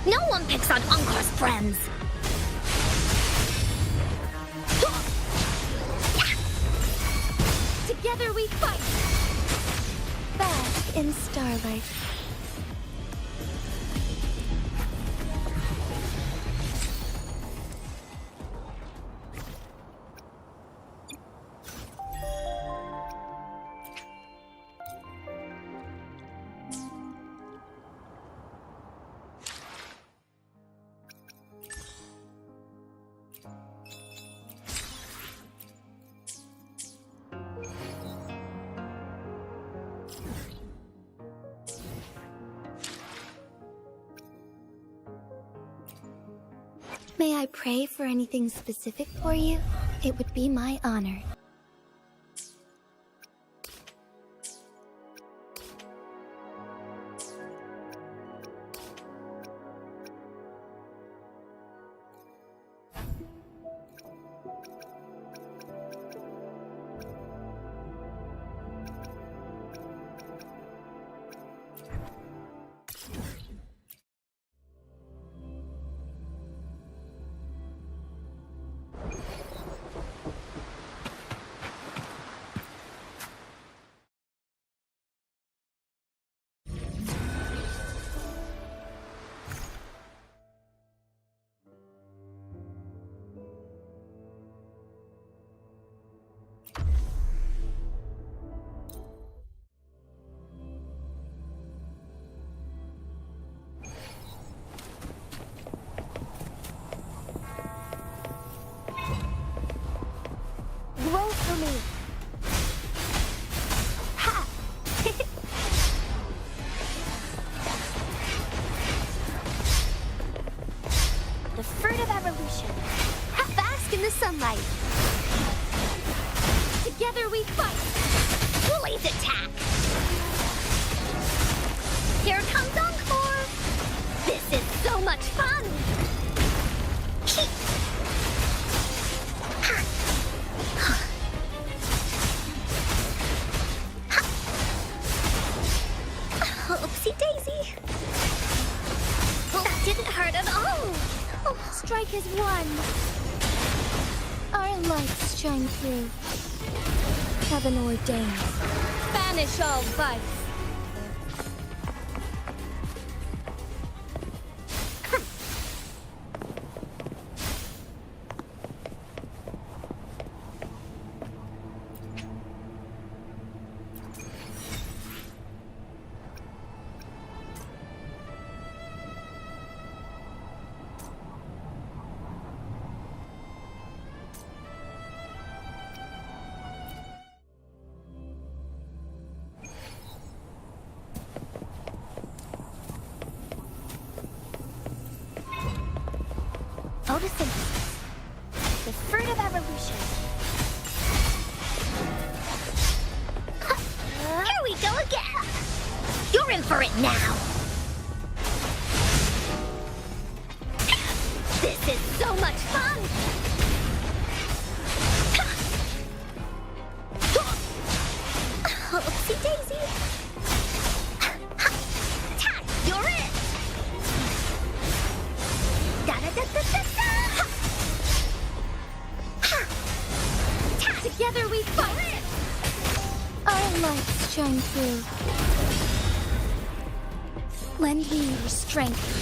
No one picks on Ankar's friends. Together we fight. Bask in starlight. May I pray for anything specific for you? It would be my honor. Grow for me. Ha! The fruit of evolution. Ha! Bask in the sunlight. Together we fight. Blaze attack. Here comes Encore. This is so much fun. Oopsie daisy. That didn't hurt at all. Oh, strike is one. Our lights shine through. Heaven ordains. Banish all vice. Photosynthesis, the fruit of evolution. Here we go again. You're in for it now. This is so much fun. Oopsie daisy. You're it. Together we fight! Our lights shine through. Lend me your strength.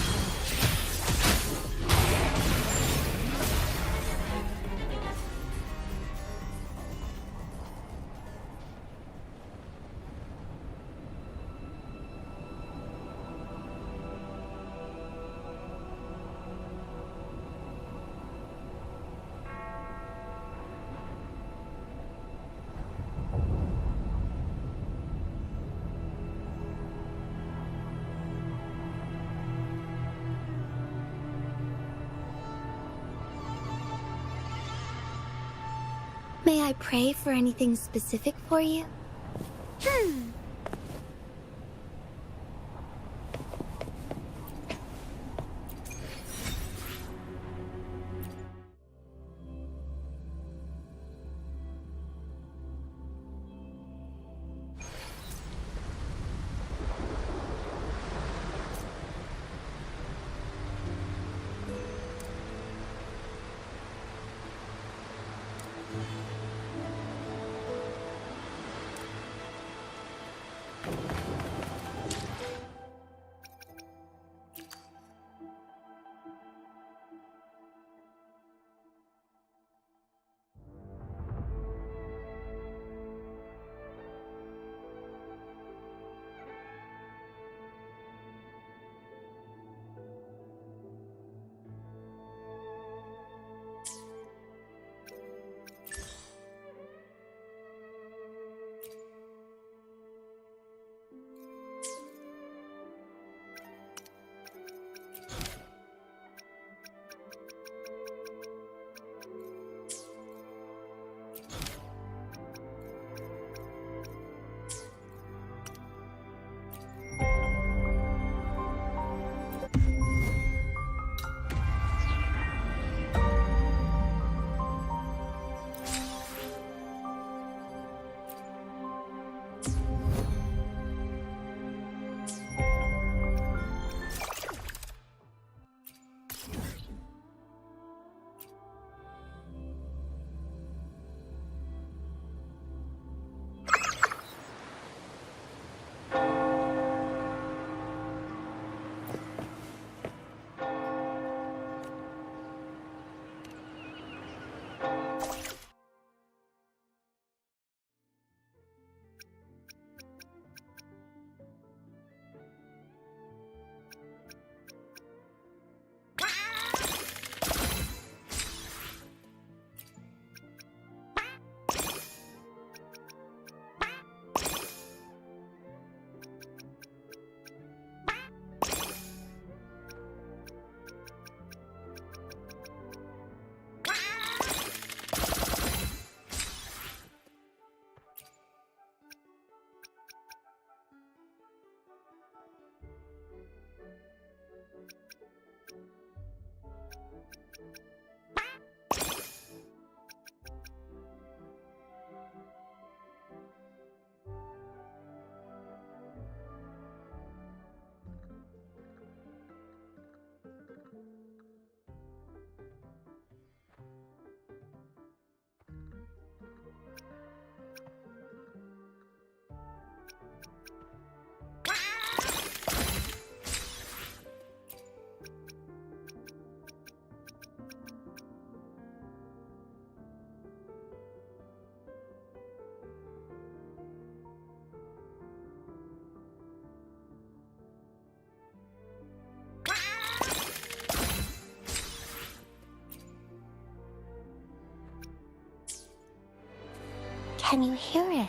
May I pray for anything specific for you? Can you hear it?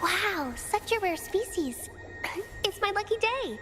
Wow, such a rare species. It's my lucky day.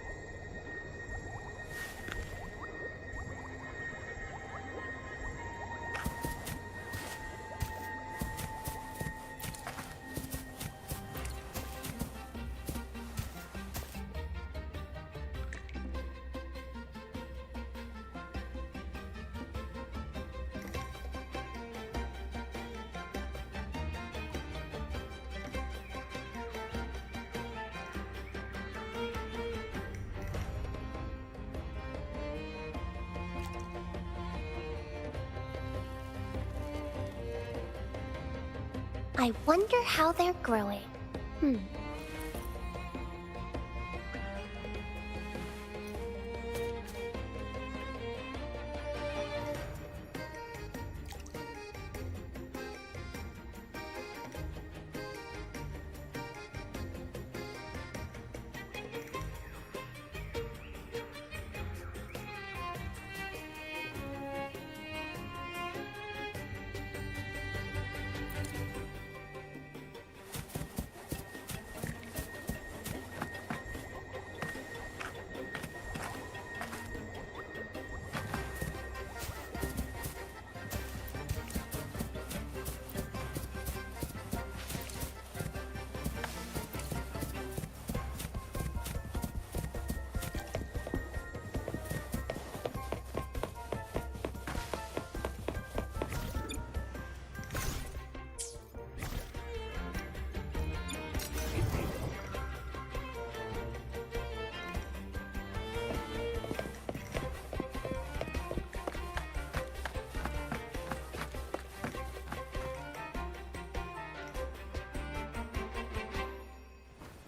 I wonder how they're growing.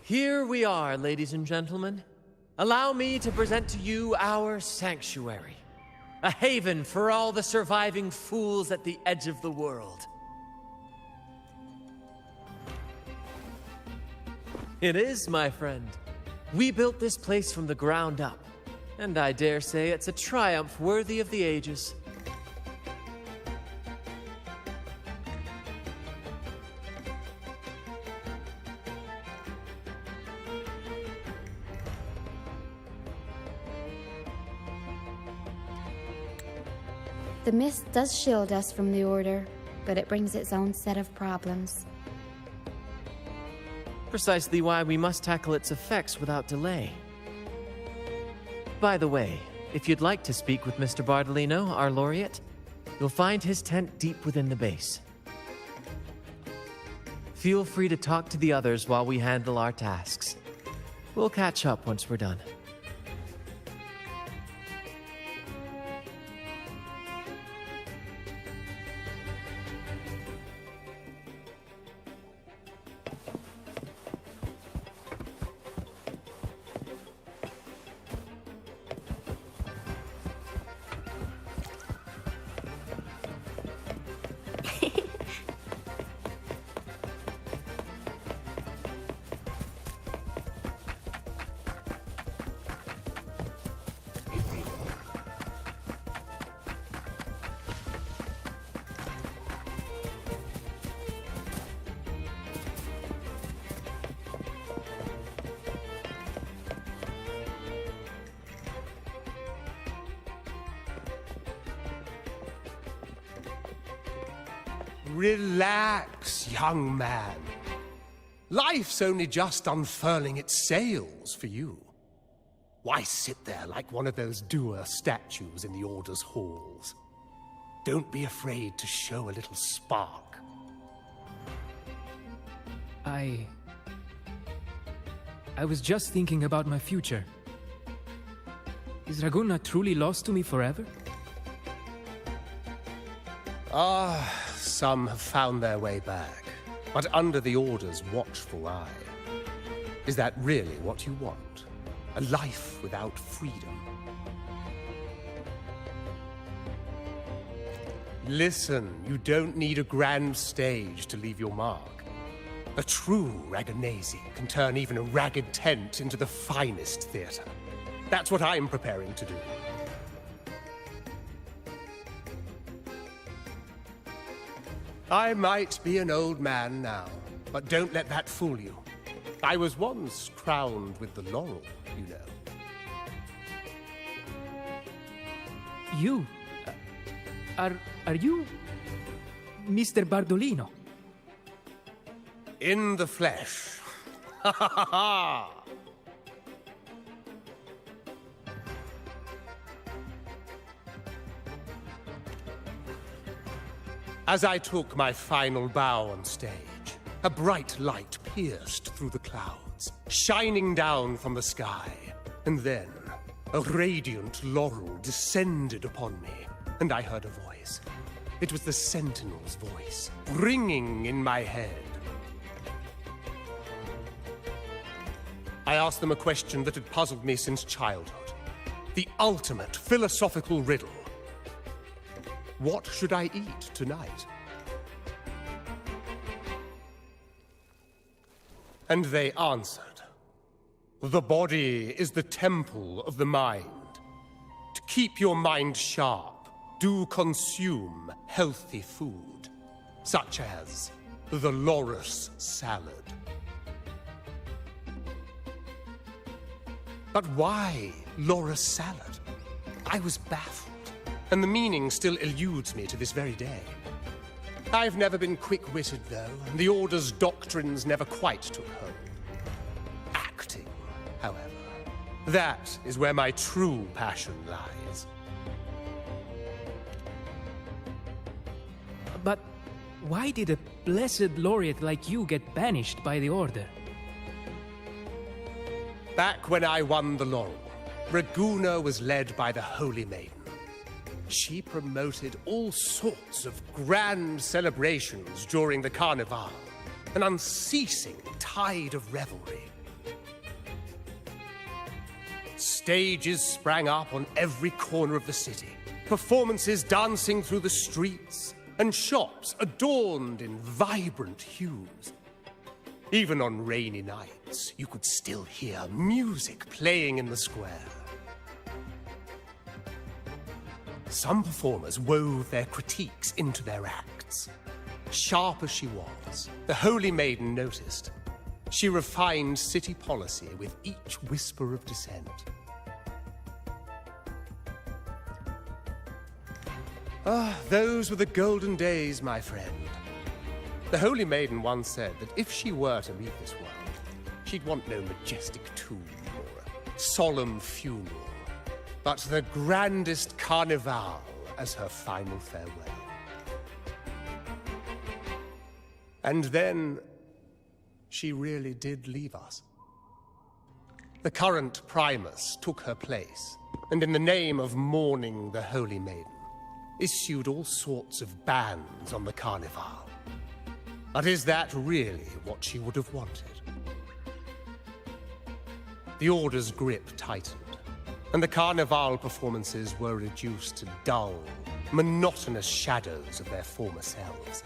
Here we are, ladies and gentlemen. Allow me to present to you our sanctuary, a haven for all the surviving fools at the edge of the world. It is, my friend. We built this place from the ground up, and I dare say it's a triumph worthy of the ages. The mist does shield us from the Order, but it brings its own set of problems. Precisely why we must tackle its effects without delay. By the way, if you'd like to speak with Mr. Bardolino, our laureate, you'll find his tent deep within the base. Feel free to talk to the others while we handle our tasks. We'll catch up once we're done. Relax, young man. Life's only just unfurling its sails for you. Why sit there like one of those dour statues in the Order's halls? Don't be afraid to show a little spark. I was just thinking about my future. Is Raguna truly lost to me forever? Some have found their way back, but under the Order's watchful eye. Is that really what you want? A life without freedom? Listen, you don't need a grand stage to leave your mark. A true Raganazi can turn even a ragged tent into the finest theater. That's what I'm preparing to do. I might be an old man now, but don't let that fool you. I was once crowned with the laurel, you know. You? Are you Mr. Bardolino? In the flesh. Ha ha ha ha! As I took my final bow on stage, a bright light pierced through the clouds, shining down from the sky. And then, a radiant laurel descended upon me, and I heard a voice. It was the Sentinel's voice, ringing in my head. I asked them a question that had puzzled me since childhood. The ultimate philosophical riddle. What should I eat tonight? And they answered, the body is the temple of the mind. To keep your mind sharp, do consume healthy food, such as the Loris salad. But why Loris salad? I was baffled. And the meaning still eludes me to this very day. I've never been quick-witted, though, and the Order's doctrines never quite took hold. Acting, however, that is where my true passion lies. But why did a blessed laureate like you get banished by the Order? Back when I won the laurel, Raguna was led by the Holy Maiden. She promoted all sorts of grand celebrations during the Carnival, an unceasing tide of revelry. Stages sprang up on every corner of the city, performances dancing through the streets, and shops adorned in vibrant hues. Even on rainy nights, you could still hear music playing in the square. Some performers wove their critiques into their acts. Sharp as she was, the Holy Maiden noticed. She refined city policy with each whisper of dissent. Ah, those were the golden days, my friend. The Holy Maiden once said that if she were to leave this world, she'd want no majestic tomb or a solemn funeral, but the grandest carnival as her final farewell. And then, she really did leave us. The current Primus took her place, and in the name of mourning the Holy Maiden, issued all sorts of bans on the carnival. But is that really what she would have wanted? The Order's grip tightened, and the carnival performances were reduced to dull, monotonous shadows of their former selves.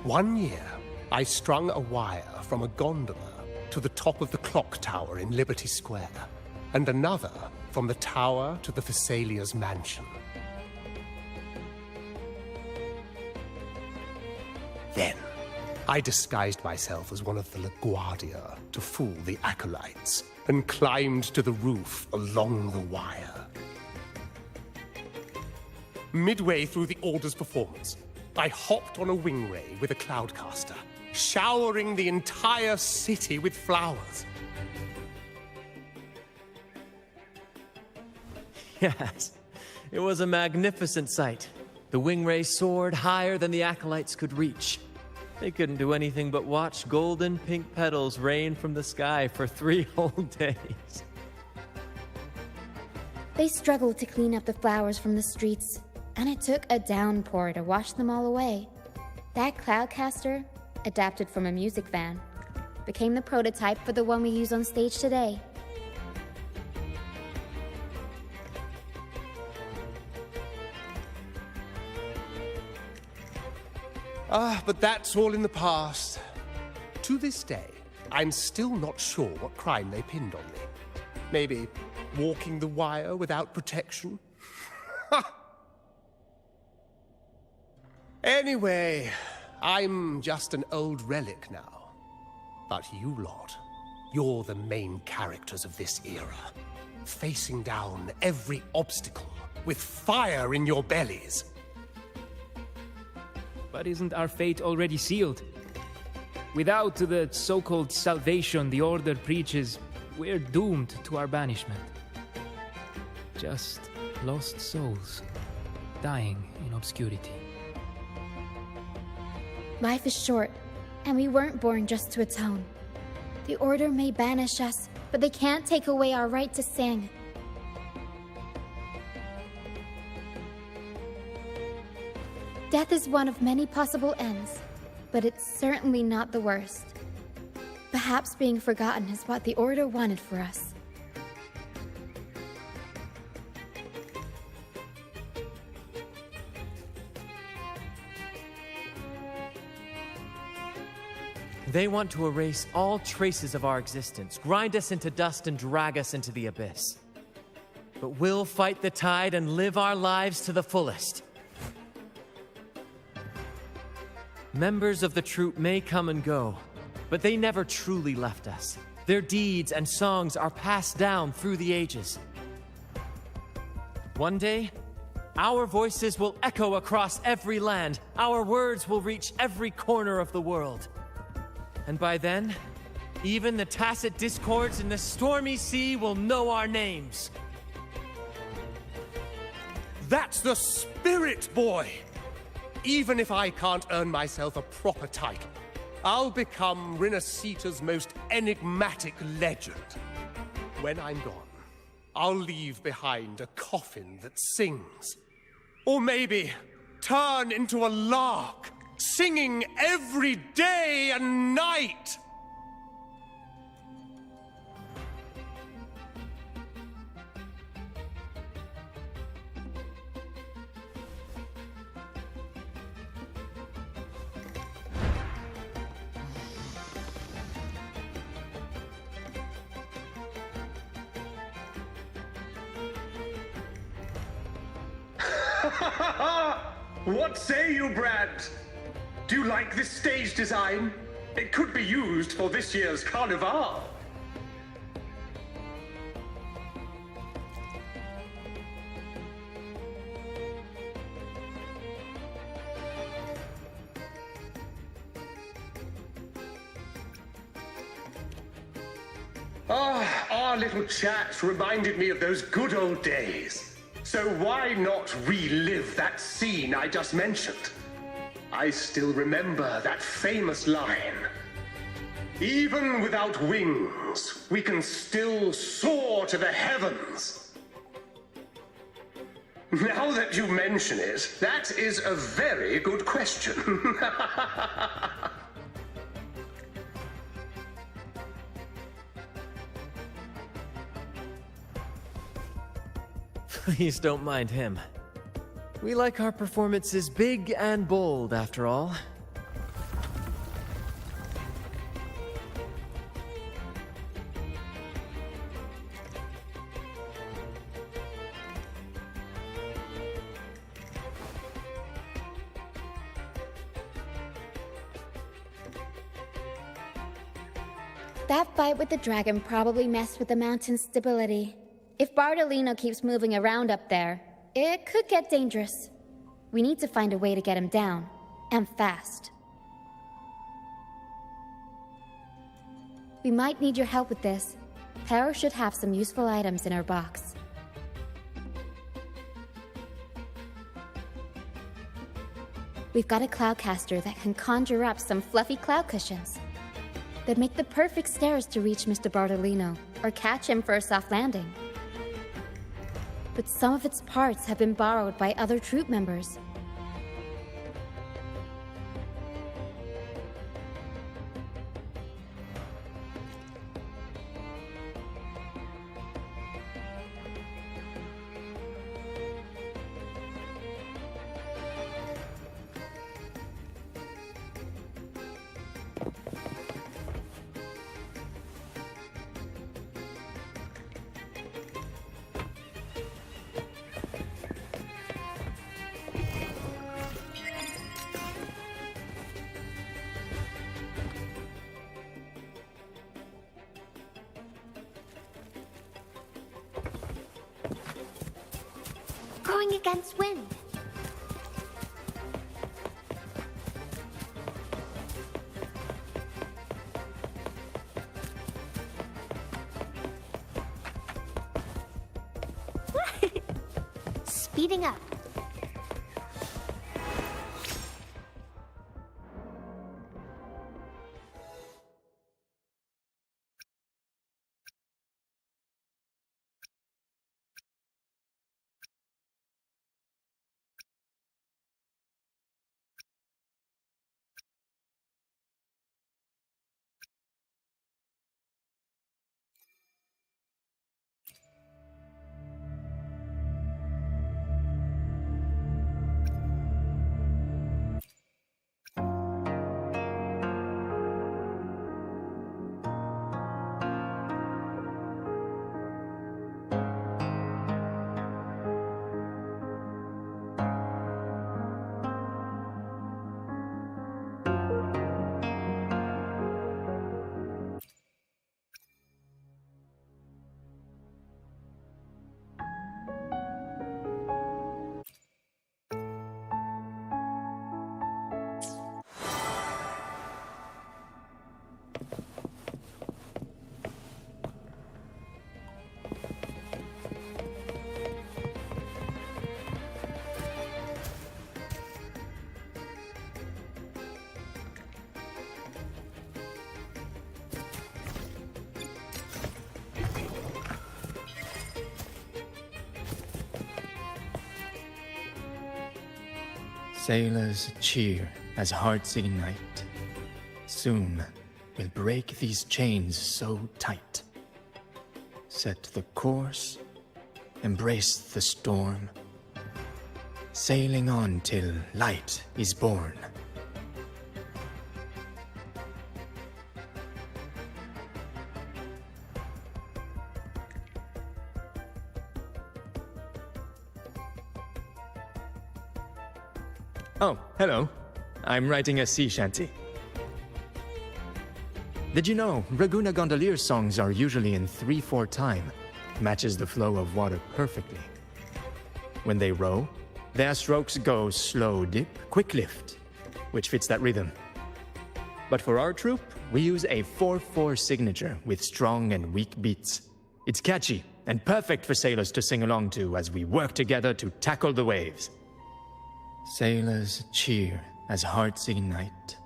One year, I strung a wire from a gondola to the top of the clock tower in Liberty Square, and another from the tower to the Thessalia's mansion. Then, I disguised myself as one of the LaGuardia to fool the acolytes, and climbed to the roof along the wire. Midway through the Order's performance, I hopped on a wing ray with a cloudcaster, showering the entire city with flowers. Yes, it was a magnificent sight. The wingray soared higher than the acolytes could reach. They couldn't do anything but watch golden pink petals rain from the sky for 3 whole days. They struggled to clean up the flowers from the streets, and it took a downpour to wash them all away. That cloudcaster, adapted from a music van, became the prototype for the one we use on stage today. But that's all in the past. To this day, I'm still not sure what crime they pinned on me. Maybe walking the wire without protection? Anyway, I'm just an old relic now. But you lot, you're the main characters of this era. Facing down every obstacle with fire in your bellies. But isn't our fate already sealed? Without the so-called salvation the Order preaches, we're doomed to our banishment. Just lost souls, dying in obscurity. Life is short, and we weren't born just to atone. The Order may banish us, but they can't take away our right to sing. Death is one of many possible ends, but it's certainly not the worst. Perhaps being forgotten is what the Order wanted for us. They want to erase all traces of our existence, grind us into dust and drag us into the abyss. But we'll fight the tide and live our lives to the fullest. Members of the troupe may come and go, but they never truly left us. Their deeds and songs are passed down through the ages. One day, our voices will echo across every land. Our words will reach every corner of the world. And by then, even the tacit discords in the stormy sea will know our names. That's the spirit, boy! Even if I can't earn myself a proper title, I'll become Rinasita's most enigmatic legend. When I'm gone, I'll leave behind a coffin that sings. Or maybe turn into a lark, singing every day and night! What say you, Brad? Do you like this stage design? It could be used for this year's carnival. Our little chat reminded me of those good old days. So why not relive that scene I just mentioned? I still remember that famous line. Even without wings, we can still soar to the heavens. Now that you mention it, that is a very good question. Please don't mind him. We like our performances big and bold, after all. That fight with the dragon probably messed with the mountain's stability. If Bardolino keeps moving around up there, it could get dangerous. We need to find a way to get him down, and fast. We might need your help with this. Kuro should have some useful items in her box. We've got a cloudcaster that can conjure up some fluffy cloud cushions. They'd make the perfect stairs to reach Mr. Bardolino, or catch him for a soft landing. But some of its parts have been borrowed by other troop members. Going against wind. Speeding up. Sailors cheer as hearts ignite. Soon we'll break these chains so tight. Set the course, embrace the storm, sailing on till light is born. Oh, hello. I'm writing a sea shanty. Did you know Raguna Gondolier's songs are usually in 3/4 time? Matches the flow of water perfectly. When they row, their strokes go slow dip, quick lift, which fits that rhythm. But for our troupe, we use a 4/4 signature with strong and weak beats. It's catchy and perfect for sailors to sing along to as we work together to tackle the waves. Sailors cheer as hearts ignite.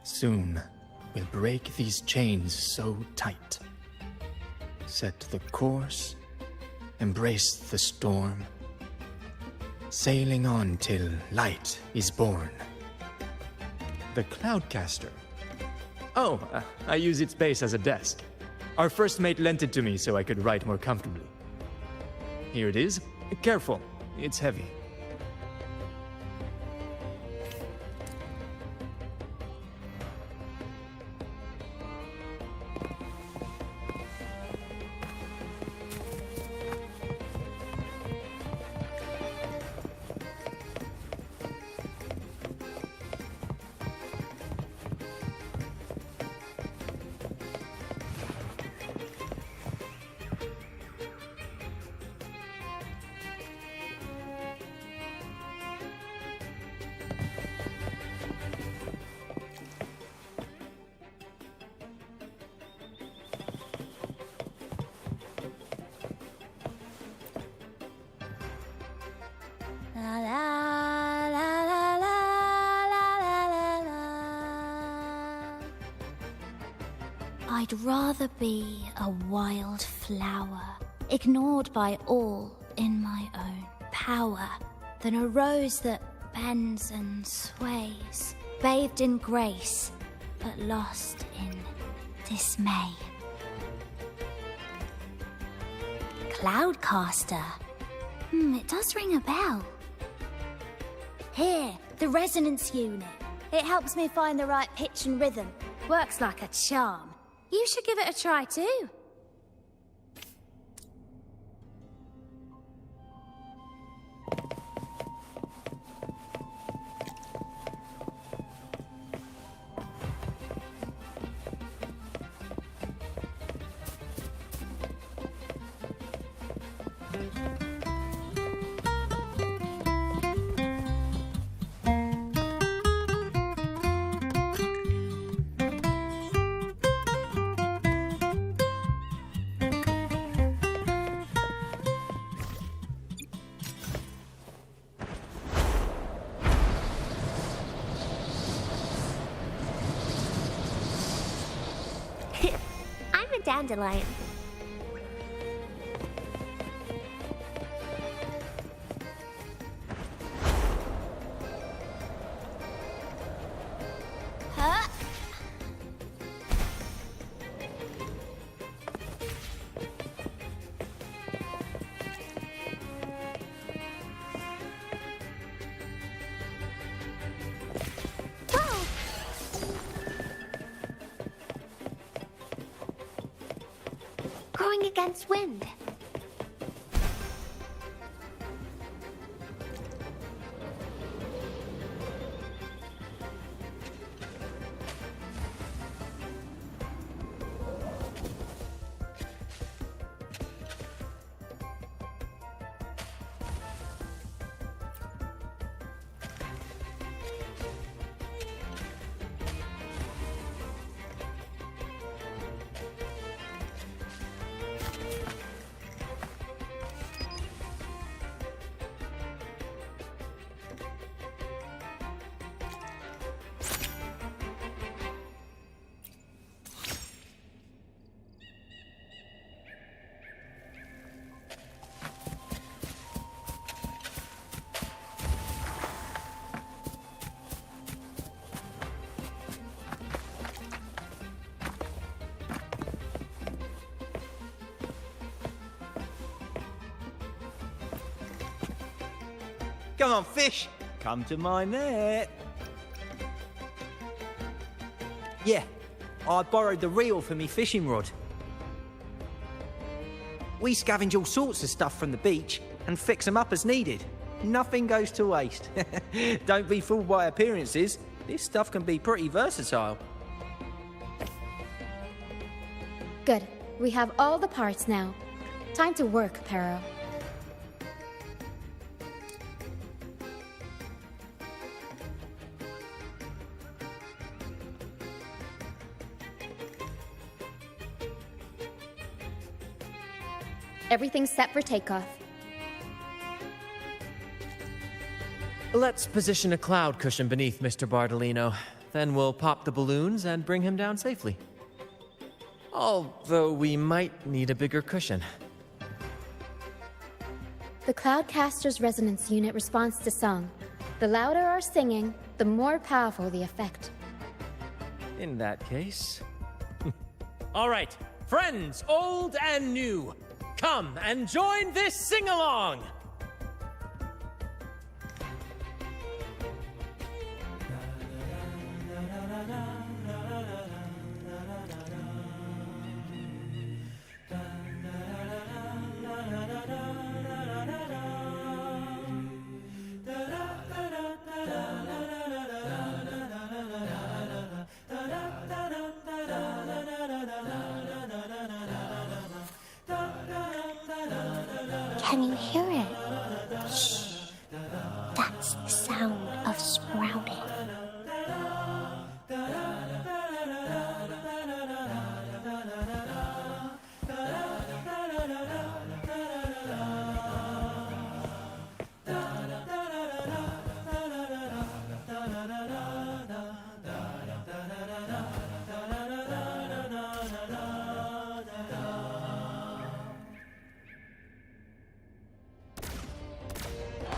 Soon we'll break these chains so tight. Set the course, embrace the storm, sailing on till light is born. The Cloudcaster. Oh, I use its base as a desk. Our first mate lent it to me so I could write more comfortably. Here it is. Careful, it's heavy. La la la la la la la la. I'd rather be a wild flower, ignored by all in my own power, than a rose that bends and sways, bathed in grace, but lost in dismay. Cloudcaster. It does ring a bell. Here, the resonance unit. It helps me find the right pitch and rhythm. Works like a charm. You should give it a try too. I'm a dandelion. Huh? Growing against wind. Come on, fish. Come to my net. Yeah, I borrowed the reel for me fishing rod. We scavenge all sorts of stuff from the beach and fix them up as needed. nothing goes to waste. Don't be fooled by appearances. This stuff can be pretty versatile. Good. We have all the parts now. Time to work, Pero. Everything's set for takeoff. Let's position a cloud cushion beneath Mr. Bardolino. Then we'll pop the balloons and bring him down safely. Although we might need a bigger cushion. The Cloudcaster's resonance unit responds to song. The louder our singing, the more powerful the effect. In that case... All right, friends, old and new, come and join this sing-along! Can you hear it? Shh. That's the sound of sprouting.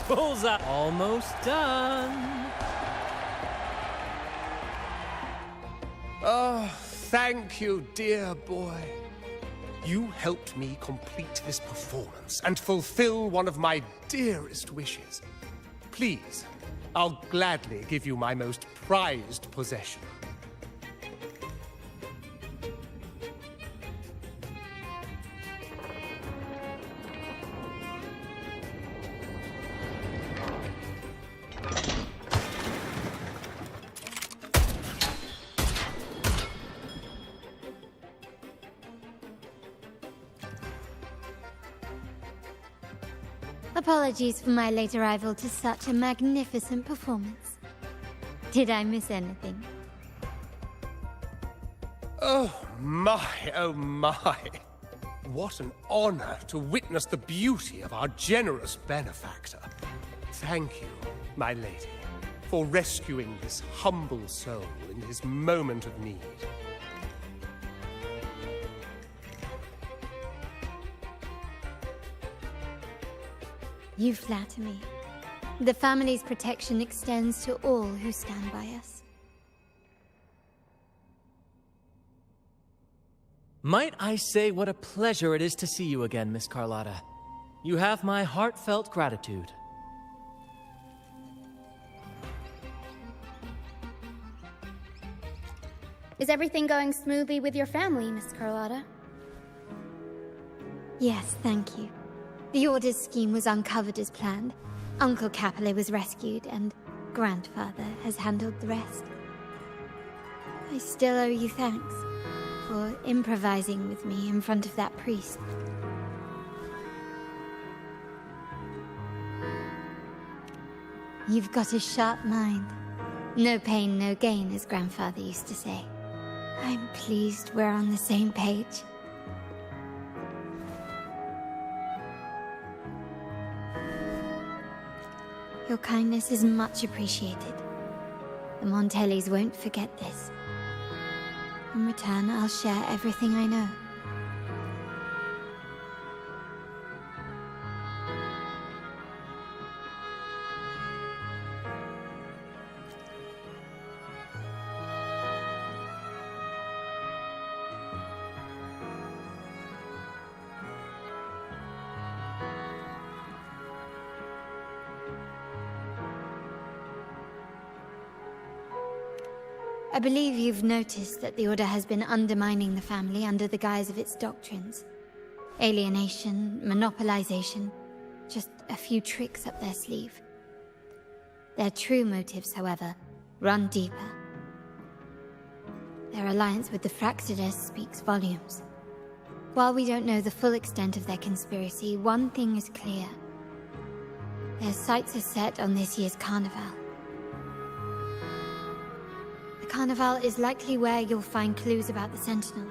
Bullseye! Almost done. Oh, thank you, dear boy. You helped me complete this performance and fulfill one of my dearest wishes. Please, I'll gladly give you my most prized possession. Apologies for my late arrival to such a magnificent performance. Did I miss anything? Oh my, oh my. What an honor to witness the beauty of our generous benefactor. Thank you, my lady, for rescuing this humble soul in his moment of need. You flatter me. The family's protection extends to all who stand by us. Might I say what a pleasure it is to see you again, Miss Carlotta. You have my heartfelt gratitude. Is everything going smoothly with your family, Miss Carlotta? Yes, thank you. The Order's scheme was uncovered as planned. Uncle Capilet was rescued, and Grandfather has handled the rest. I still owe you thanks for improvising with me in front of that priest. You've got a sharp mind. No pain, no gain, as Grandfather used to say. I'm pleased we're on the same page. Your kindness is much appreciated. The Montellis won't forget this. In return, I'll share everything I know. I believe you've noticed that the Order has been undermining the family under the guise of its doctrines. Alienation, monopolization, just a few tricks up their sleeve. Their true motives, however, run deeper. Their alliance with the Fraxidus speaks volumes. While we don't know the full extent of their conspiracy, one thing is clear. Their sights are set on this year's carnival. The carnival is likely where you'll find clues about the Sentinel.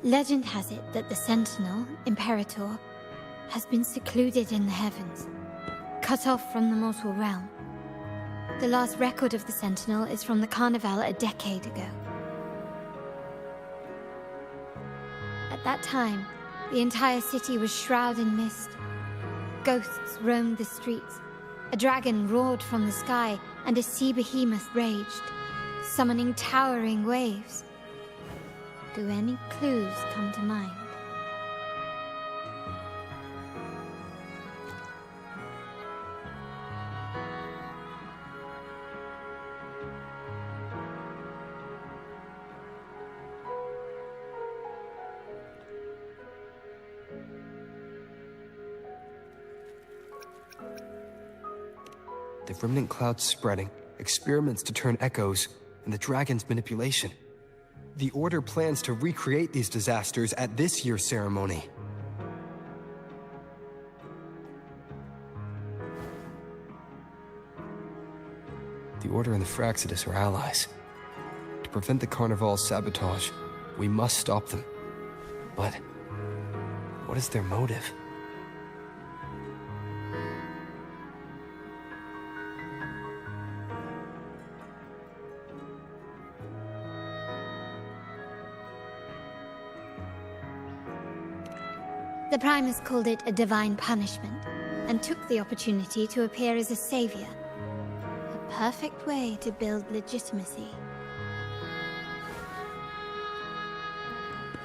Legend has it that the Sentinel, Imperator, has been secluded in the heavens, cut off from the mortal realm. The last record of the Sentinel is from the Carnival a decade ago. At that time, the entire city was shrouded in mist. Ghosts roamed the streets, a dragon roared from the sky, and a sea behemoth raged, summoning towering waves. Do any clues come to mind? The remnant cloud's spreading, experiments to turn echoes, and the dragon's manipulation. The Order plans to recreate these disasters at this year's ceremony. The Order and the Fraxidus are allies. To prevent the Carnival's sabotage, we must stop them. But what is their motive? The Primus called it a divine punishment, and took the opportunity to appear as a savior. A perfect way to build legitimacy.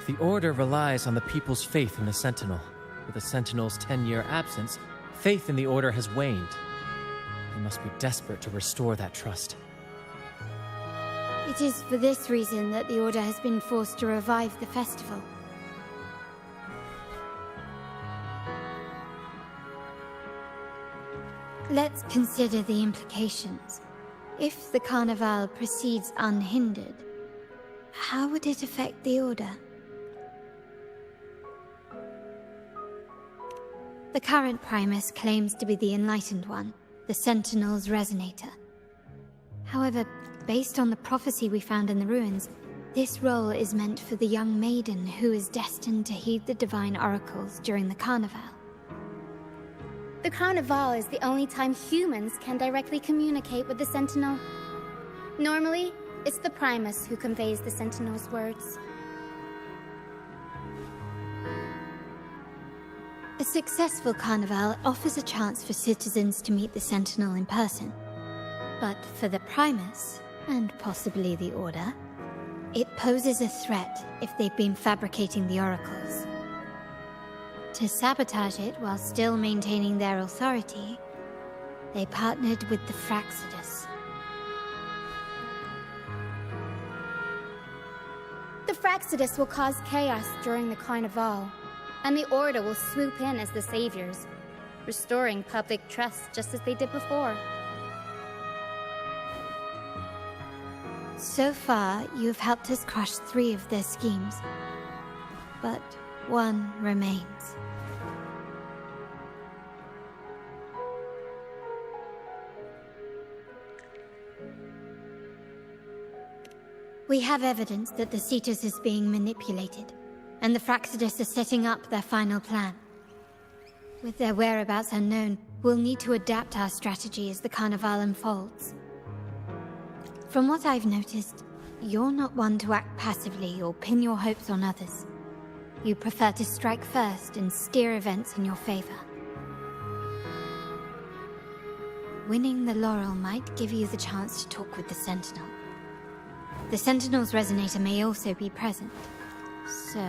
The Order relies on the people's faith in the Sentinel. With the Sentinel's 10-year absence, faith in the Order has waned. They must be desperate to restore that trust. It is for this reason that the Order has been forced to revive the festival. Let's consider the implications. If the Carnival proceeds unhindered, how would it affect the Order? The current Primus claims to be the Enlightened One, the Sentinel's Resonator. However, based on the prophecy we found in the ruins, this role is meant for the young maiden who is destined to heed the divine oracles during the Carnival. The Carnival is the only time humans can directly communicate with the Sentinel. Normally, it's the Primus who conveys the Sentinel's words. A successful Carnival offers a chance for citizens to meet the Sentinel in person. But for the Primus, and possibly the Order, it poses a threat if they've been fabricating the oracles. To sabotage it while still maintaining their authority, they partnered with the Fraxidus. The Fraxidus will cause chaos during the Carnival, and the Order will swoop in as the saviors, restoring public trust just as they did before. So far, you've helped us crush 3 of their schemes, but one remains. We have evidence that the Cetus is being manipulated, and the Fraxidus are setting up their final plan. With their whereabouts unknown, we'll need to adapt our strategy as the Carnival unfolds. From what I've noticed, you're not one to act passively or pin your hopes on others. You prefer to strike first and steer events in your favor. Winning the laurel might give you the chance to talk with the Sentinel. The Sentinel's Resonator may also be present, so...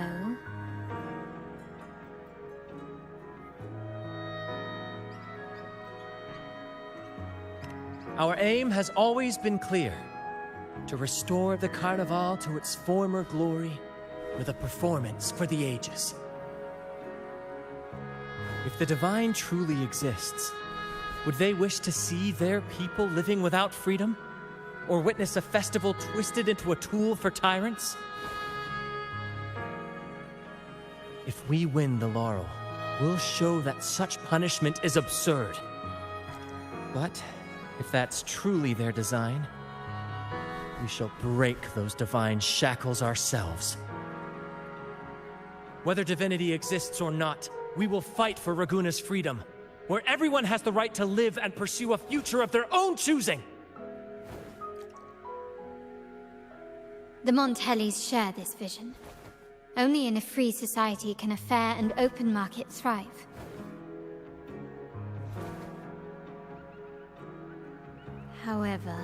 Our aim has always been clear: to to restore the Carnival to its former glory with a performance for the ages. If the divine truly exists, would they wish to see their people living without freedom? Or witness a festival twisted into a tool for tyrants? If we win the laurel, we'll show that such punishment is absurd. But if that's truly their design, we shall break those divine shackles ourselves. Whether divinity exists or not, we will fight for Raguna's freedom, where everyone has the right to live and pursue a future of their own choosing. The Montellys share this vision. Only in a free society can a fair and open market thrive. However,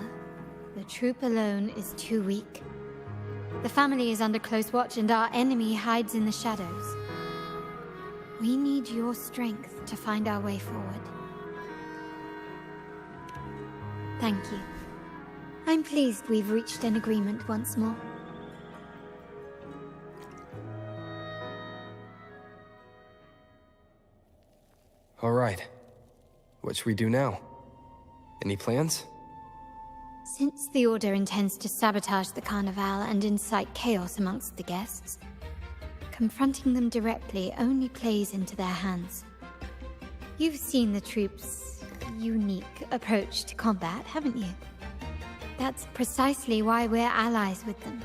the troop alone is too weak. The family is under close watch and our enemy hides in the shadows. We need your strength to find our way forward. Thank you. I'm pleased we've reached an agreement once more. All right. What should we do now? Any plans? Since the Order intends to sabotage the Carnival and incite chaos amongst the guests, confronting them directly only plays into their hands. You've seen the troops' unique approach to combat, haven't you? That's precisely why we're allies with them.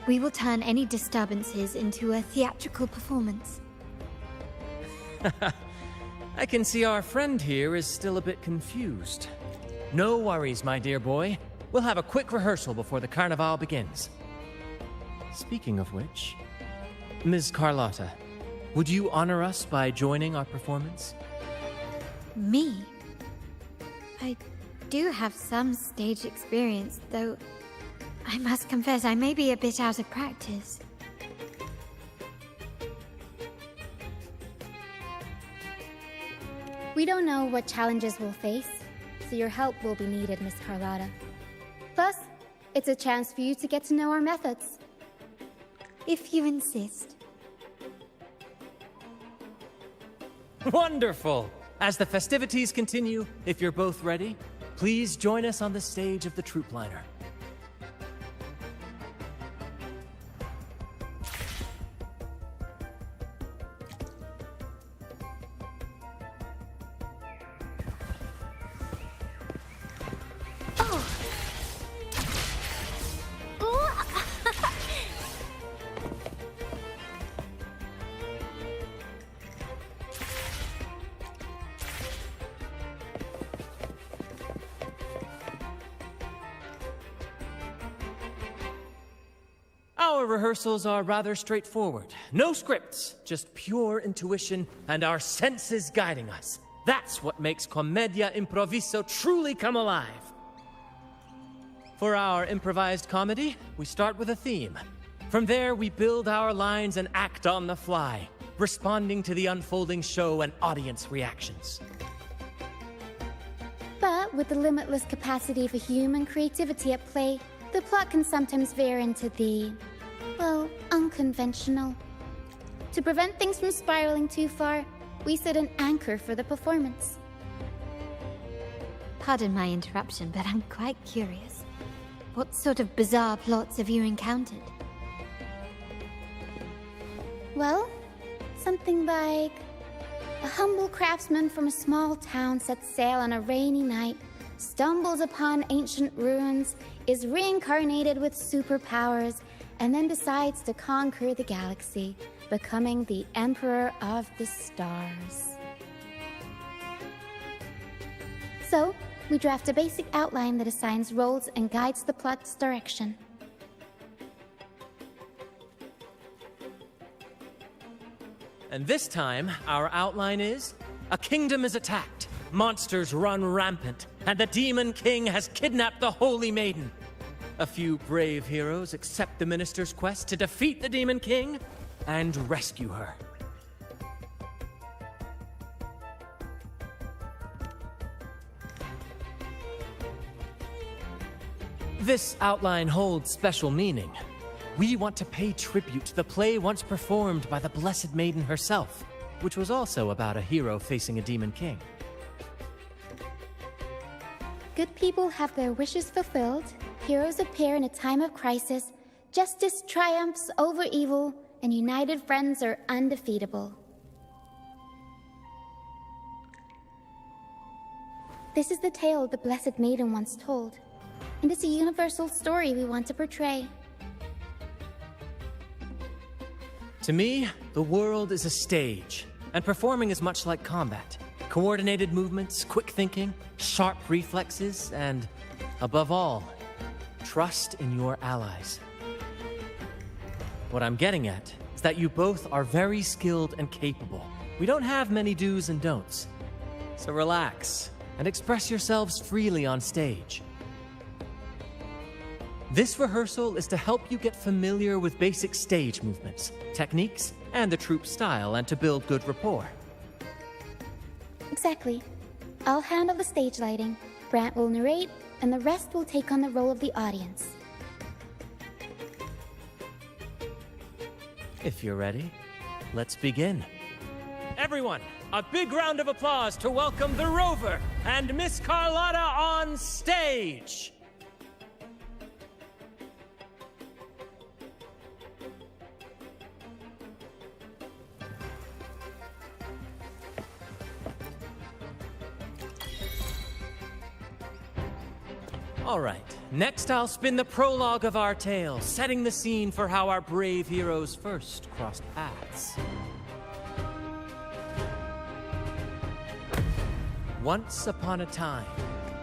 We will turn any disturbances into a theatrical performance. I can see our friend here is still a bit confused. No worries, my dear boy. We'll have a quick rehearsal before the Carnival begins. Speaking of which, Ms. Carlotta, would you honor us by joining our performance? Me? I do have some stage experience, though I must confess I may be a bit out of practice. We don't know what challenges we'll face, so your help will be needed, Miss Carlotta. Plus, it's a chance for you to get to know our methods. If you insist. Wonderful! As the festivities continue, if you're both ready, please join us on the stage of the troop liner. Our rehearsals are rather straightforward. No scripts, just pure intuition and our senses guiding us. That's what makes Commedia Improviso truly come alive. For our improvised comedy, we start with a theme. From there, we build our lines and act on the fly, responding to the unfolding show and audience reactions. But with the limitless capacity for human creativity at play, the plot can sometimes veer into the, well, unconventional. To prevent things from spiraling too far, we set an anchor for the performance. Pardon my interruption, but I'm quite curious. What sort of bizarre plots have you encountered? Well, something like a humble craftsman from a small town sets sail on a rainy night, stumbles upon ancient ruins, is reincarnated with superpowers, and then decides to conquer the galaxy, becoming the Emperor of the Stars. So, we draft a basic outline that assigns roles and guides the plot's direction. And this time, our outline is: a kingdom is attacked, monsters run rampant, and the Demon King has kidnapped the Holy Maiden. A few brave heroes accept the minister's quest to defeat the Demon King and rescue her. This outline holds special meaning. We want to pay tribute to the play once performed by the Blessed Maiden herself, which was also about a hero facing a demon king. Good people have their wishes fulfilled, heroes appear in a time of crisis, justice triumphs over evil, and united friends are undefeatable. This is the tale the Blessed Maiden once told, and it's a universal story we want to portray. To me, the world is a stage, and performing is much like combat. Coordinated movements, quick thinking, sharp reflexes, and, above all, trust in your allies. What I'm getting at is that you both are very skilled and capable. We don't have many do's and don'ts. So relax and express yourselves freely on stage. This rehearsal is to help you get familiar with basic stage movements, techniques, and the troupe style, and to build good rapport. Exactly. I'll handle the stage lighting, Brant will narrate, and the rest will take on the role of the audience. If you're ready, let's begin. Everyone, a big round of applause to welcome the Rover and Miss Carlotta on stage! All right, next I'll spin the prologue of our tale, setting the scene for how our brave heroes first crossed paths. Once upon a time,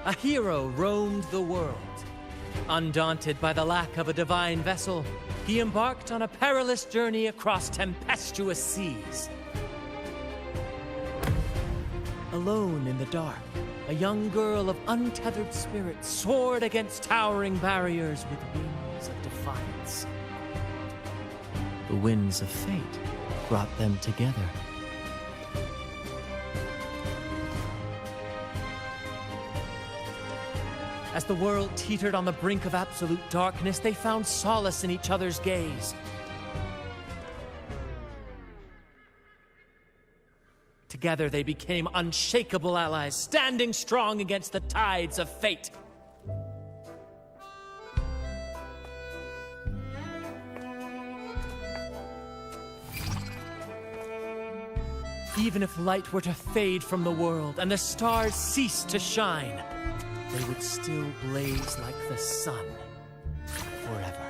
a hero roamed the world. Undaunted by the lack of a divine vessel, he embarked on a perilous journey across tempestuous seas. Alone in the dark, a young girl of untethered spirit soared against towering barriers with wings of defiance. The winds of fate brought them together. As the world teetered on the brink of absolute darkness, they found solace in each other's gaze. Together they became unshakable allies, standing strong against the tides of fate. Even if light were to fade from the world and the stars cease to shine, they would still blaze like the sun forever.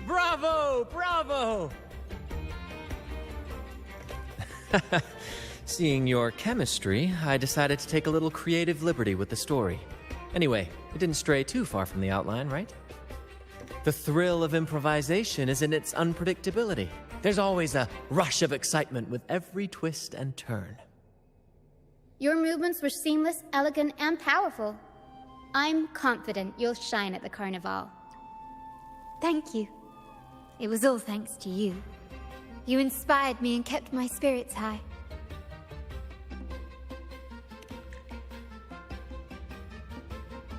Bravo! Bravo! Seeing your chemistry, I decided to take a little creative liberty with the story. Anyway, it didn't stray too far from the outline, right? The thrill of improvisation is in its unpredictability. There's always a rush of excitement with every twist and turn. Your movements were seamless, elegant, and powerful. I'm confident you'll shine at the Carnival. Thank you. It was all thanks to you. You inspired me and kept my spirits high.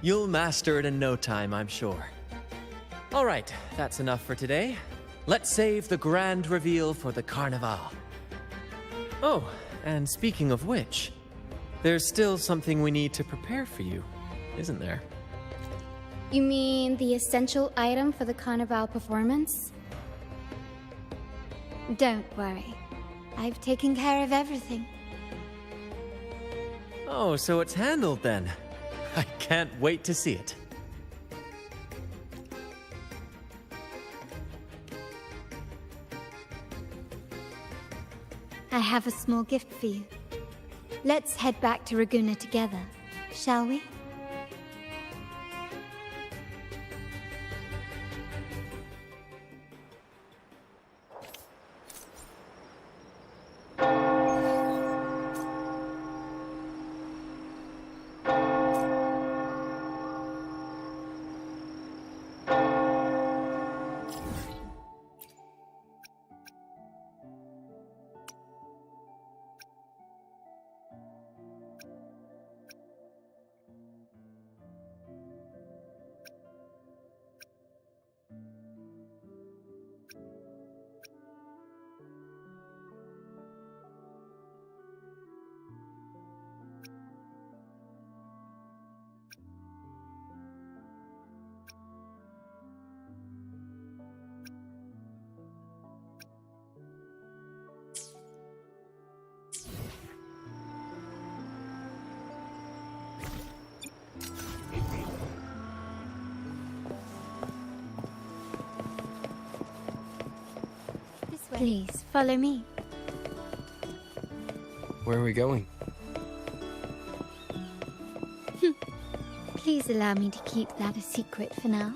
You'll master it in no time, I'm sure. All right, that's enough for today. Let's save the grand reveal for the Carnival. Oh, and speaking of which, there's still something we need to prepare for you, isn't there? You mean the essential item for the Carnival performance? Don't worry. I've taken care of everything. Oh, so it's handled then. I can't wait to see it. I have a small gift for you. Let's head back to Raguna together, shall we? Please, follow me. Where are we going? Please allow me to keep that a secret for now.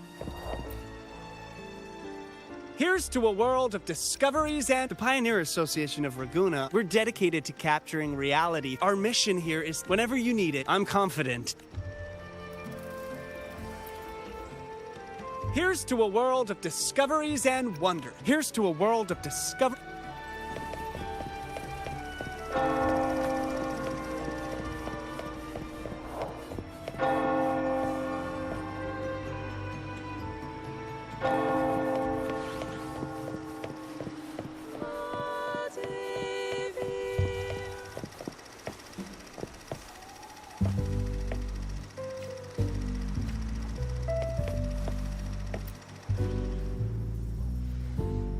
Here's to a world of discoveries and the Pioneer Association of Raguna. We're dedicated to capturing reality. Our mission here is whenever you need it, I'm confident. Here's to a world of discoveries and wonder. Here's to a world of discovery.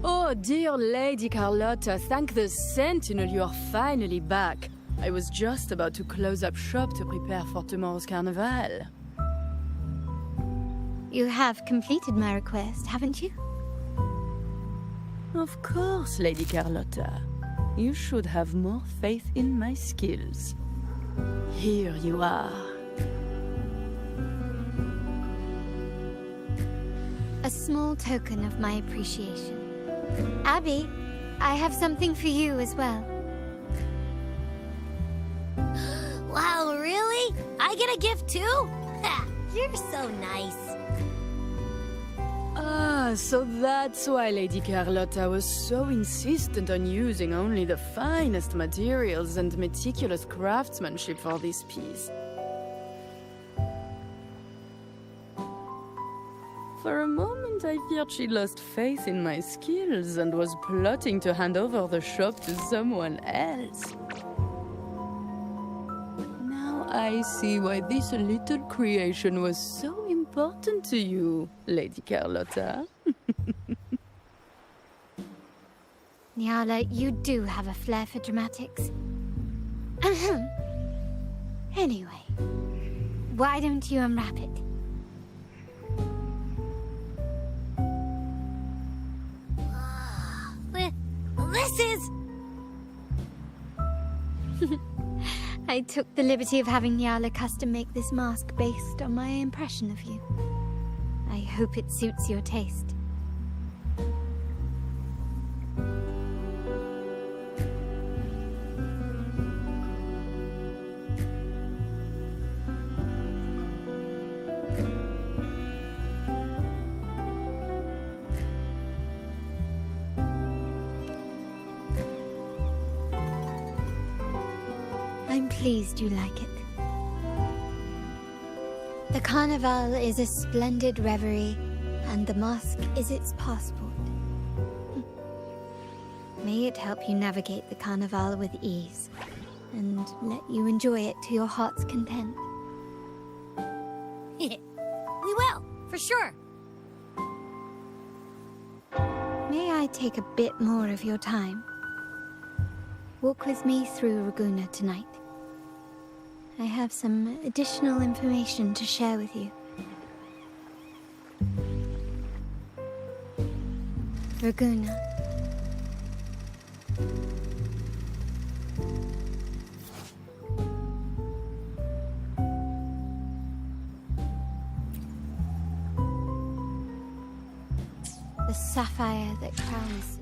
Oh, dear Lady Carlotta, thank the Sentinel you are finally back. I was just about to close up shop to prepare for tomorrow's carnival. You have completed my request, haven't you? Of course, Lady Carlotta. You should have more faith in my skills. Here you are. A small token of my appreciation. Abby, I have something for you as well. Wow, really? I get a gift too? Ha, you're so nice. Ah, so that's why Lady Carlotta was so insistent on using only the finest materials and meticulous craftsmanship for this piece. For a moment, I feared she lost faith in my skills and was plotting to hand over the shop to someone else. Now I see why this little creation was so important to you, Lady Carlotta. Nyala, you do have a flair for dramatics. Ahem. Anyway, why don't you unwrap it? This is... I took the liberty of having Nyala custom make this mask based on my impression of you. I hope it suits your taste. I'm pleased you like it. The Carnival is a splendid reverie, and the mask is its passport. May it help you navigate the Carnival with ease, and let you enjoy it to your heart's content. We will, for sure. May I take a bit more of your time? walk with me through Raguna tonight. I have some additional information to share with you. Raguna. The sapphire that crowns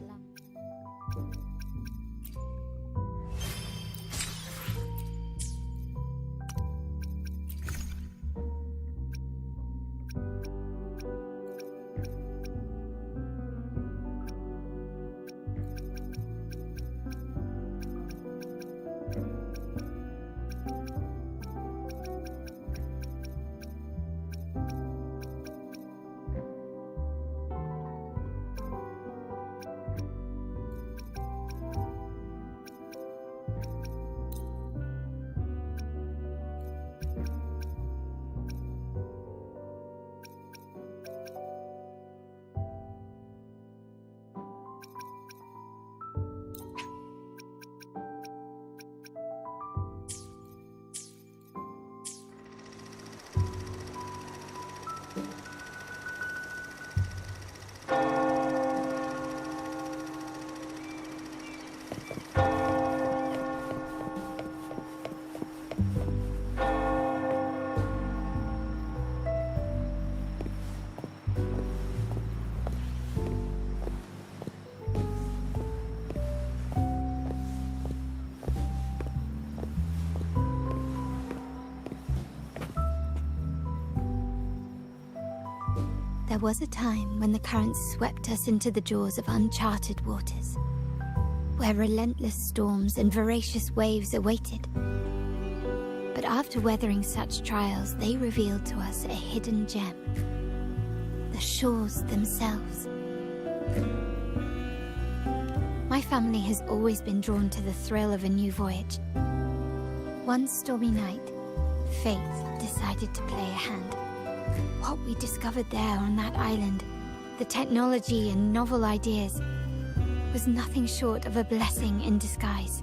Salam. There was a time when the currents swept us into the jaws of uncharted waters, where relentless storms and voracious waves awaited. But after weathering such trials, they revealed to us a hidden gem: the shores themselves. My family has always been drawn to the thrill of a new voyage. One stormy night, fate decided to play a hand. What we discovered there on that island, the technology and novel ideas, was nothing short of a blessing in disguise.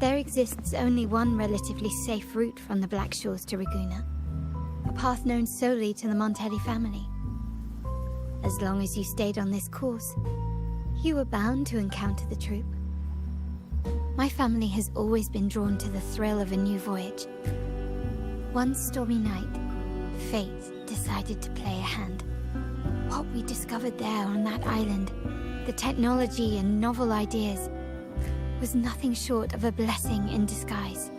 There exists only one relatively safe route from the Black Shores to Raguna, a path known solely to the Montelli family. As long as you stayed on this course, you were bound to encounter the troop. My family has always been drawn to the thrill of a new voyage. One stormy night, fate decided to play a hand. What we discovered there on that island, the technology and novel ideas, was nothing short of a blessing in disguise.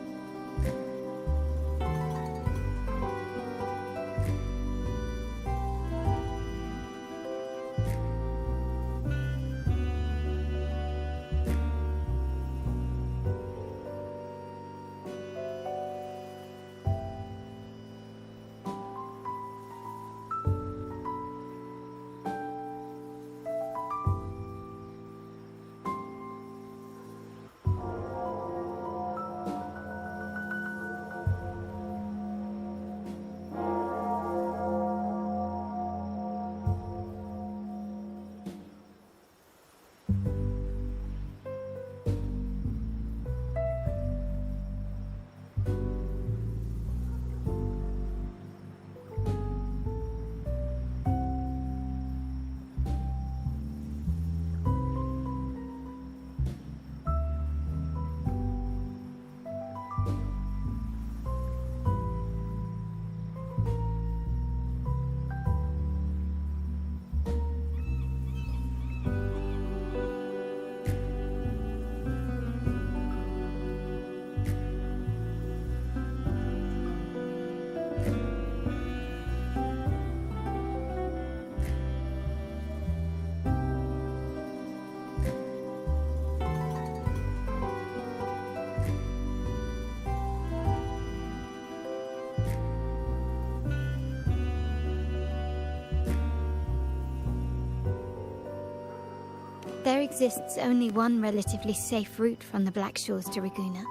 There exists only one relatively safe route from the Black Shores to Raguna,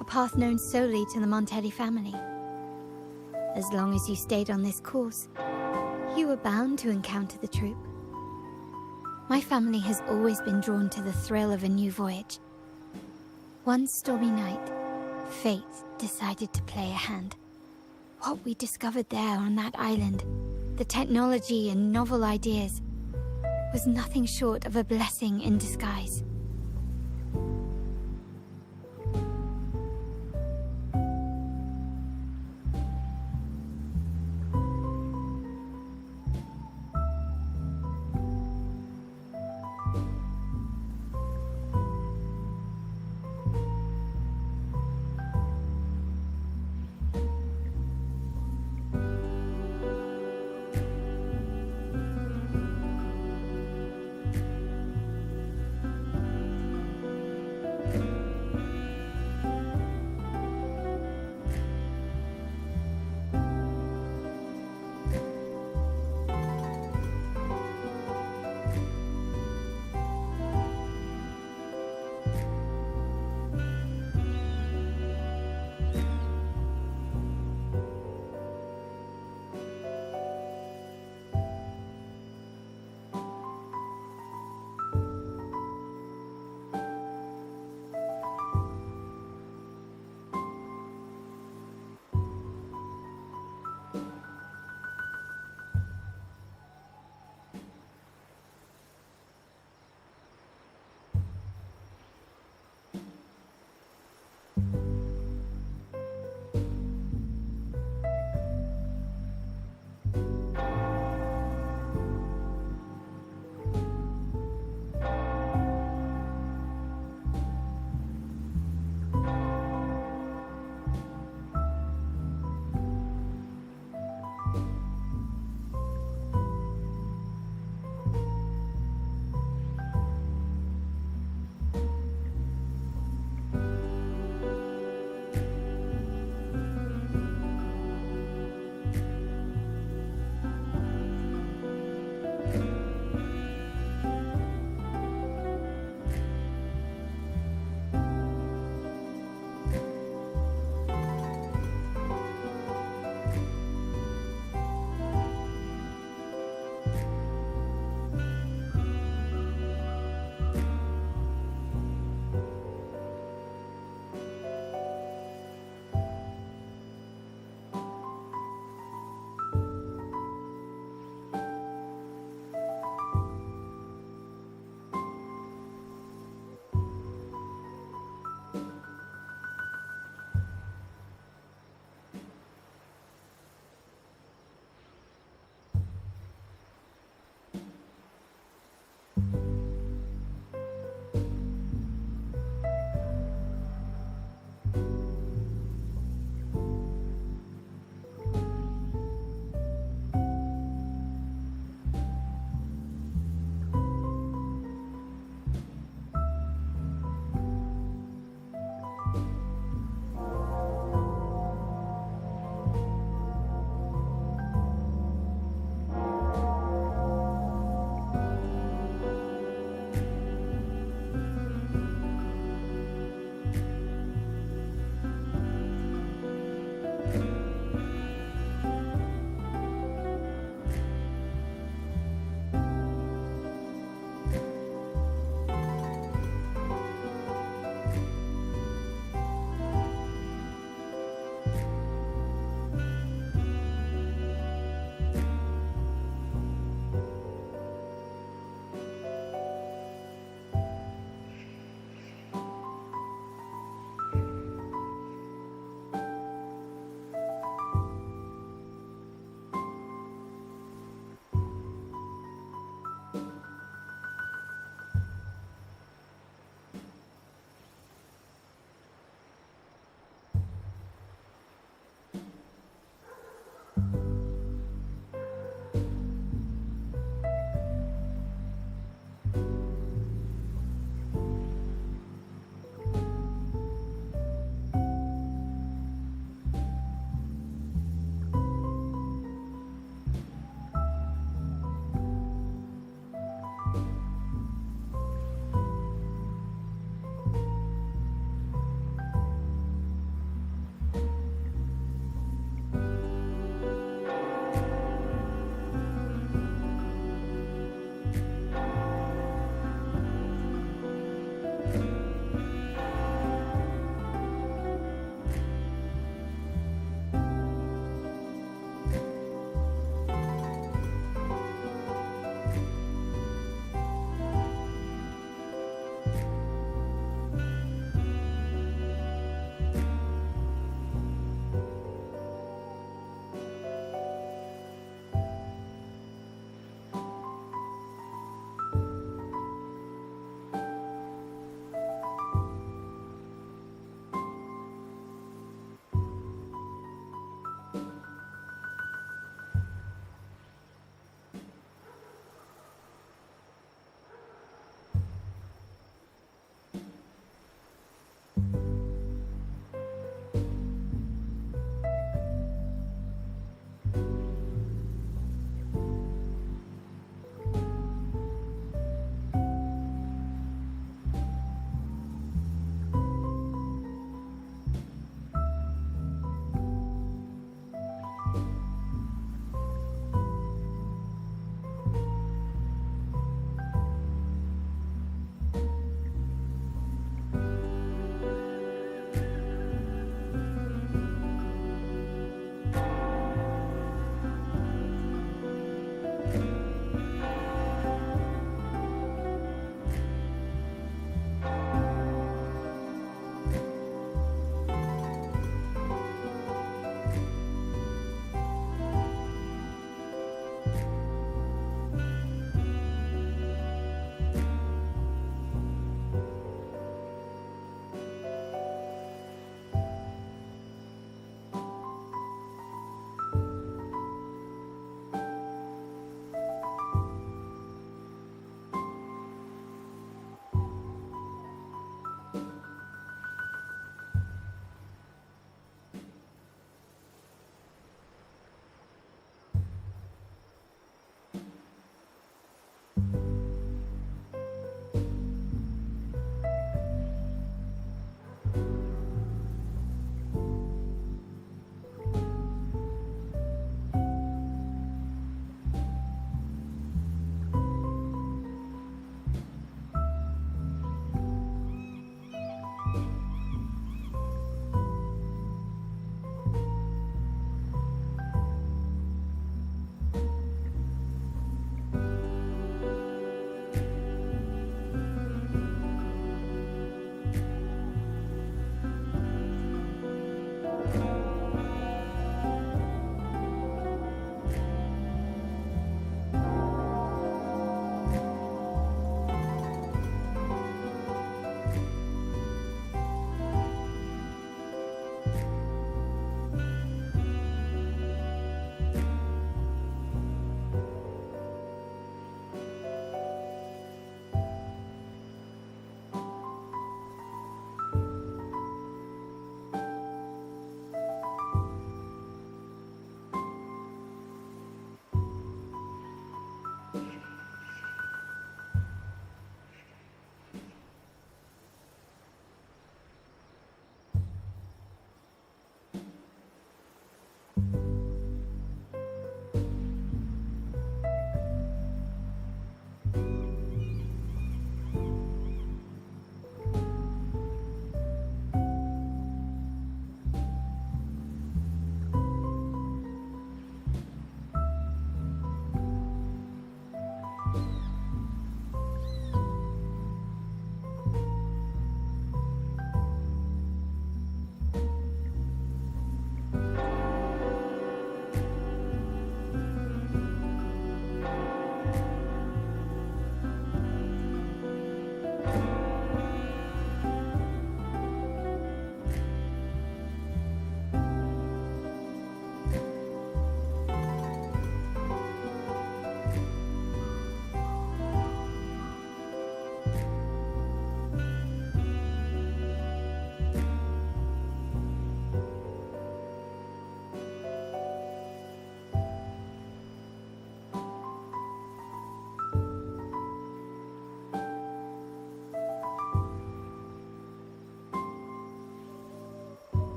a path known solely to the Montelli family. As long as you stayed on this course, you were bound to encounter the troop. My family has always been drawn to the thrill of a new voyage. One stormy night, fate decided to play a hand. What we discovered there on that island, the technology and novel ideas, was nothing short of a blessing in disguise.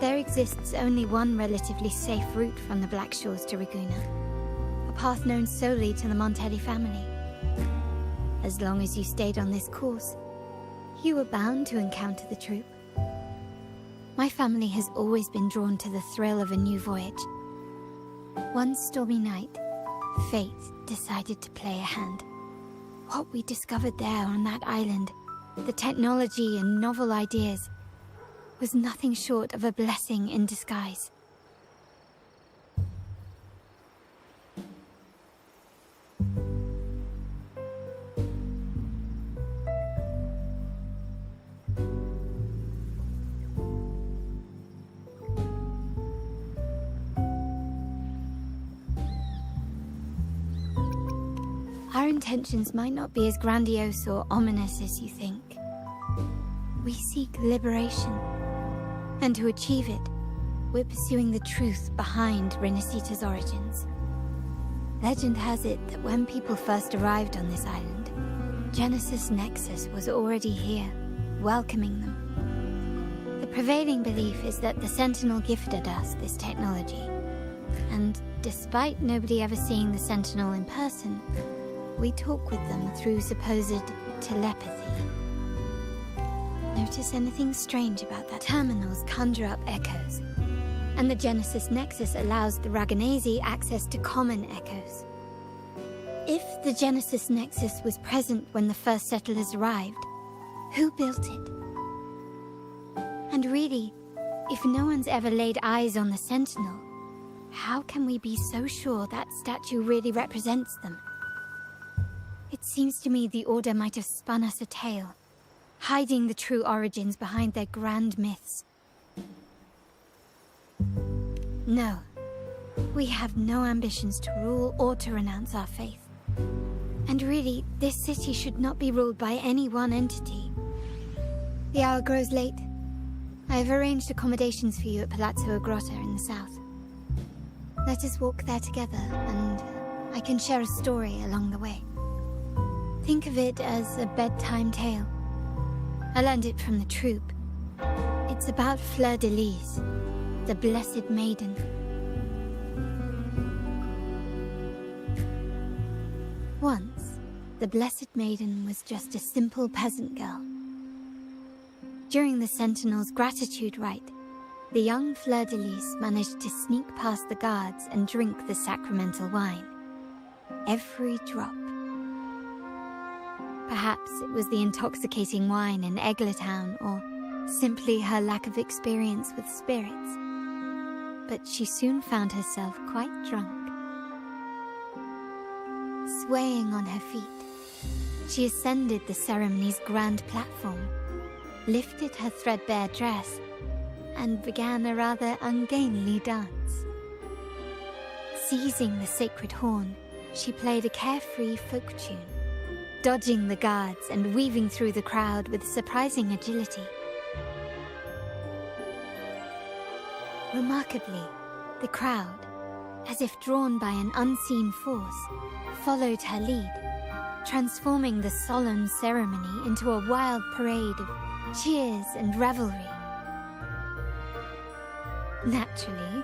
There exists only one relatively safe route from the Black Shores to Raguna, a path known solely to the Montelli family. As long as you stayed on this course, you were bound to encounter the troop. My family has always been drawn to the thrill of a new voyage. One stormy night, fate decided to play a hand. What we discovered there on that island, the technology and novel ideas, was nothing short of a blessing in disguise. Our intentions might not be as grandiose or ominous as you think. We seek liberation, and to achieve it, we're pursuing the truth behind Renacita's origins. Legend has it that when people first arrived on this island, Genesis Nexus was already here, welcoming them. The prevailing belief is that the Sentinel gifted us this technology, and despite nobody ever seeing the Sentinel in person, we talk with them through supposed telepathy. Notice anything strange about that? Terminals conjure up echoes, and the Genesis Nexus allows the Raganese access to common echoes. If the Genesis Nexus was present when the first settlers arrived, who built it? And really, if no one's ever laid eyes on the Sentinel, how can we be so sure that statue really represents them? It seems to me the Order might have spun us a tale, hiding the true origins behind their grand myths. No, we have no ambitions to rule or to renounce our faith. And really, this city should not be ruled by any one entity. The hour grows late. I have arranged accommodations for you at Palazzo Grotta in the south. Let us walk there together, and I can share a story along the way. Think of it as a bedtime tale. I learned it from the troop. It's about Fleur de Lis, the Blessed Maiden. Once, the Blessed Maiden was just a simple peasant girl. During the Sentinel's gratitude rite, the young Fleur de Lis managed to sneak past the guards and drink the sacramental wine. Every drop. Perhaps it was the intoxicating wine in Eglatown, or simply her lack of experience with spirits. But she soon found herself quite drunk. Swaying on her feet, she ascended the ceremony's grand platform, lifted her threadbare dress, and began a rather ungainly dance. Seizing the sacred horn, she played a carefree folk tune, dodging the guards and weaving through the crowd with surprising agility. Remarkably, the crowd, as if drawn by an unseen force, followed her lead, transforming the solemn ceremony into a wild parade of cheers and revelry. Naturally,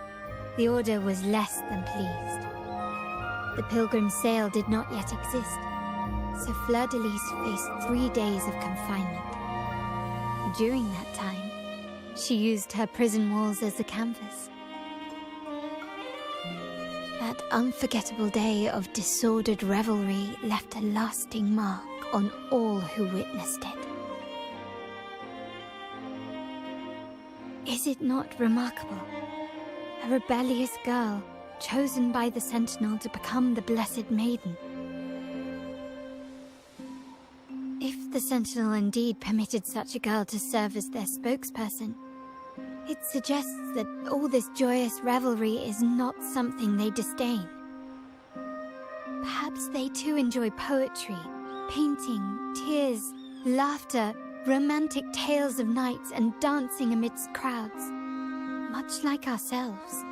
the Order was less than pleased. The Pilgrim Sale did not yet exist, so Fleur de Lis faced 3 days of confinement. During that time, she used her prison walls as a canvas. That unforgettable day of disordered revelry left a lasting mark on all who witnessed it. Is it not remarkable? A rebellious girl, chosen by the Sentinel to become the Blessed Maiden. If the Sentinel indeed permitted such a girl to serve as their spokesperson, it suggests that all this joyous revelry is not something they disdain. Perhaps they too enjoy poetry, painting, tears, laughter, romantic tales of nights, and dancing amidst crowds, much like ourselves.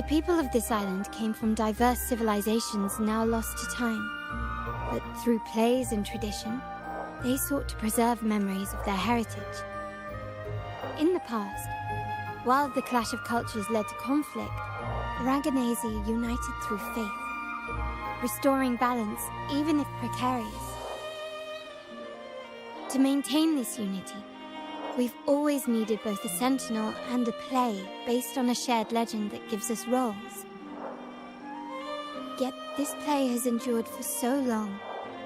The people of this island came from diverse civilizations now lost to time. But through plays and tradition, they sought to preserve memories of their heritage. In the past, while the clash of cultures led to conflict, the Raganazi united through faith, restoring balance even if precarious. To maintain this unity, we've always needed both a sentinel and a play based on a shared legend that gives us roles. Yet this play has endured for so long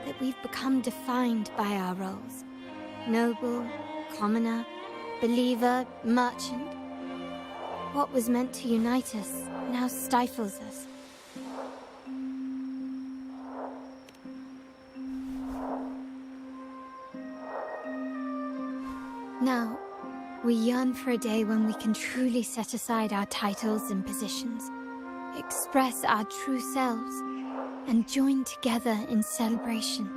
that we've become defined by our roles. Noble, commoner, believer, merchant. What was meant to unite us now stifles us. Now, we yearn for a day when we can truly set aside our titles and positions, express our true selves, and join together in celebration.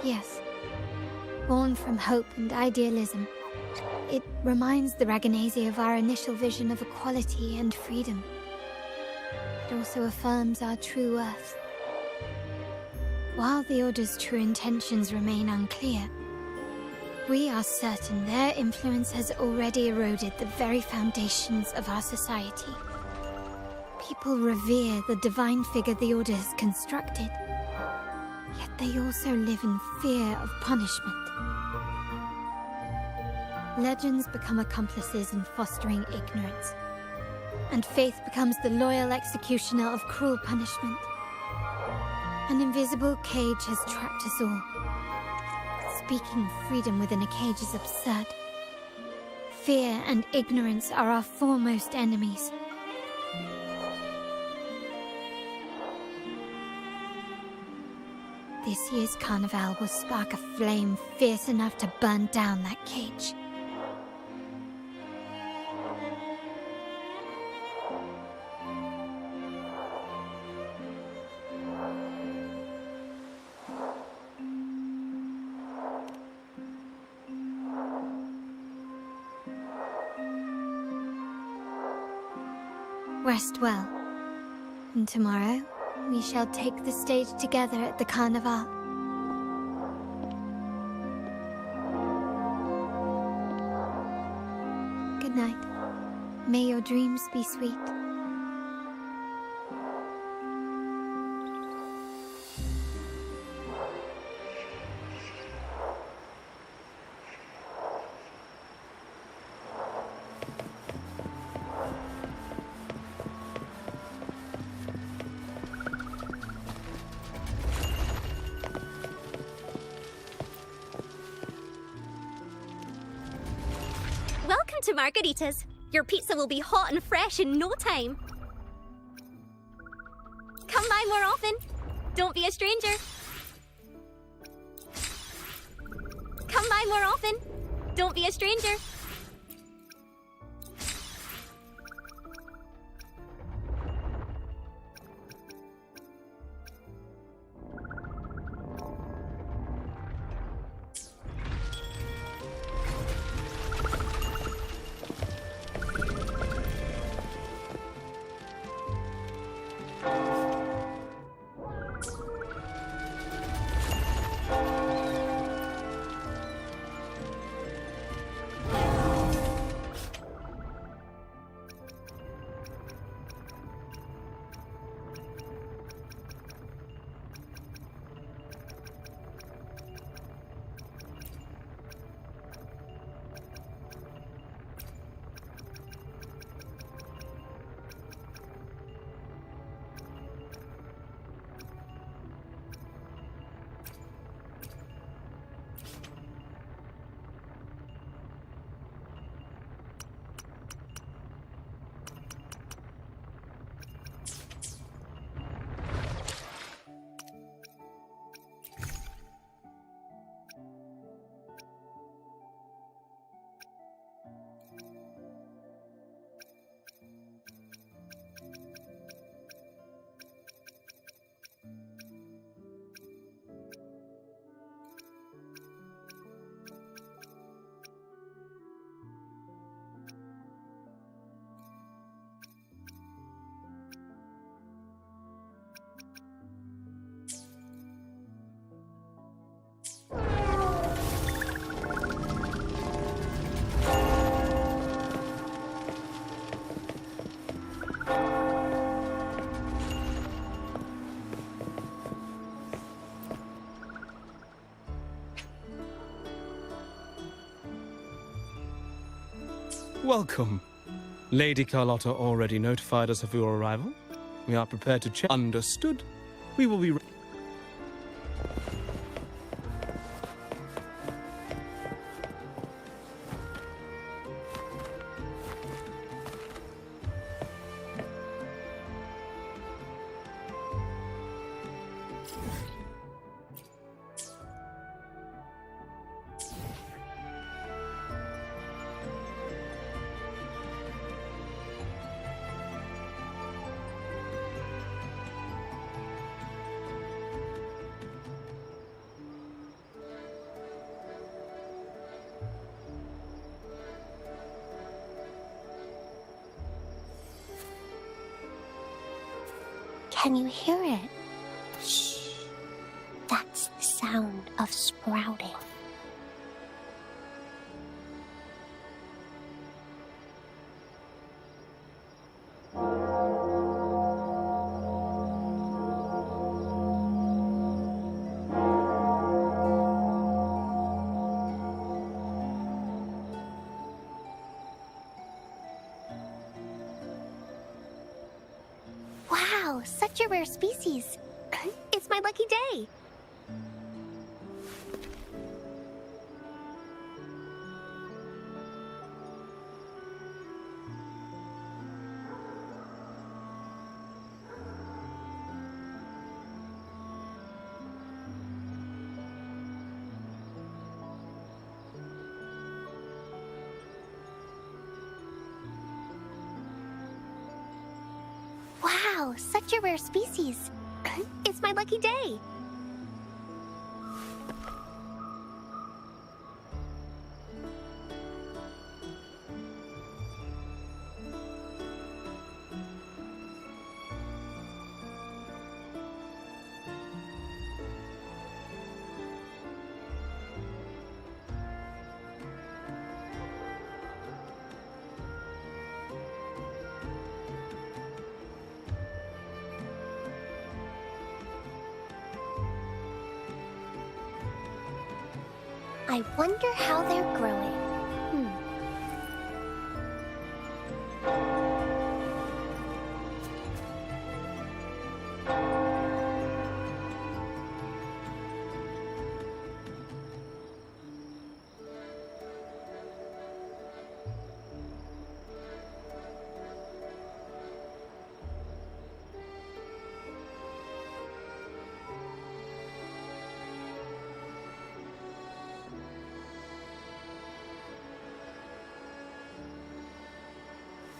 Yes, born from hope and idealism, it reminds the Raganazi of our initial vision of equality and freedom. It also affirms our true worth. While the Order's true intentions remain unclear, we are certain their influence has already eroded the very foundations of our society. People revere the divine figure the Order has constructed, yet they also live in fear of punishment. Legends become accomplices in fostering ignorance, and faith becomes the loyal executioner of cruel punishment. An invisible cage has trapped us all. Speaking freedom within a cage is absurd. Fear and ignorance are our foremost enemies. This year's carnival will spark a flame fierce enough to burn down that cage. Rest well, and tomorrow we shall take the stage together at the Carnival. Good night. May your dreams be sweet. Welcome to Margaritas. Your pizza will be hot and fresh in no time. Come by more often. Don't be a stranger. Come by more often. Don't be a stranger. Welcome. Lady Carlotta already notified us of your arrival. We are prepared to check. Understood. We will be... Can you hear it? Shh. That's the sound of sprouting. Wow, such a rare species. It's my lucky day. Wow, such a rare species. It's my lucky day. I wonder how they're growing.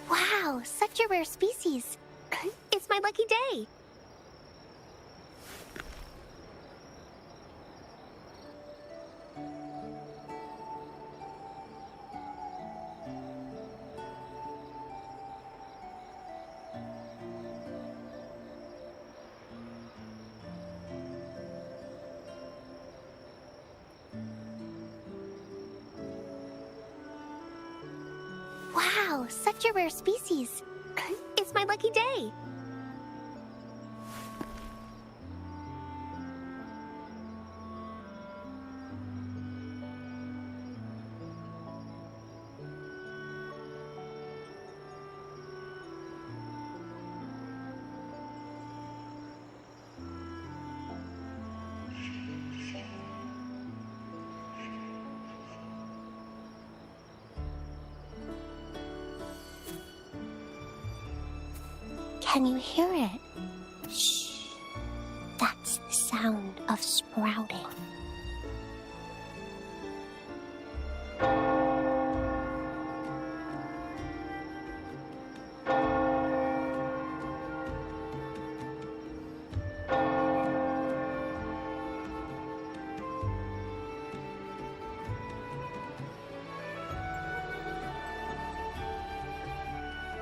Wow, such a rare species. It's my lucky day. Wow, such a rare species. It's my lucky day. Can you hear it? Shh. That's the sound of sprouting.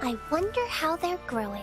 I wonder how they're growing.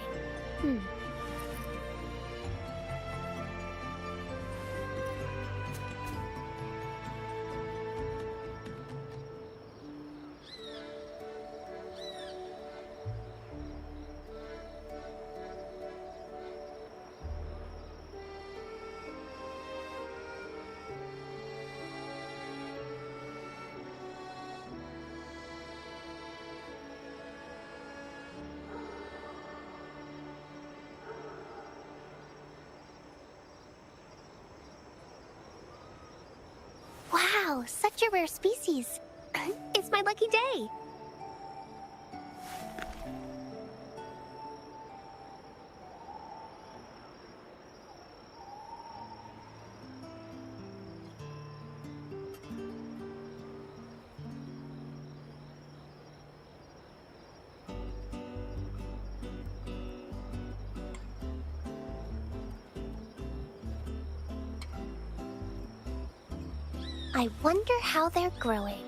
Wow, such a rare species. It's my lucky day. I wonder how they're growing.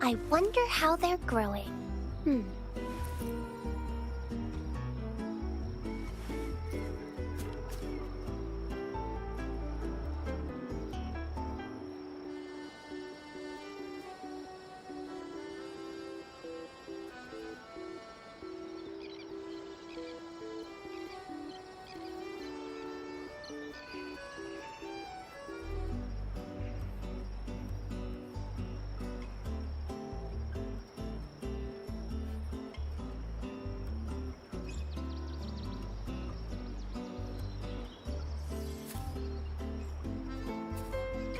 I wonder how they're growing.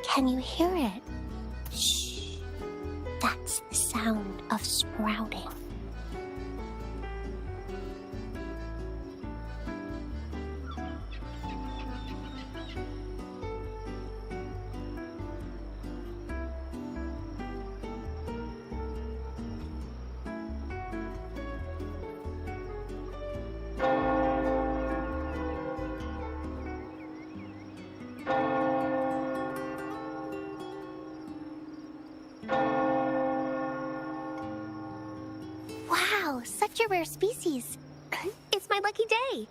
Can you hear it? Shh. That's the sound of sprouting. Wow, such a rare species. It's my lucky day.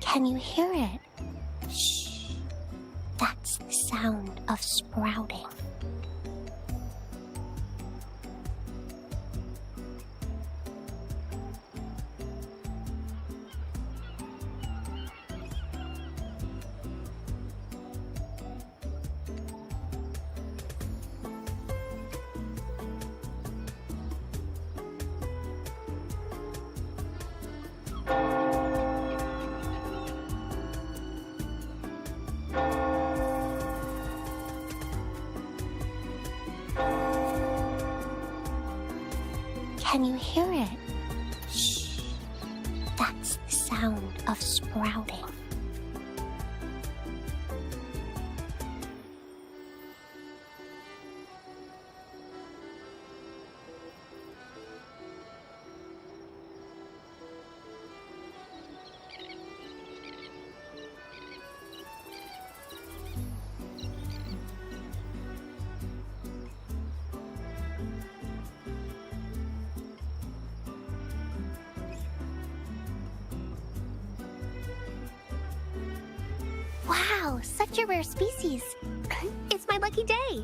Can you hear it? Shh. That's the sound of sprouting. Can you hear it? Shh. That's the sound of sprouting. Wow, such a rare species. It's my lucky day.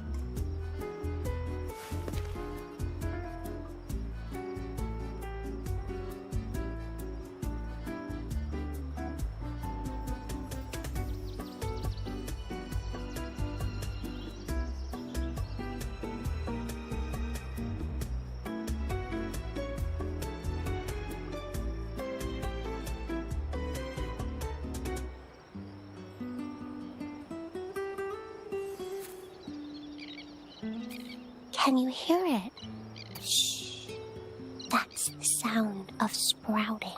Can you hear it? Shh. That's the sound of sprouting.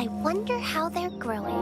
I wonder how they're growing.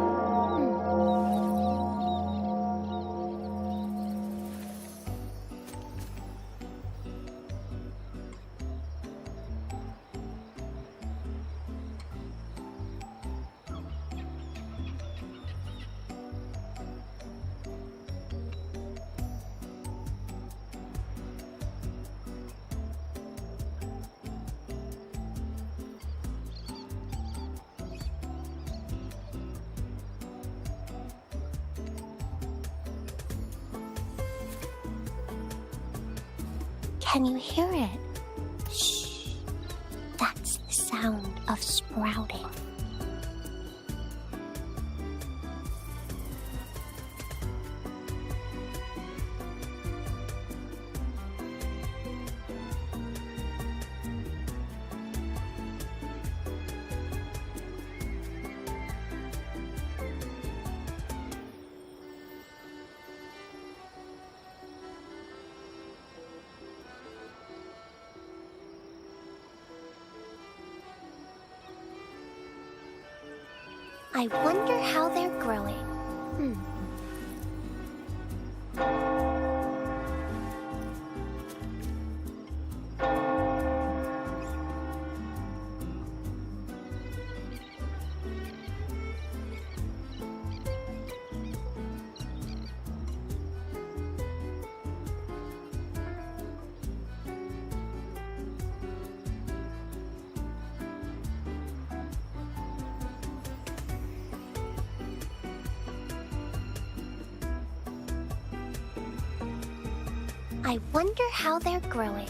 Can you hear it? Shh. That's the sound of sprouting. I wonder how they're growing. I wonder how they're growing.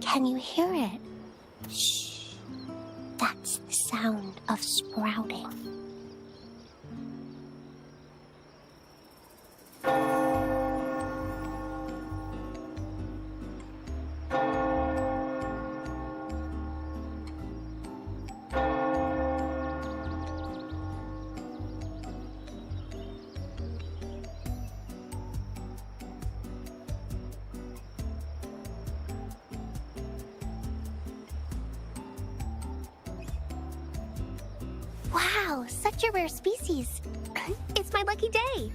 Can you hear it? Shh. That's the sound of sprouting. Wow, such a rare species. It's my lucky day.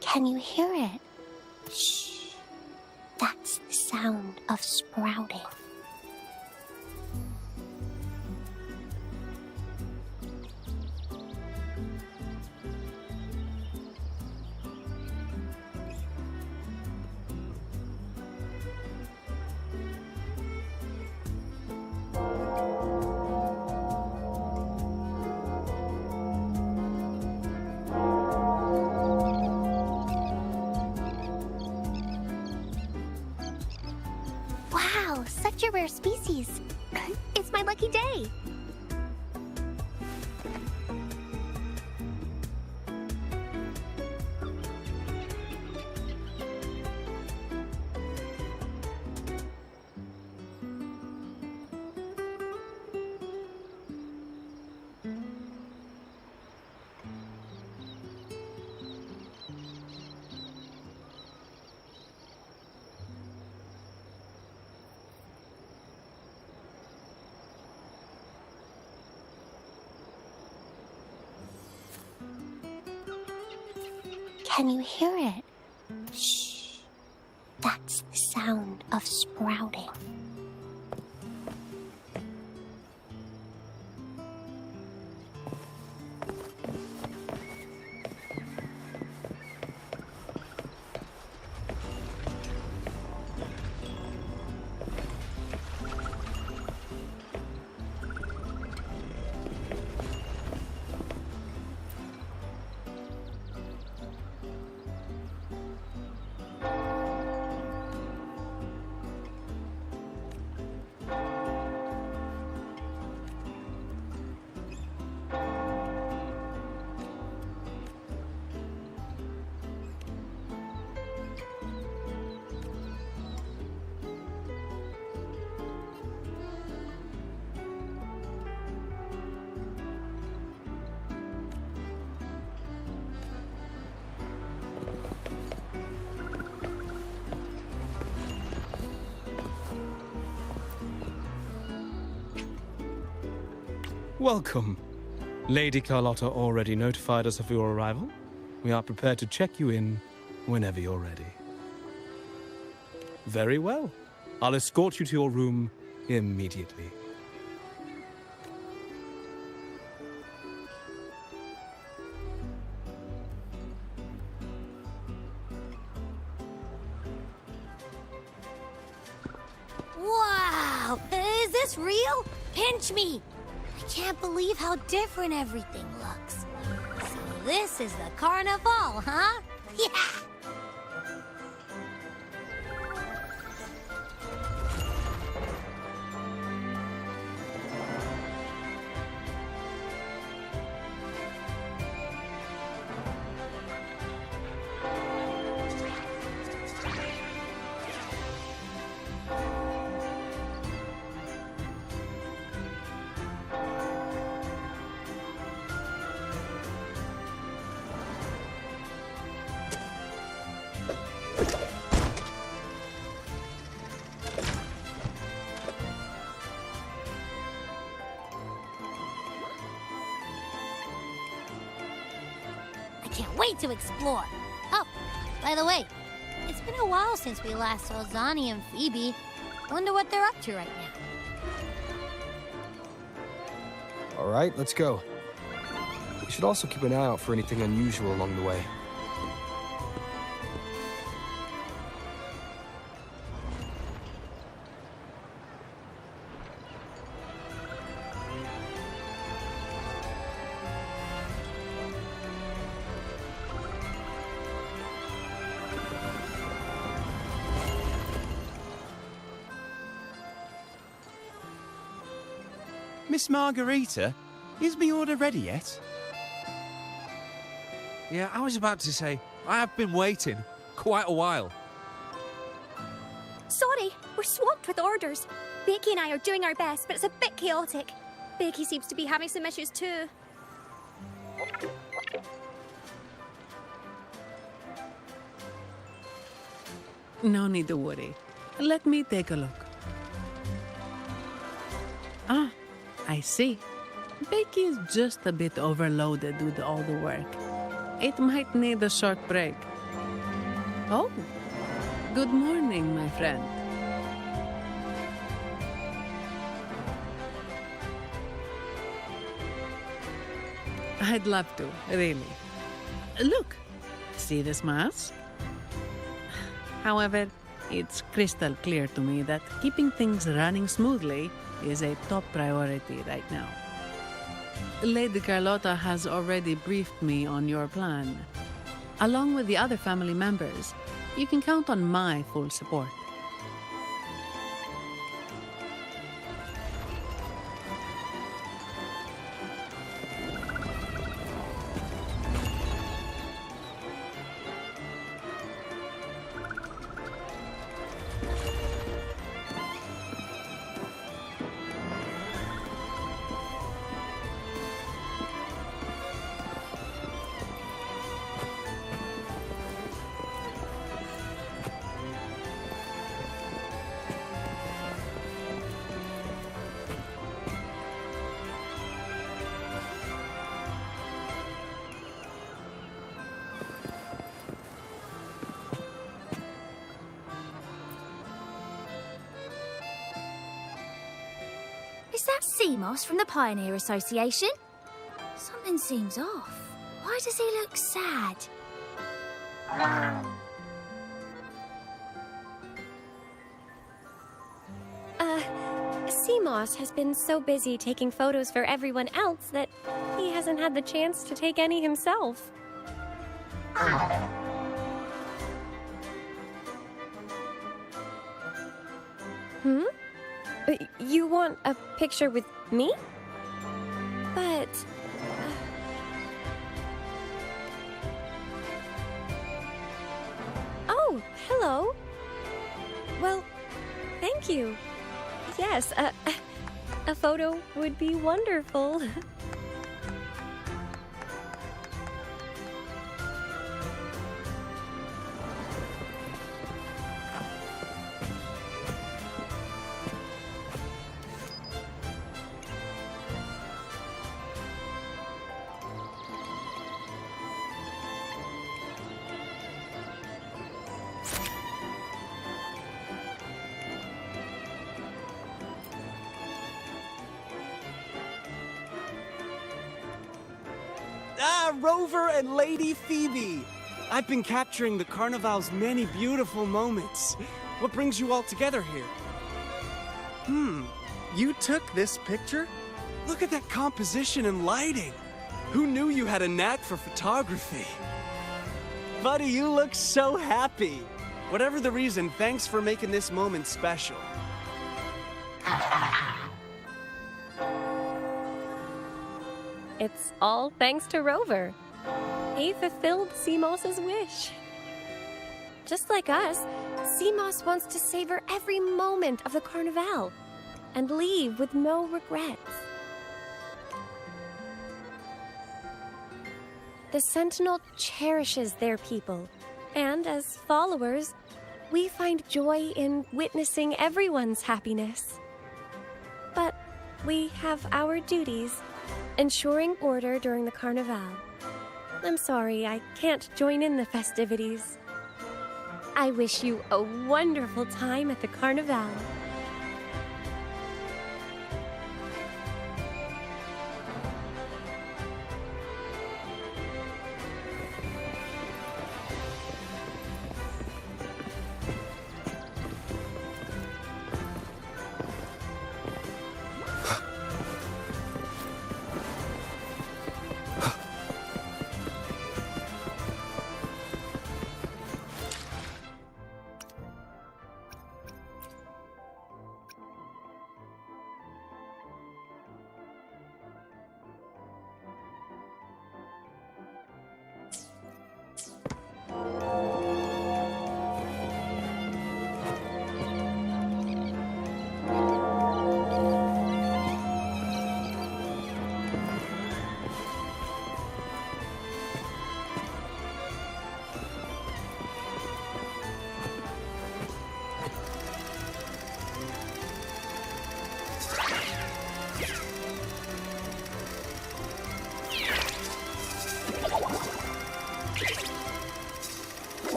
Can you hear it? Shh. That's the sound of sprouting. Wow, such a rare species. It's my lucky day. Can you hear it? Shh. That's the sound of sprouting. Welcome. Lady Carlotta already notified us of your arrival. We are prepared to check you in whenever you're ready. Very well. I'll escort you to your room immediately. Wow! Is this real? Pinch me! I can't believe how different everything looks. So this is the carnival, huh? Yeah! Can't wait to explore. Oh, by the way, it's been a while since we last saw Zani and Phoebe. Wonder what they're up to right now. All right, let's go. We should also keep an eye out for anything unusual along the way. Miss Margarita, is my order ready yet? Yeah, I was about to say, I have been waiting quite a while. Sorry, we're swamped with orders. Becky and I are doing our best, but it's a bit chaotic. Becky seems to be having some issues too. No need to worry. Let me take a look. Ah, I see. Becky is just a bit overloaded with all the work. It might need a short break. Oh, good morning, my friend. I'd love to, really. Look, see this mask? However, it's crystal clear to me that keeping things running smoothly is a top priority right now. Lady Carlotta has already briefed me on your plan. Along with the other family members, you can count on my full support. Is that Seamoss from the Pioneer Association? Something seems off. Why does he look sad? Seamoss has been so busy taking photos for everyone else that he hasn't had the chance to take any himself. You want a picture with me? But... Oh, hello. Well, thank you. Yes, a photo would be wonderful. Rover and Lady Phoebe! I've been capturing the Carnival's many beautiful moments. What brings you all together here? You took this picture? Look at that composition and lighting. Who knew you had a knack for photography? Buddy, you look so happy. Whatever the reason, thanks for making this moment special. It's all thanks to Rover. He fulfilled Seamoss's wish. Just like us, Seamoss wants to savor every moment of the Carnival and leave with no regrets. The Sentinel cherishes their people, and as followers, we find joy in witnessing everyone's happiness. But we have our duties, ensuring order during the Carnival. I'm sorry, I can't join in the festivities. I wish you a wonderful time at the Carnival.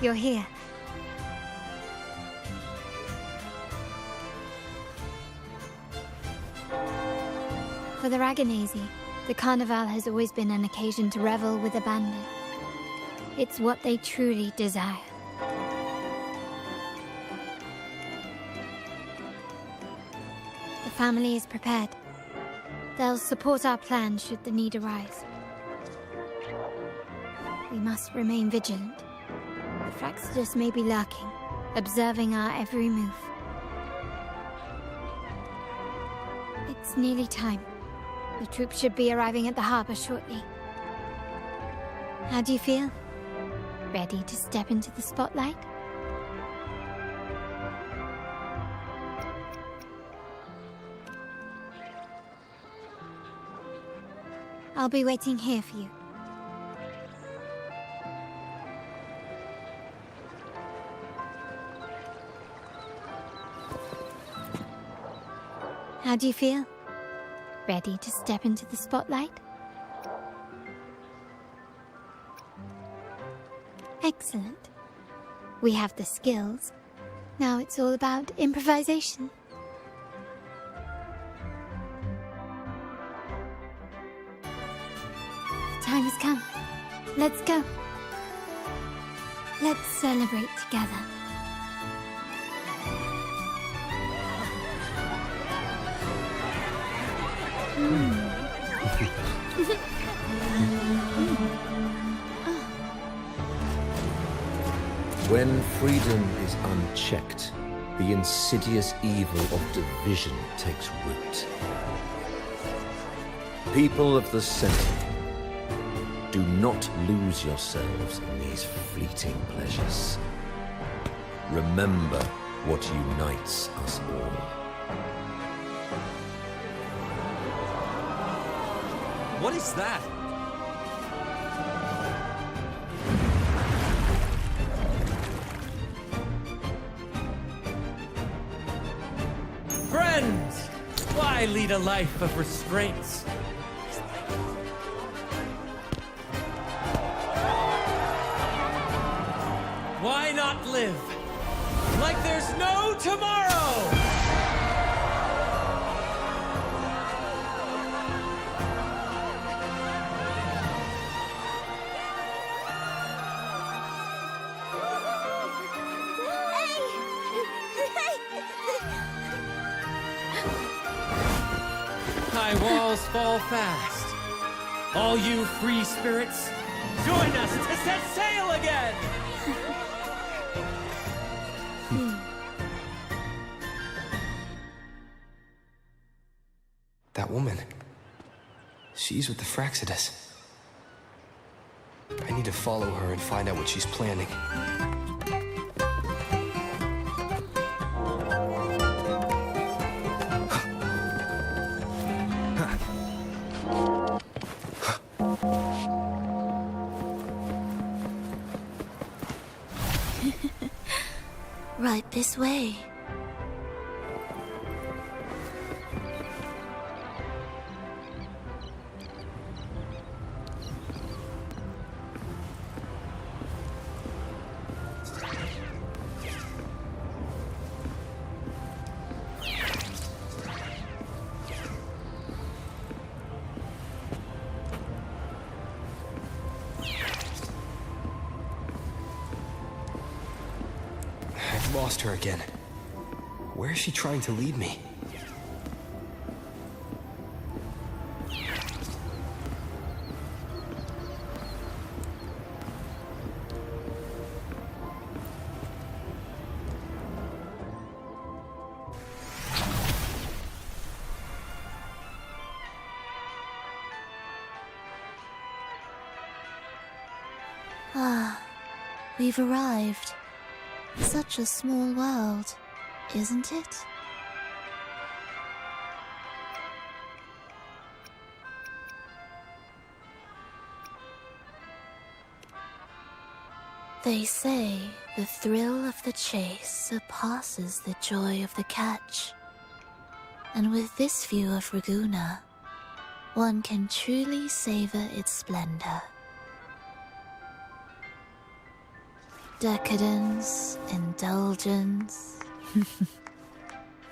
You're here. For the Raganazy, the Carnival has always been an occasion to revel with abandon. It's what they truly desire. family is prepared. They'll support our plan should the need arise. We must remain vigilant. The Fraxidus may be lurking, observing our every move. It's nearly time. The troops should be arriving at the harbor shortly. How do you feel? Ready to step into the spotlight? I'll be waiting here for you. How do you feel? Ready to step into the spotlight? Excellent. We have the skills. Now it's all about improvisation. The time has come. Let's go. Let's celebrate together. When freedom is unchecked, the insidious evil of division takes root. People of the Sentinel, do not lose yourselves in these fleeting pleasures. Remember what unites us all. What is that? Friends! Why lead a life of restraints? Why not live like there's no tomorrow? High walls fall fast. All you free spirits, join us to set sail again! That woman. She's with the Fraxidus. I need to follow her and find out what she's planning. Right this way. I've lost her again. Where is she trying to lead me? Ah, we've arrived. Such a small world, isn't it? They say the thrill of the chase surpasses the joy of the catch. And with this view of Raguna, one can truly savor its splendor. Decadence, indulgence.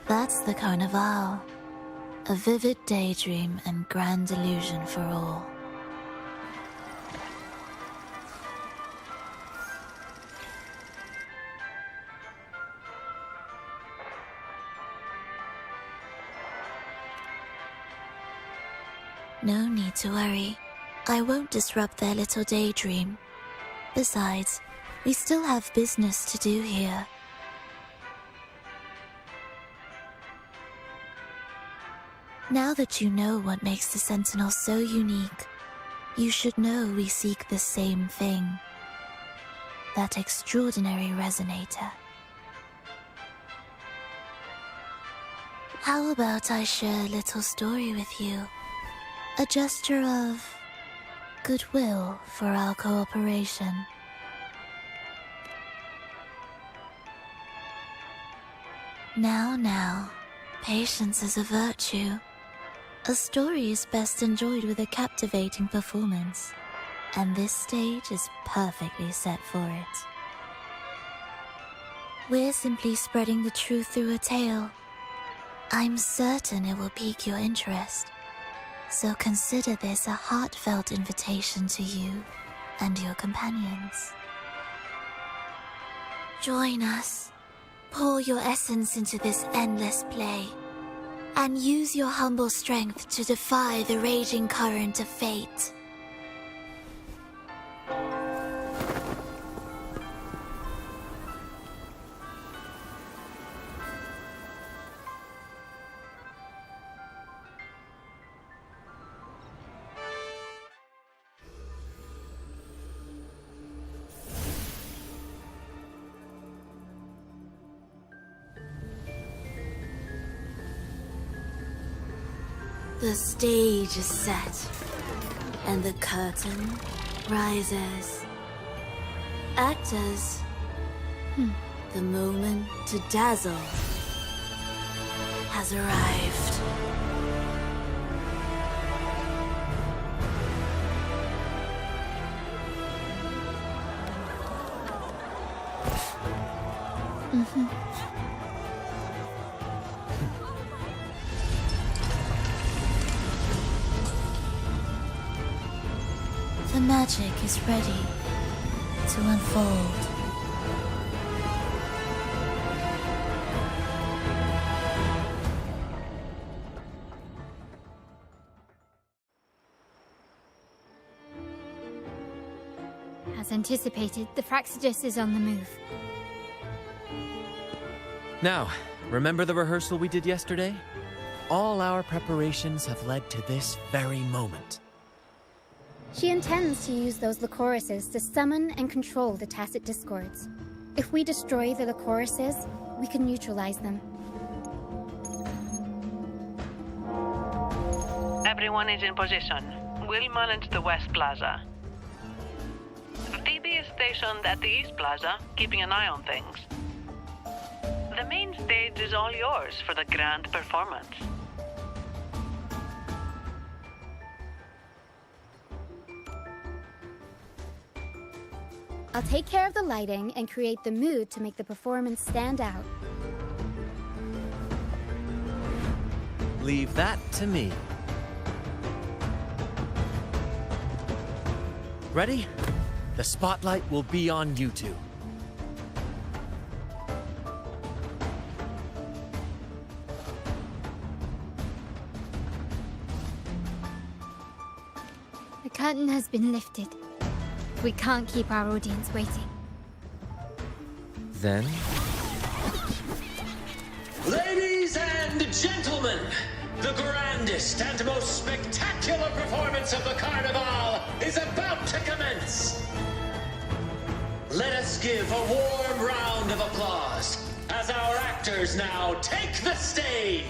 That's the Carnival. A vivid daydream and grand illusion for all. No need to worry. I won't disrupt their little daydream. Besides, we still have business to do here. Now that you know what makes the Sentinel so unique, you should know we seek the same thing. That extraordinary resonator. How about I share a little story with you? A gesture of goodwill for our cooperation. Now, patience is a virtue. A story is best enjoyed with a captivating performance, and this stage is perfectly set for it. We're simply spreading the truth through a tale. I'm certain it will pique your interest, so consider this a heartfelt invitation to you and your companions. Join us, pour your essence into this endless play, and use your humble strength to defy the raging current of fate. The stage is set, and the curtain rises. Actors, the moment to dazzle has arrived. The magic is ready to unfold. As anticipated, the Praxidus is on the move. Now, remember the rehearsal we did yesterday? All our preparations have led to this very moment. She intends to use those Lycoruses to summon and control the Tacit Discords. If we destroy the Lycoruses, we can neutralize them. Everyone is in position. We'll manage the West Plaza. Phoebe is stationed at the East Plaza, keeping an eye on things. The main stage is all yours for the grand performance. I'll take care of the lighting and create the mood to make the performance stand out. Leave that to me. Ready? The spotlight will be on you two. The curtain has been lifted. We can't keep our audience waiting. Then? Ladies and gentlemen, the grandest and most spectacular performance of the Carnival is about to commence. Let us give a warm round of applause as our actors now take the stage.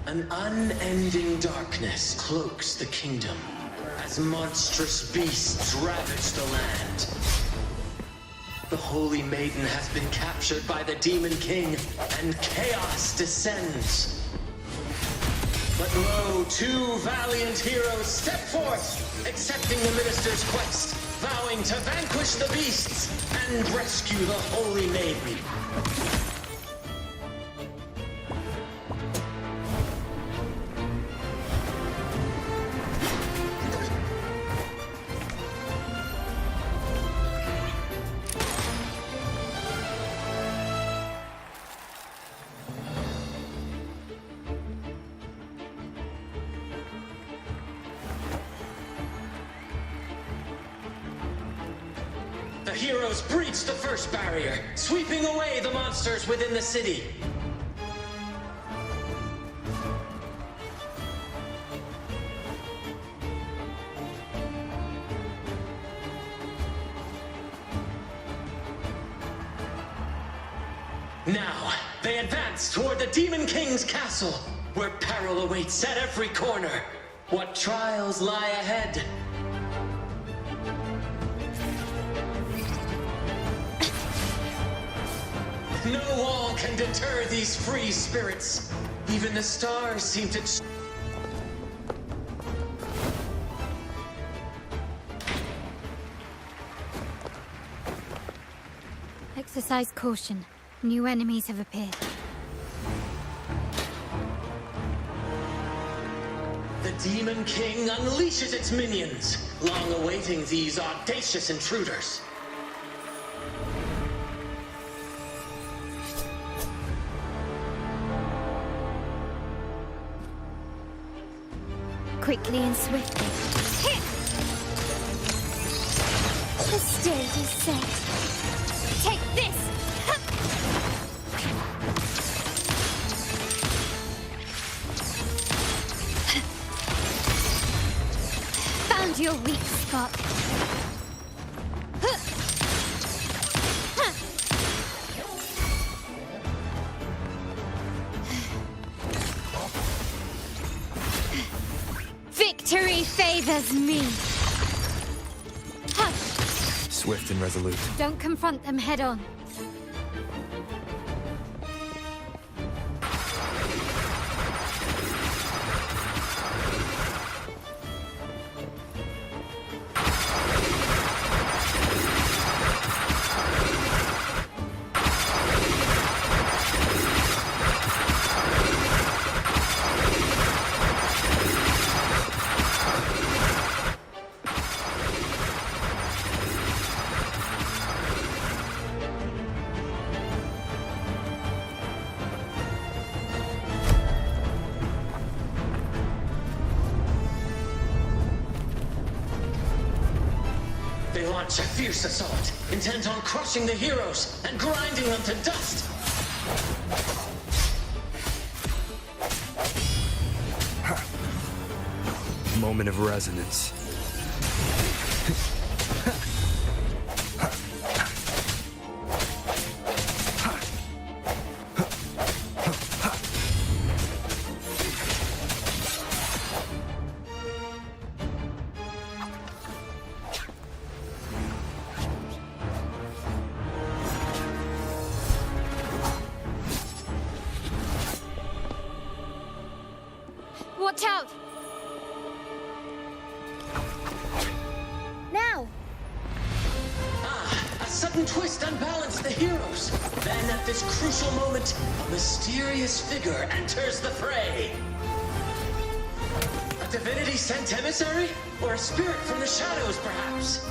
An unending darkness cloaks the kingdom as monstrous beasts ravage the land. The Holy Maiden has been captured by the Demon King, and chaos descends. But lo, two valiant heroes step forth, accepting the minister's quest, vowing to vanquish the beasts and rescue the Holy Maiden. The heroes breached the first barrier, sweeping away the monsters within the city. Now, they advance toward the Demon King's castle, where peril awaits at every corner. What trials lie ahead? No wall can deter these free spirits. Even the stars seem to... Exercise caution. New enemies have appeared. The Demon King unleashes its minions, long awaiting these audacious intruders. Quickly and swiftly. Hit! The stage is set. Take this! Found your weak spot. Victory favors me. Hush! Swift and resolute. Don't confront them head on. They launch a fierce assault, intent on crushing the heroes and grinding them to dust. Moment of resonance. Watch out! Now! A sudden twist unbalanced the heroes. Then at this crucial moment, a mysterious figure enters the fray. A divinity sent emissary? Or a spirit from the shadows, perhaps?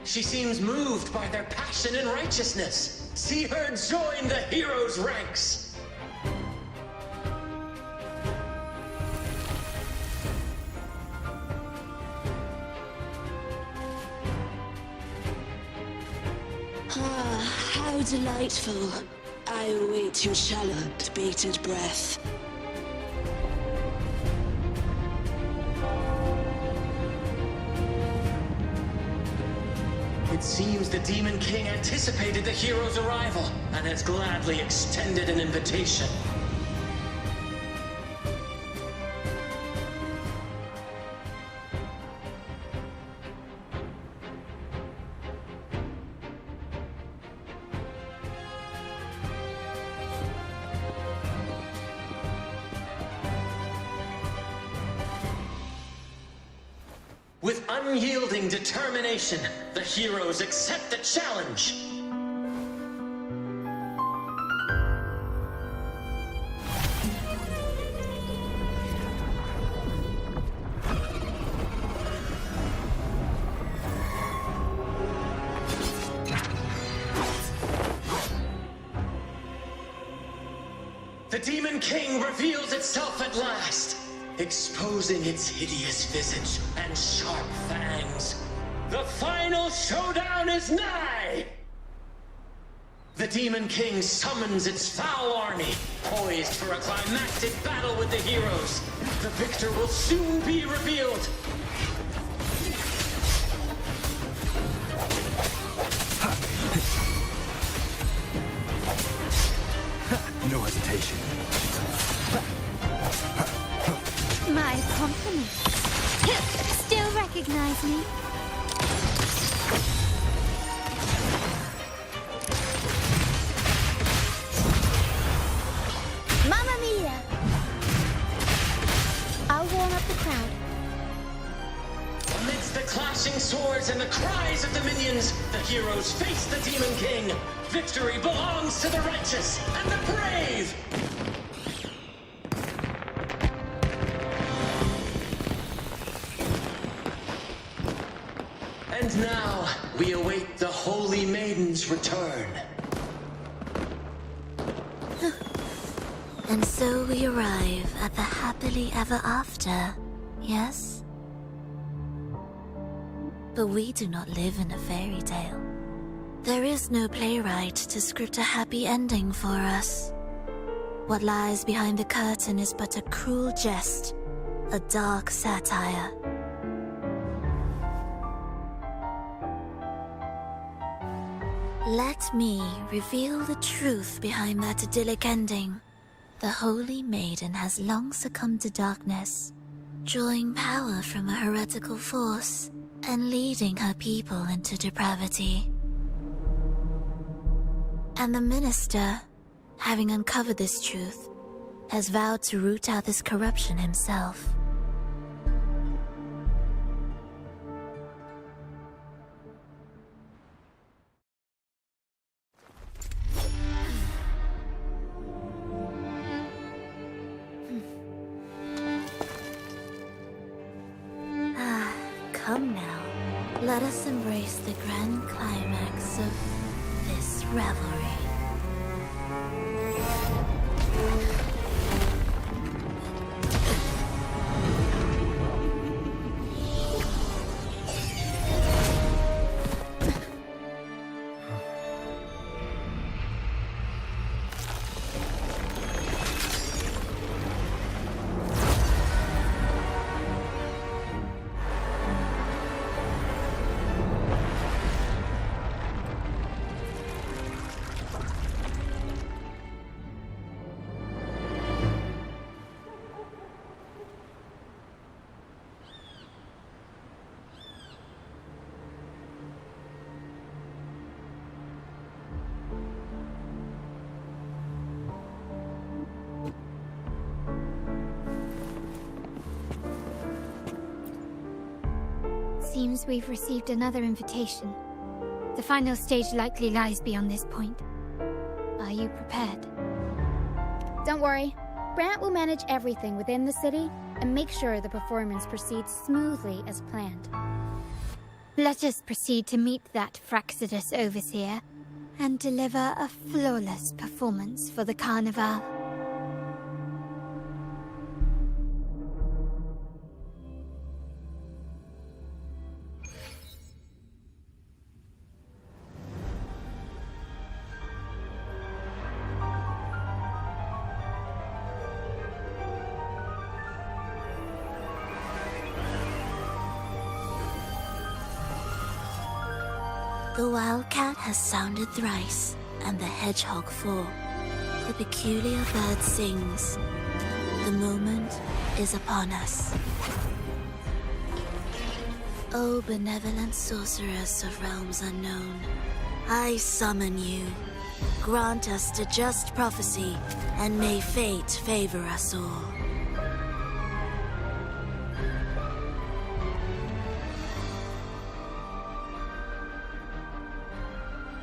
She seems moved by their passion and righteousness. See her join the heroes' ranks. Ah, how delightful. I await your challenge, bated breath. It seems the Demon King anticipated the hero's arrival and has gladly extended an invitation. With unyielding determination, the heroes accept the challenge. King reveals itself at last, exposing its hideous visage and sharp fangs. The final showdown is nigh! The Demon King summons its foul army, poised for a climactic battle with the heroes. The victor will soon be revealed. No hesitation. My compliments. Still recognize me? Mamma mia! I'll warm up the crowd. Amidst the clashing swords and the cries of the minions, the heroes face the Demon King. Victory belongs to the righteous and the brave! And now, we await the Holy Maiden's return. And so we arrive at the happily ever after, yes? But we do not live in a fairy tale. There is no playwright to script a happy ending for us. What lies behind the curtain is but a cruel jest, a dark satire. Let me reveal the truth behind that idyllic ending. The Holy Maiden has long succumbed to darkness, drawing power from a heretical force and leading her people into depravity. And the minister, having uncovered this truth, has vowed to root out this corruption himself. Come now, let us embrace the grand climax of this revelry. Seems we've received another invitation. The final stage likely lies beyond this point. Are you prepared? Don't worry. Brant will manage everything within the city and make sure the performance proceeds smoothly as planned. Let us proceed to meet that Fraxidus Overseer and deliver a flawless performance for the Carnival. The wildcat has sounded thrice, and the hedgehog four. The peculiar bird sings. The moment is upon us. O benevolent sorceress of realms unknown, I summon you. Grant us the just prophecy, and may fate favor us all.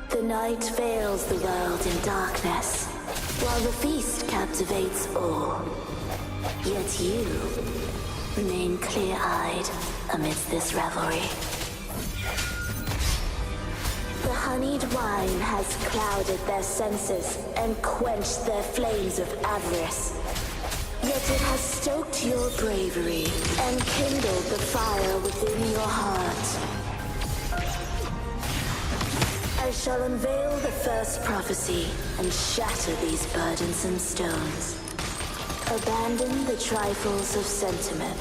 The night veils the world in darkness, while the feast captivates all. Yet you remain clear-eyed amidst this revelry. The honeyed wine has clouded their senses and quenched their flames of avarice. Yet it has stoked your bravery and kindled the fire within your heart. I shall unveil the first prophecy and shatter these burdensome stones. Abandon the trifles of sentiment,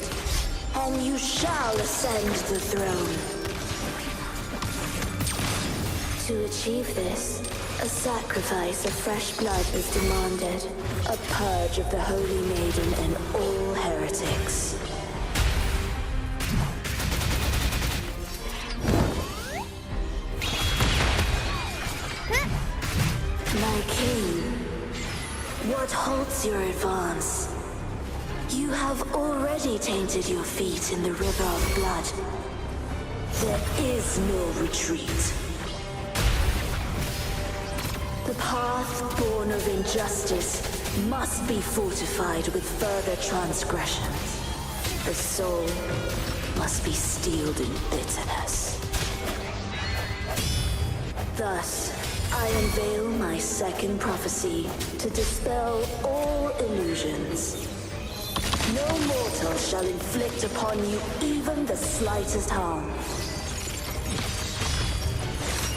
and you shall ascend the throne. To achieve this, a sacrifice of fresh blood is demanded. A purge of the Holy Maiden and all heretics. My king, what halts your advance? You have already tainted your feet in the river of blood. There is no retreat. The path born of injustice must be fortified with further transgressions. The soul must be steeled in bitterness. Thus, I unveil my second prophecy to dispel all illusions. No mortal shall inflict upon you even the slightest harm.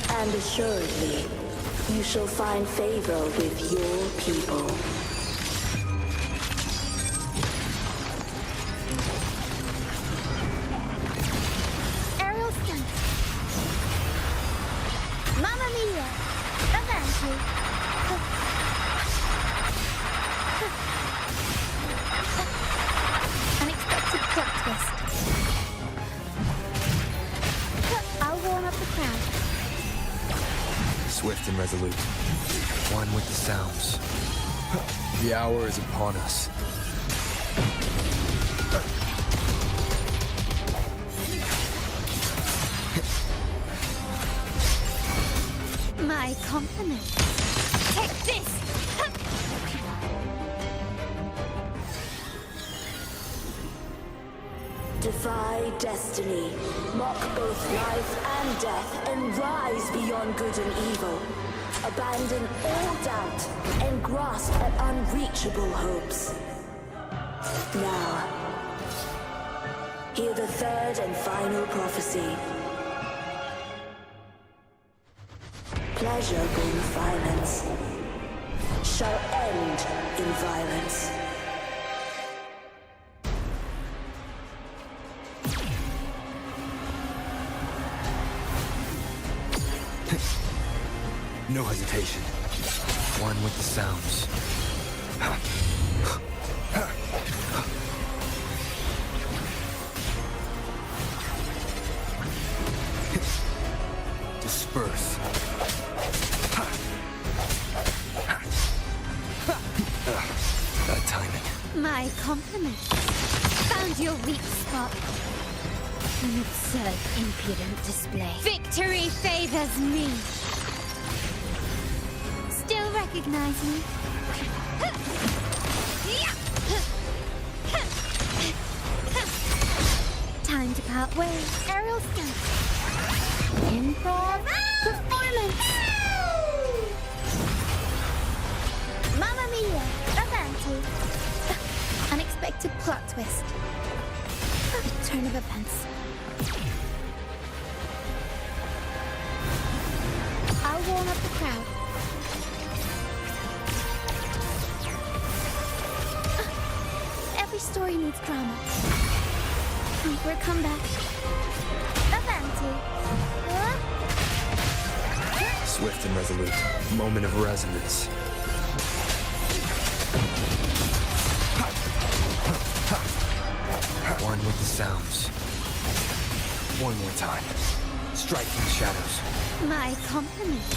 And assuredly, you shall find favor with your people. Aerial stunt. Mamma mia! Avanti! Unexpected plot twist. I'll warm up the crowd. Swift and resolute. One with the sounds. The hour is upon us. My compliments. Take this! Defy destiny, mock both life and death, and rise beyond good and evil. Abandon all doubt and grasp at unreachable hopes. Now, hear the third and final prophecy. Pleasure born of violence shall end in violence. No hesitation. One with the sounds. Disperse. That timing. My compliments. Found your weak spot. An absurd, impudent display. Victory favors me. Still recognize me? Time to part ways. Aerial stunt. Improv performance. Mamma mia! Avanti! Unexpected plot twist. A turn of events. I'll warm up the crowd. Every story needs drama. Time for a comeback. Avanti! Swift and resolute. Moment of resonance. One with the sounds. One more time. Striking shadows. My compliments.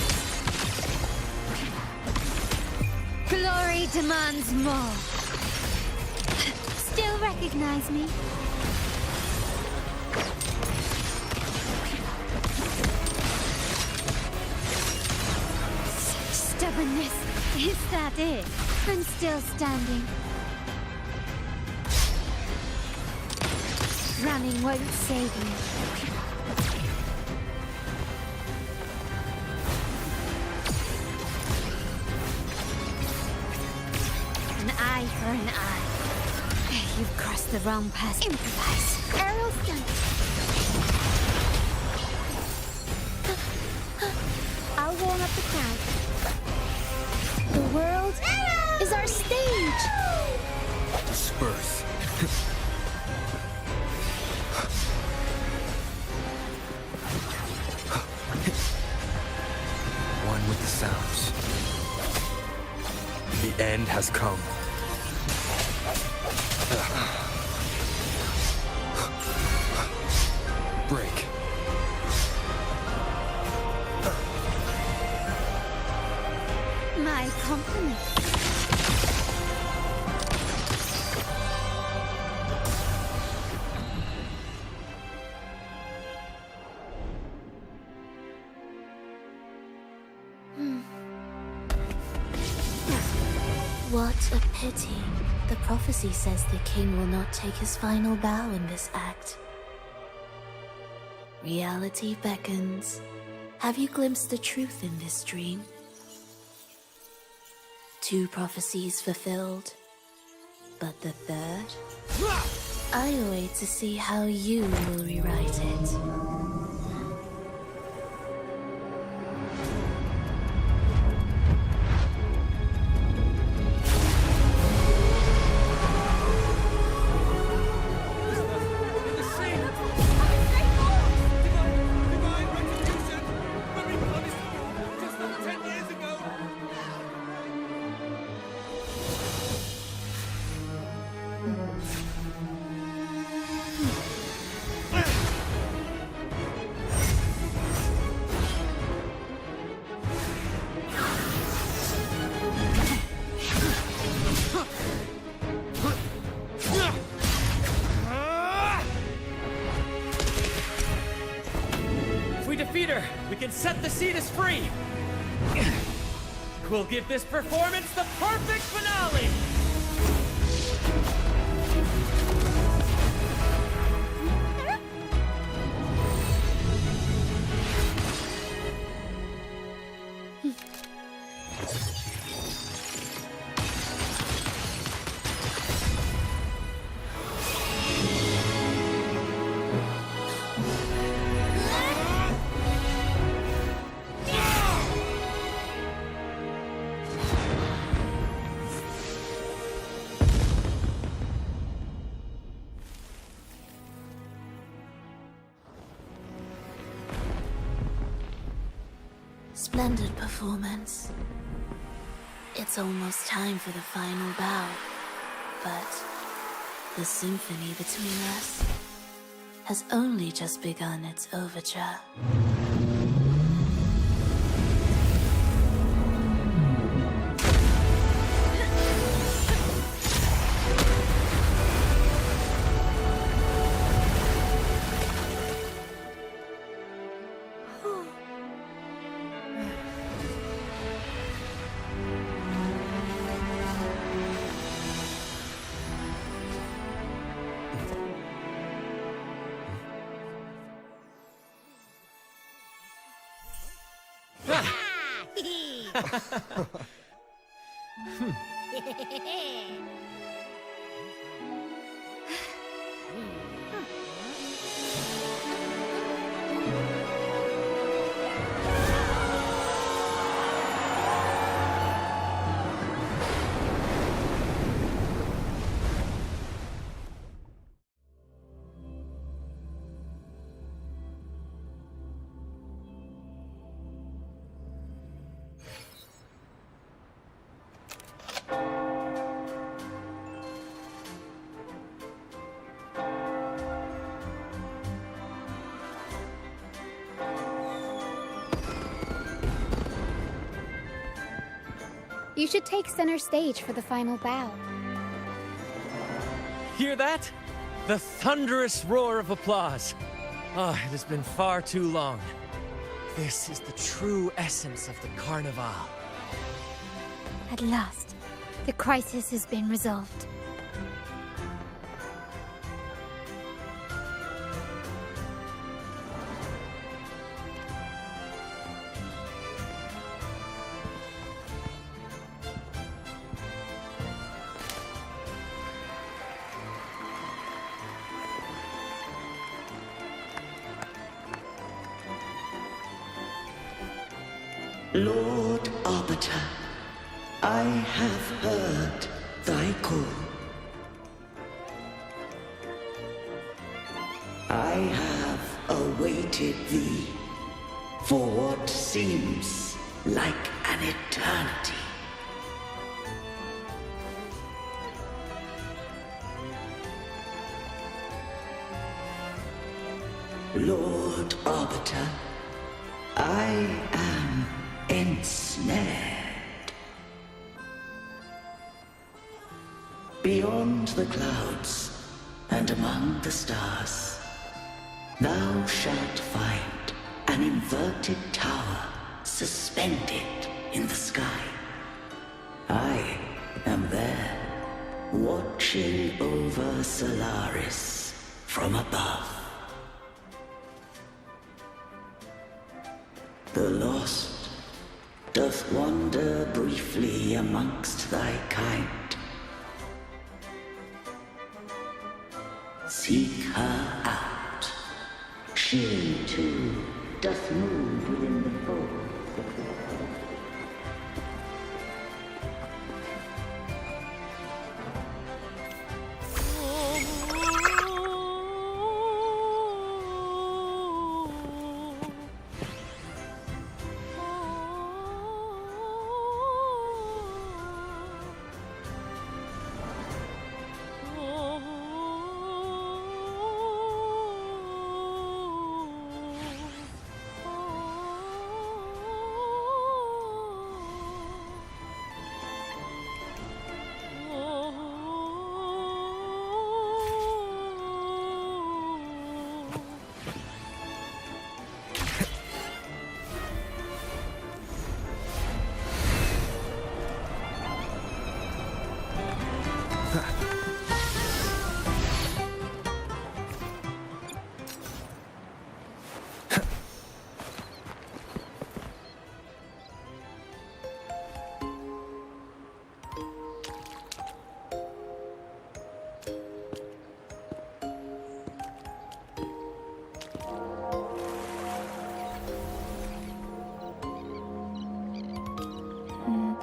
Glory demands more. Still recognize me? Such stubbornness. Is that it? I'm still standing. Running won't save me. An eye for an eye. You've crossed the wrong path. Improvise. Aerial stunt. I'll warm up the crowd. The world is our stage. Disperse. One with the sounds. The end has come. Break. My compliments. What a pity. The prophecy says the king will not take his final bow in this act. Reality beckons. Have you glimpsed the truth in this dream? 2 prophecies fulfilled, but the third? I await to see how you will rewrite it. We can set the Cetus free! We'll give this performance the perfect finale! Splendid performance. It's almost time for the final bow, but the symphony between us has only just begun its overture. You should take center stage for the final bow. Hear that? The thunderous roar of applause. Ah, it has been far too long. This is the true essence of the Carnival. At last, the crisis has been resolved. Lord Arbiter, I have heard thy call. I have awaited thee for what seems like an eternity. Lord Arbiter, I am ensnared. Beyond the clouds and among the stars, thou shalt find an inverted tower suspended in the sky. I am there, watching over Solaris from above. The lost doth wander briefly amongst thy kind. Seek her out. She, too, doth move within the fold.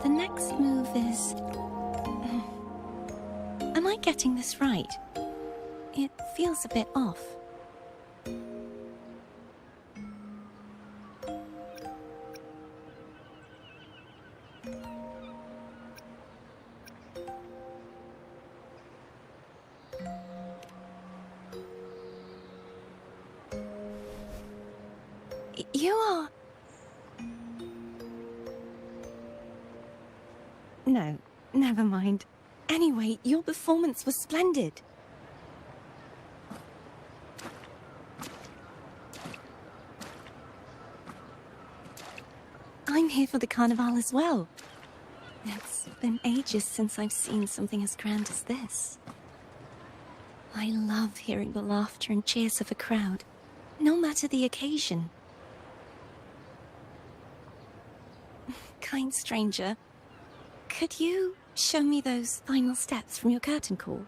The next move is... Am I getting this right? It feels a bit off. You are... No, never mind. Anyway, your performance was splendid. I'm here for the carnival as well. It's been ages since I've seen something as grand as this. I love hearing the laughter and cheers of a crowd, no matter the occasion. Kind stranger, could you show me those final steps from your curtain call?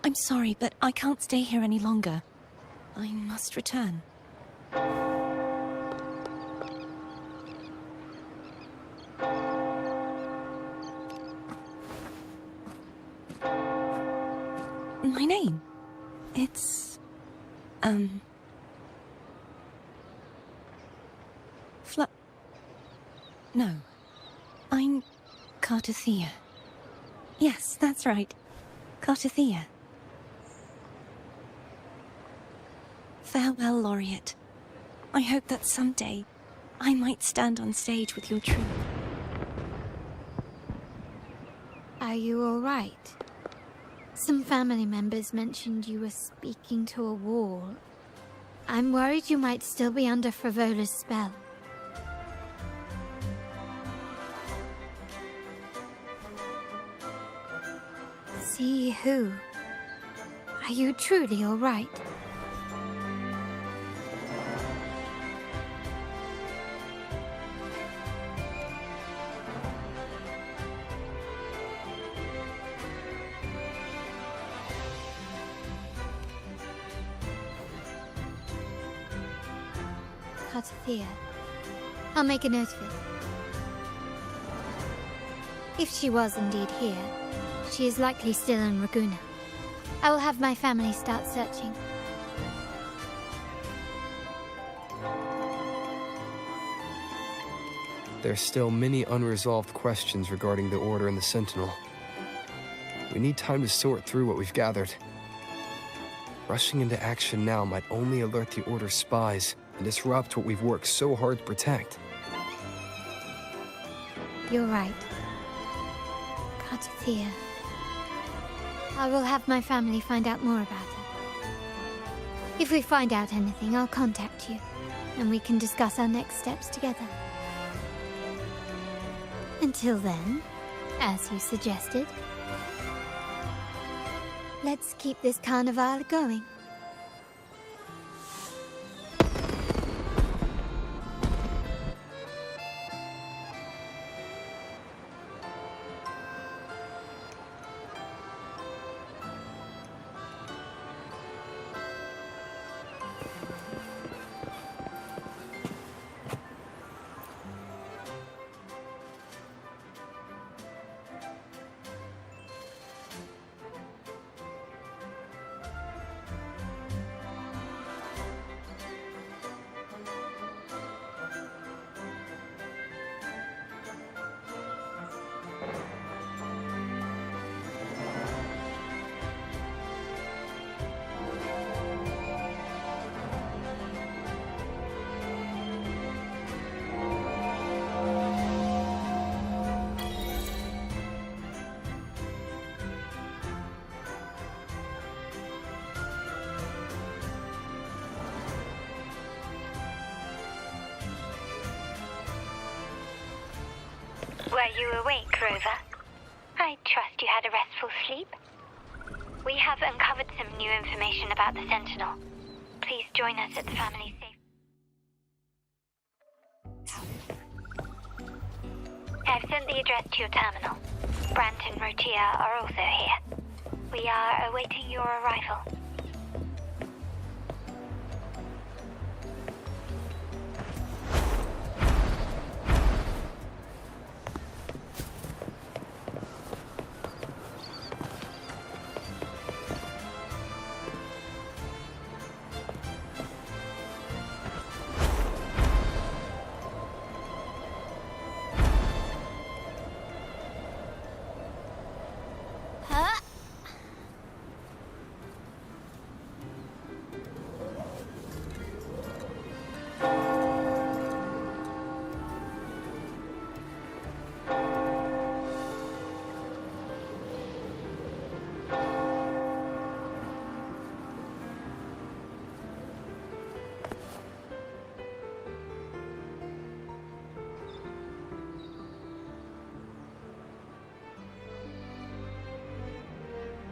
I'm sorry, but I can't stay here any longer. I must return. My name? It's... No. I'm... Cartothea. Yes, that's right. Cartothea. Farewell, Laureate. I hope that someday I might stand on stage with your troupe. Are you all right? Some family members mentioned you were speaking to a wall. I'm worried you might still be under Frivola's spell. See who? Are you truly all right? Cartathea. I'll make a note of it. If she was indeed here, she is likely still in Raguna. I will have my family start searching. There's still many unresolved questions regarding the Order and the Sentinel. We need time to sort through what we've gathered. Rushing into action now might only alert the Order's spies and disrupt what we've worked so hard to protect. You're right. Cartathea. I will have my family find out more about her. If we find out anything, I'll contact you, and we can discuss our next steps together. Until then, as you suggested, let's keep this carnival going. Were you awake, Rosa? I trust you had a restful sleep. We have uncovered some new information about the Sentinel. Please join us at the family safe. I've sent the address to your terminal. Brant and Rotia are also here. We are awaiting your arrival.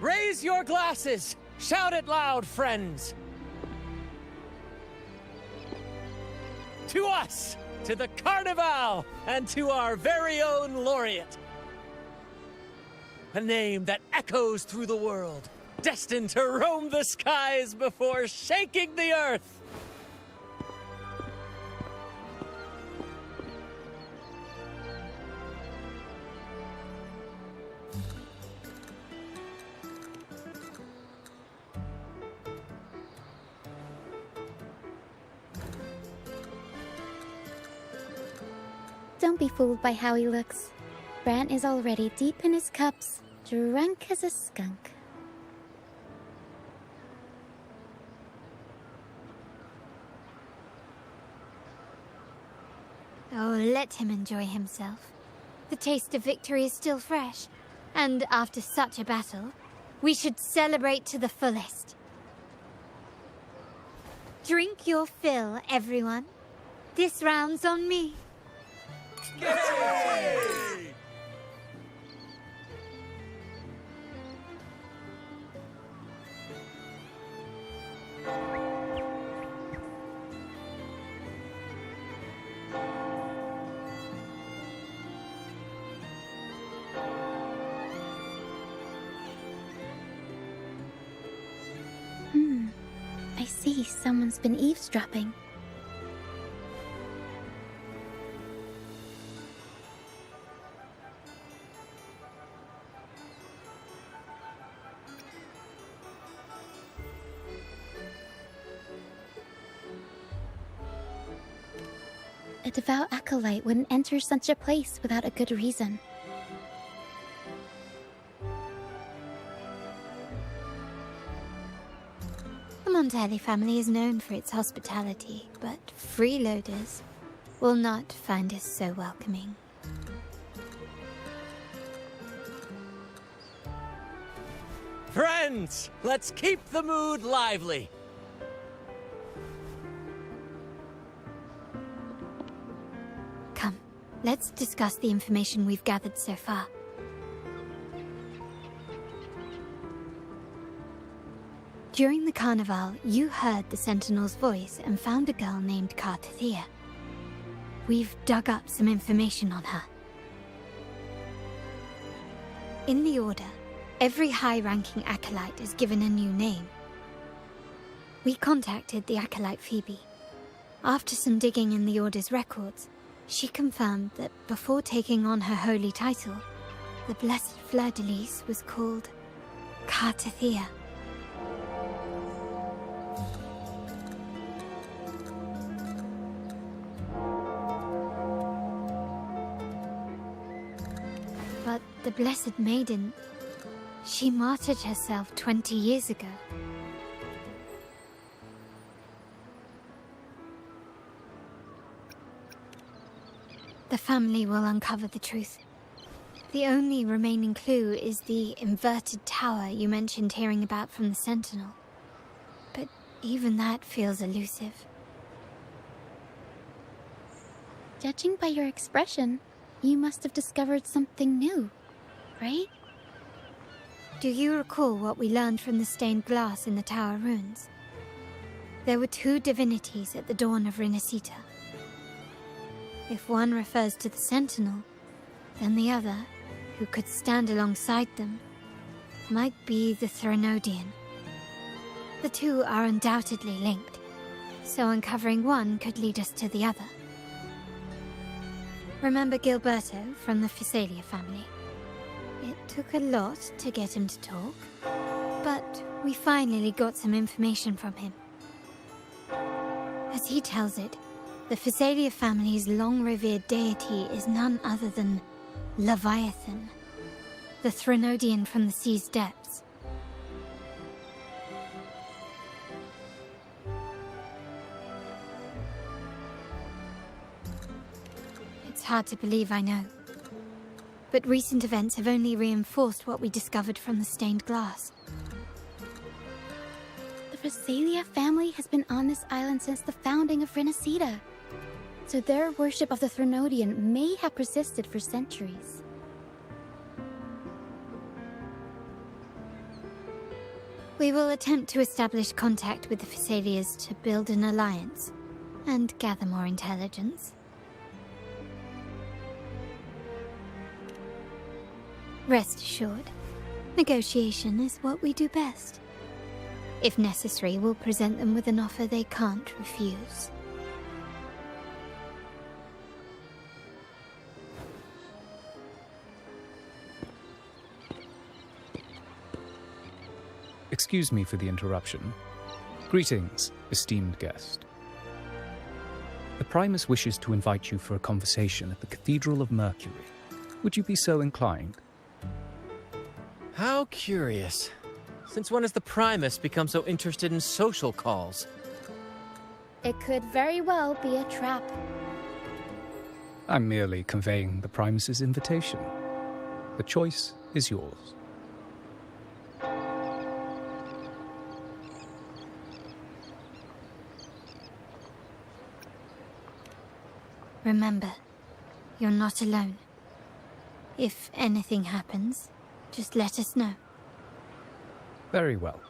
Raise your glasses! Shout it loud, friends! To us! To the Carnival! And to our very own laureate! A name that echoes through the world, destined to roam the skies before shaking the earth! Don't be fooled by how he looks. Brant is already deep in his cups, drunk as a skunk. Oh, let him enjoy himself. The taste of victory is still fresh, and after such a battle, we should celebrate to the fullest. Drink your fill, everyone. This round's on me. Yay! I see someone's been eavesdropping. a devout acolyte wouldn't enter such a place without a good reason. The Montelli family is known for its hospitality, but freeloaders will not find us so welcoming. Friends, let's keep the mood lively. Come, let's discuss the information we've gathered so far. During the carnival, you heard the Sentinel's voice and found a girl named Kartathea. We've dug up some information on her. In the Order, every high-ranking acolyte is given a new name. We contacted the acolyte Phoebe. After some digging in the Order's records, she confirmed that before taking on her holy title, the Blessed Fleur-de-Lis was called Kartathea. But the Blessed Maiden, she martyred herself 20 years ago. The family will uncover the truth. The only remaining clue is the inverted tower you mentioned hearing about from the Sentinel. But even that feels elusive. Judging by your expression, you must have discovered something new, right? Do you recall what we learned from the stained glass in the tower ruins? There were two divinities at the dawn of Renacita. If one refers to the Sentinel, then the other, who could stand alongside them, might be the Threnodian. The two are undoubtedly linked, so uncovering one could lead us to the other. Remember Gilberto from the Physalia family? It took a lot to get him to talk, but we finally got some information from him. As he tells it, the Physalia family's long-revered deity is none other than Leviathan, the Threnodian from the sea's depths. It's hard to believe, I know. But recent events have only reinforced what we discovered from the stained glass. The Physalia family has been on this island since the founding of Renacita, so their worship of the Threnodian may have persisted for centuries. We will attempt to establish contact with the Physalias to build an alliance and gather more intelligence. Rest assured, negotiation is what we do best. If necessary, we'll present them with an offer they can't refuse. Excuse me for the interruption. Greetings, esteemed guest. The Primus wishes to invite you for a conversation at the Cathedral of Mercury. Would you be so inclined? How curious. Since when has the Primus become so interested in social calls? It could very well be a trap. I'm merely conveying the Primus's invitation. The choice is yours. Remember, you're not alone. If anything happens, just let us know. Very well.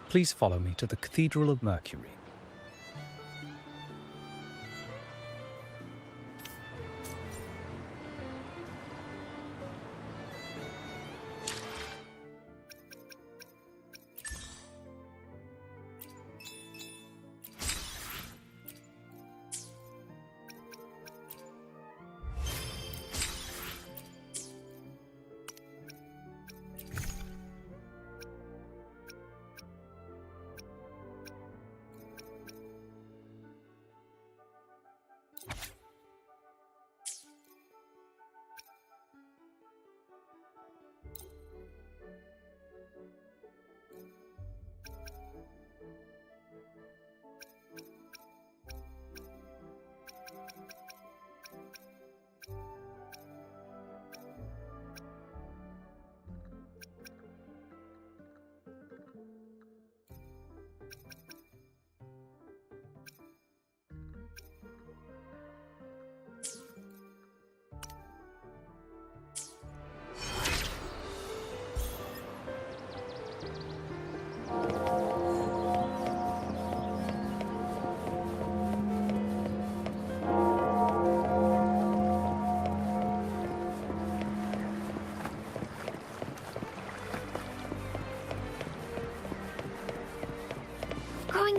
Please follow me to the Cathedral of Mercury.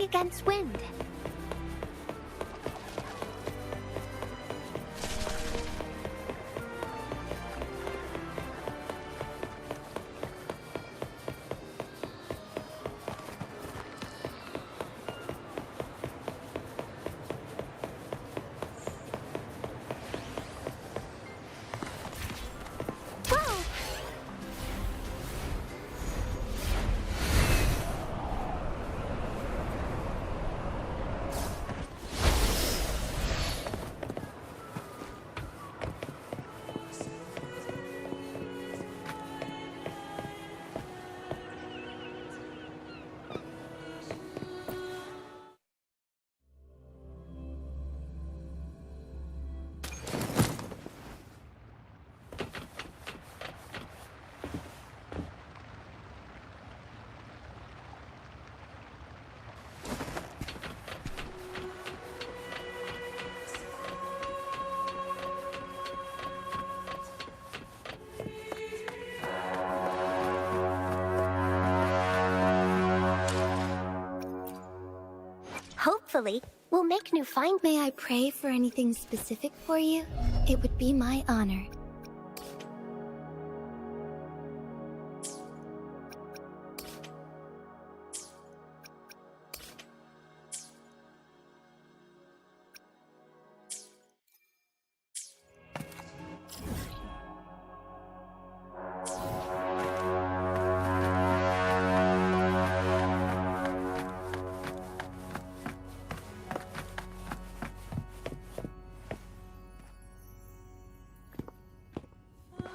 against wind. Hopefully, we'll make new find. May I pray for anything specific for you? It would be my honor.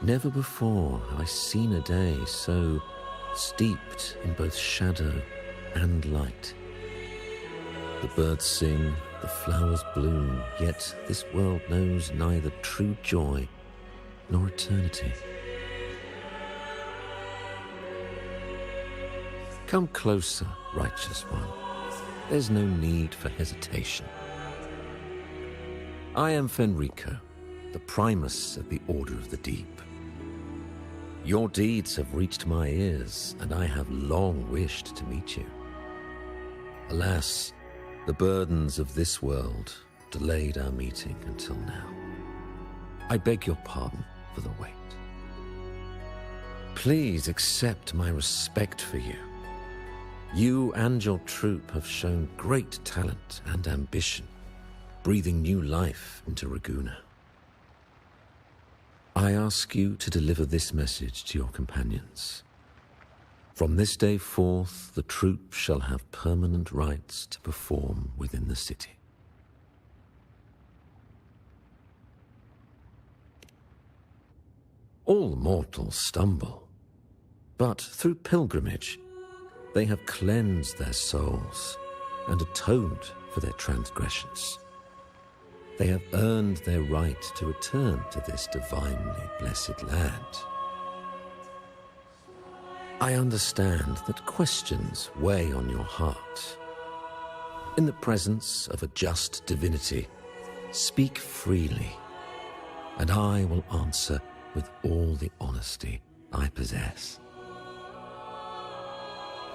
Never before have I seen a day so steeped in both shadow and light. The birds sing, the flowers bloom, yet this world knows neither true joy nor eternity. Come closer, righteous one. There's no need for hesitation. I am Fenrico, the Primus of the Order of the Deep. Your deeds have reached my ears, and I have long wished to meet you. Alas, the burdens of this world delayed our meeting until now. I beg your pardon for the wait. Please accept my respect for you. You and your troop have shown great talent and ambition, breathing new life into Raguna. I ask you to deliver this message to your companions. From this day forth, the troop shall have permanent rights to perform within the city. All mortals stumble, but through pilgrimage, they have cleansed their souls and atoned for their transgressions. They have earned their right to return to this divinely blessed land. I understand that questions weigh on your heart. In the presence of a just divinity, speak freely, and I will answer with all the honesty I possess.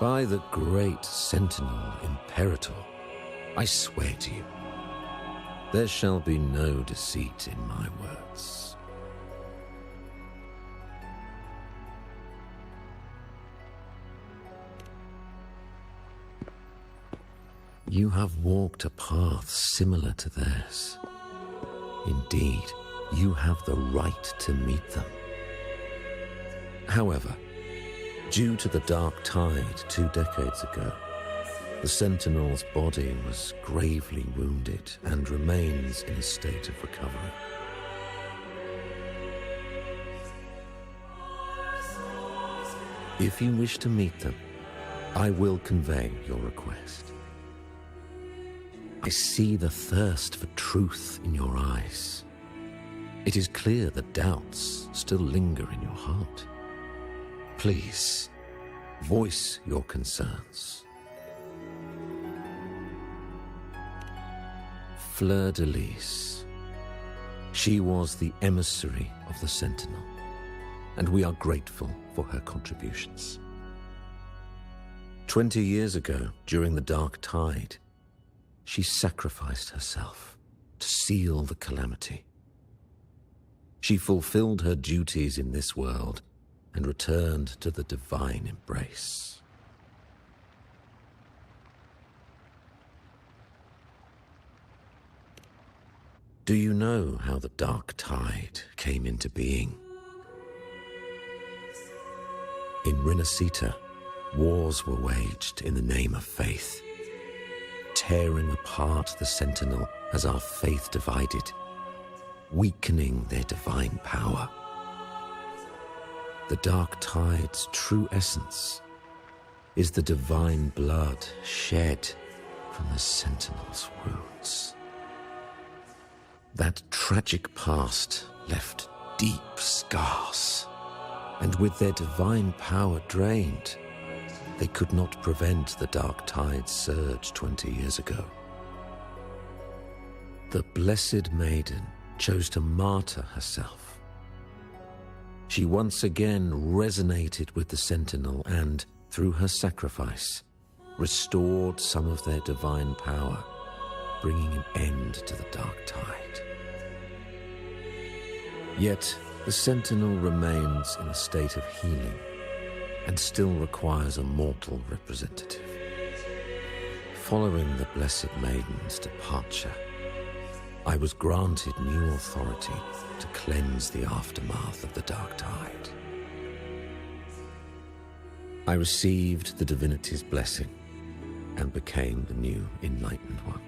By the great Sentinel Imperator, I swear to you, there shall be no deceit in my words. You have walked a path similar to theirs. Indeed, you have the right to meet them. However, due to the dark tide 2 decades ago, the Sentinel's body was gravely wounded and remains in a state of recovery. If you wish to meet them, I will convey your request. I see the thirst for truth in your eyes. It is clear that doubts still linger in your heart. Please, voice your concerns. Fleur-de-Lis. She was the emissary of the Sentinel, and we are grateful for her contributions. 20 years ago, during the Dark Tide, she sacrificed herself to seal the calamity. She fulfilled her duties in this world and returned to the divine embrace. Do you know how the Dark Tide came into being? In Rinasita, wars were waged in the name of faith, tearing apart the Sentinel as our faith divided, weakening their divine power. The Dark Tide's true essence is the divine blood shed from the Sentinel's wounds. That tragic past left deep scars, and with their divine power drained, they could not prevent the Dark Tide's surge 20 years ago. The Blessed Maiden chose to martyr herself. She once again resonated with the Sentinel and, through her sacrifice, restored some of their divine power, bringing an end to the Dark Tide. Yet, the Sentinel remains in a state of healing and still requires a mortal representative. Following the Blessed Maiden's departure, I was granted new authority to cleanse the aftermath of the Dark Tide. I received the divinity's blessing and became the new Enlightened One.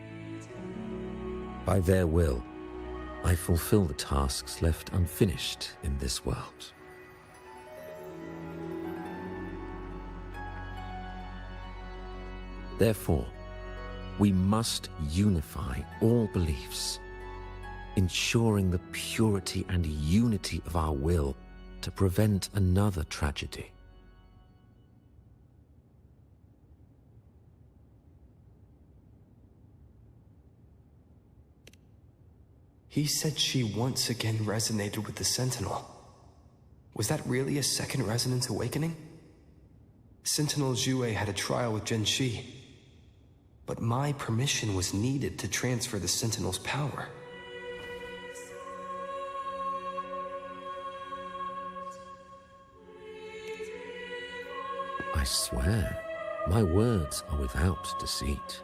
By their will, I fulfill the tasks left unfinished in this world. Therefore, we must unify all beliefs, ensuring the purity and unity of our will to prevent another tragedy. He said she once again resonated with the Sentinel. Was that really a second resonance awakening? Sentinel Jue had a trial with Genshi, but my permission was needed to transfer the Sentinel's power. I swear, my words are without deceit.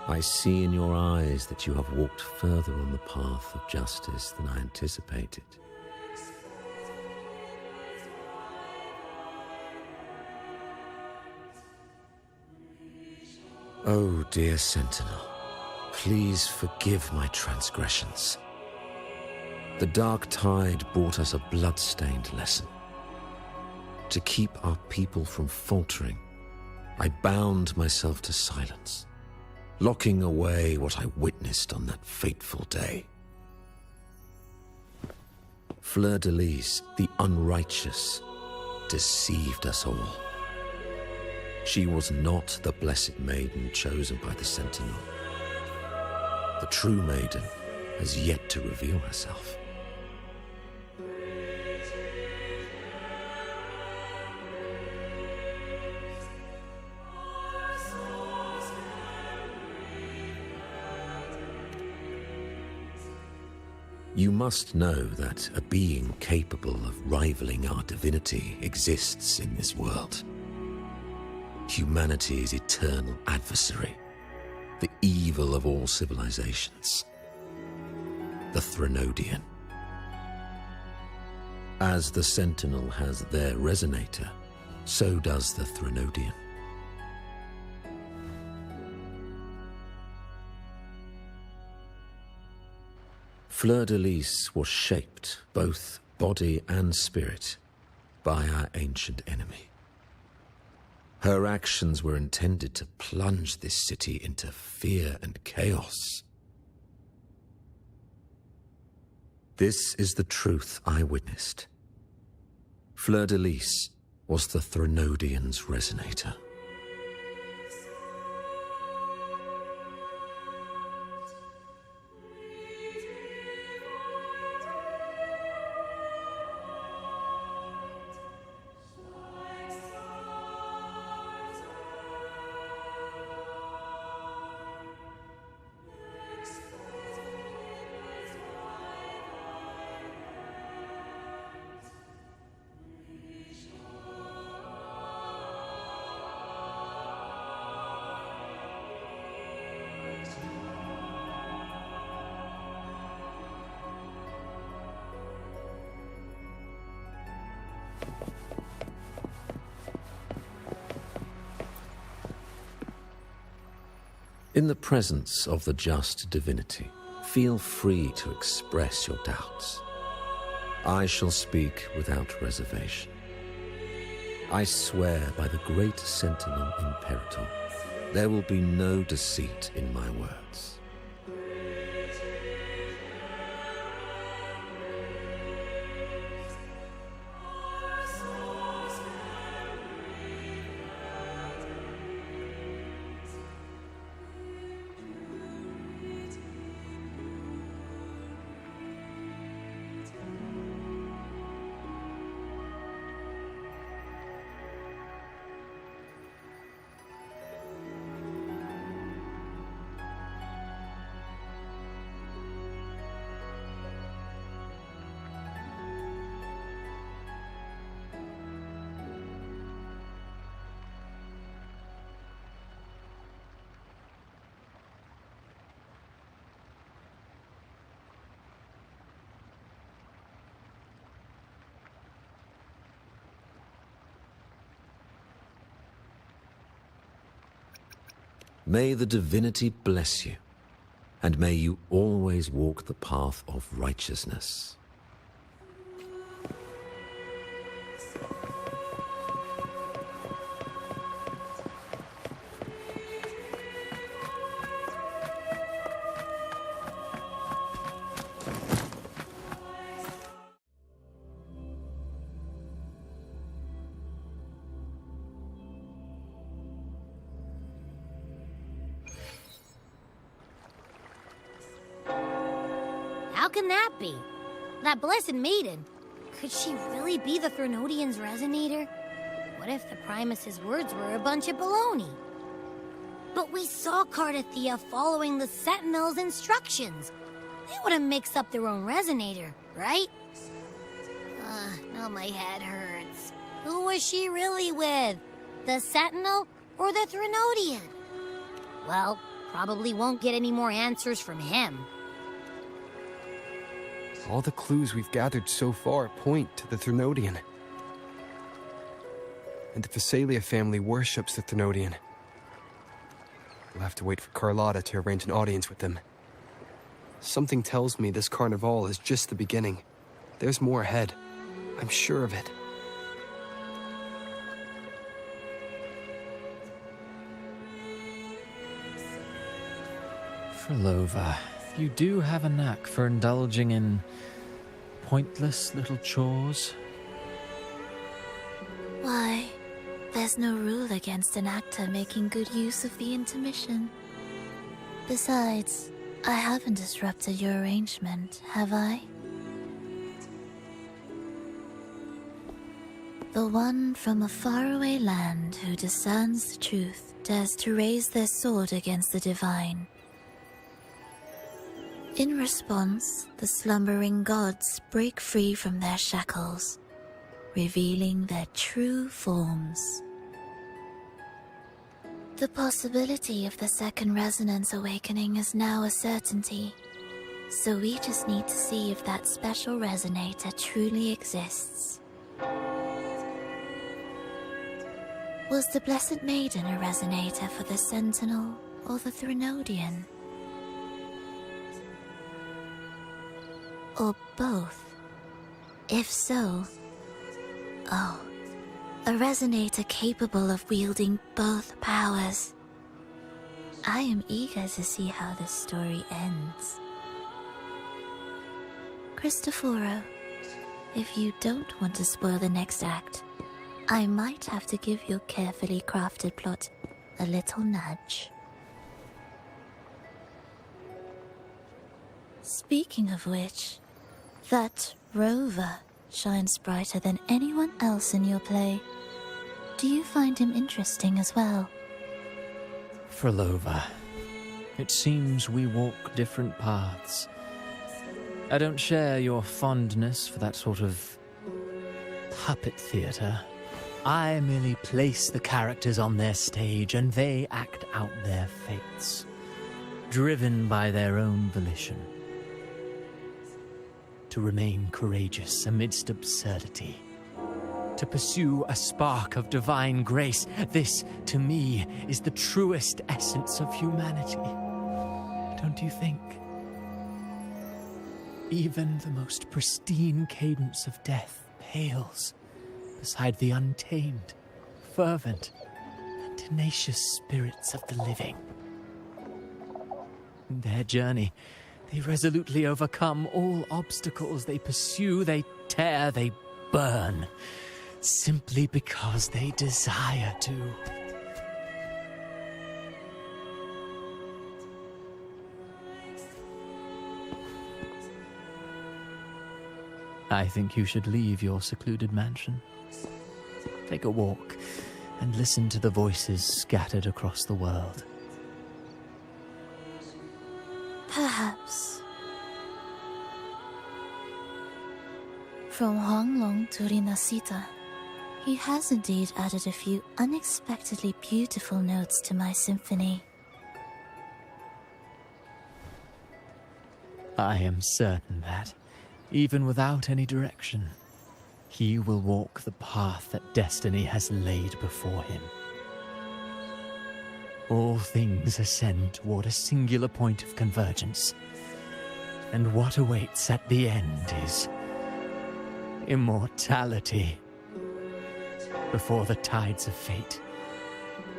I see in your eyes that you have walked further on the path of justice than I anticipated. Oh, dear Sentinel, please forgive my transgressions. The Dark Tide brought us a blood-stained lesson. To keep our people from faltering, I bound myself to silence, locking away what I witnessed on that fateful day. Fleur-de-Lis, the unrighteous, deceived us all. She was not the Blessed Maiden chosen by the Sentinel. The true Maiden has yet to reveal herself. You must know that a being capable of rivaling our divinity exists in this world. Humanity's eternal adversary, the evil of all civilizations, the Threnodian. As the Sentinel has their resonator, so does the Threnodian. Fleur-de-Lis was shaped, both body and spirit, by our ancient enemy. Her actions were intended to plunge this city into fear and chaos. This is the truth I witnessed. Fleur-de-Lis was the Threnodian's resonator. In the presence of the just divinity, feel free to express your doubts. I shall speak without reservation. I swear by the great Sentinel Imperator, there will be no deceit in my words. May the divinity bless you, and may you always walk the path of righteousness. How can that be? That blessed maiden. Could she really be the Threnodian's resonator? What if the Primus's words were a bunch of baloney? But we saw Cardathea following the Sentinel's instructions. They wouldn't mix up their own resonator, right? Now my head hurts. Who was she really with? The Sentinel or the Threnodian? Well, probably won't get any more answers from him. All the clues we've gathered so far point to the Threnodian. And the Phasalia family worships the Threnodian. We'll have to wait for Carlotta to arrange an audience with them. Something tells me this carnival is just the beginning. There's more ahead. I'm sure of it. Frolova, you do have a knack for indulging in pointless little chores. Why, there's no rule against an actor making good use of the intermission. Besides, I haven't disrupted your arrangement, have I? The one from a faraway land who discerns the truth dares to raise their sword against the divine. In response, the slumbering gods break free from their shackles, revealing their true forms. The possibility of the second resonance awakening is now a certainty, so we just need to see if that special resonator truly exists. Was the Blessed Maiden a resonator for the Sentinel or the Threnodian? Or both? If so, oh, a resonator capable of wielding both powers. I am eager to see how this story ends. Cristoforo, if you don't want to spoil the next act, I might have to give your carefully crafted plot a little nudge. Speaking of which, that rover shines brighter than anyone else in your play. Do you find him interesting as well? Frolova, it seems we walk different paths. I don't share your fondness for that sort of puppet theatre. I merely place the characters on their stage and they act out their fates, driven by their own volition. To remain courageous amidst absurdity. to pursue a spark of divine grace. This, to me, is the truest essence of humanity. Don't you think? Even the most pristine cadence of death pales beside the untamed, fervent, and tenacious spirits of the living. In their journey, they resolutely overcome all obstacles. They pursue, they tear, they burn, simply because they desire to. I think you should leave your secluded mansion. Take a walk and listen to the voices scattered across the world. Perhaps. From Huanglong to Rinasita, he has indeed added a few unexpectedly beautiful notes to my symphony. I am certain that, even without any direction, he will walk the path that destiny has laid before him. All things ascend toward a singular point of convergence, and what awaits at the end is immortality. Before the tides of fate,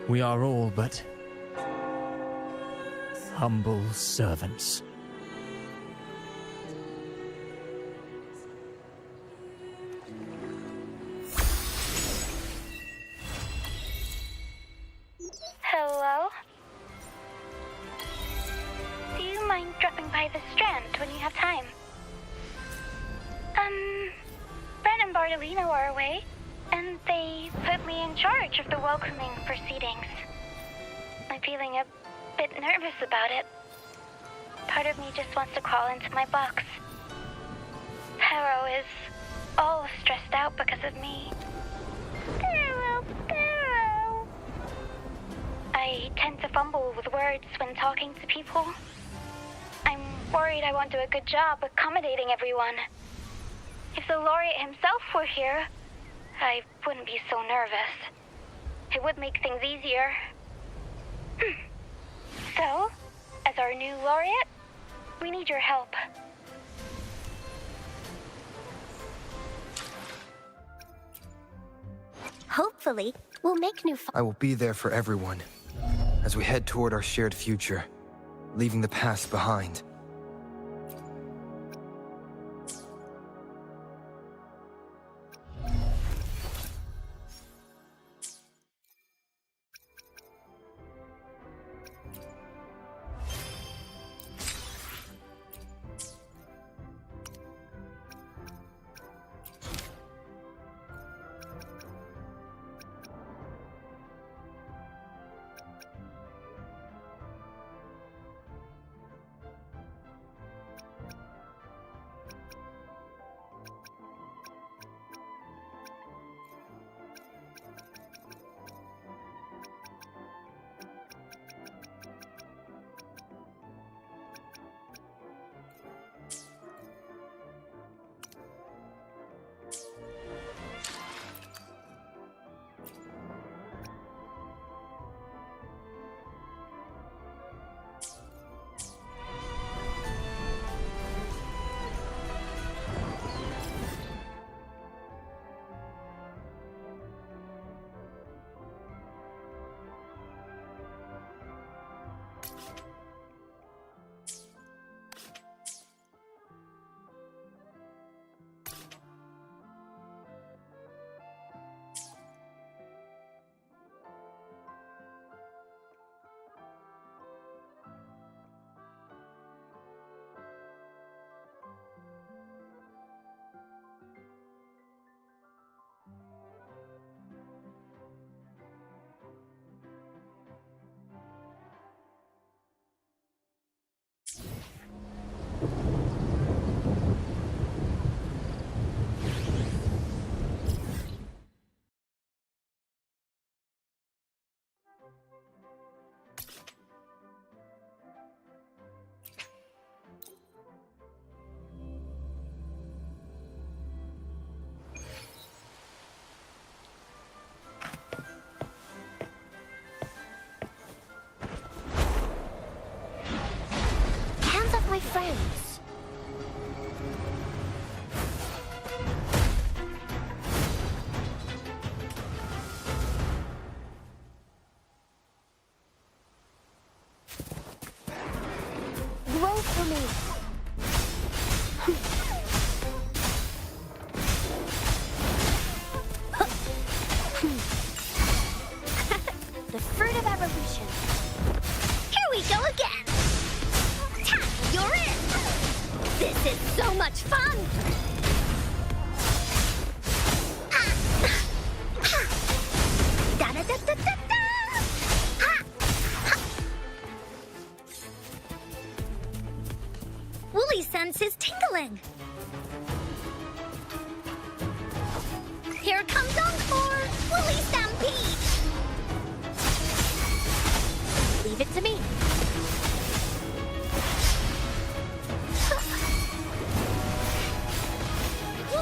we are all but humble servants. Hello? Do you mind dropping by the Strand when you have time? Brent and Bartolino are away, and they put me in charge of the welcoming proceedings. I'm feeling a bit nervous about it. Part of me just wants to crawl into my box. Kuro is all stressed out because of me. Kuro. I tend to fumble with words when talking to people. I'm worried I won't do a good job accommodating everyone. If the laureate himself were here, I wouldn't be so nervous. It would make things easier. So, as our new laureate, we need your help. Hopefully, we'll make new I will be there for everyone as we head toward our shared future, leaving the past behind.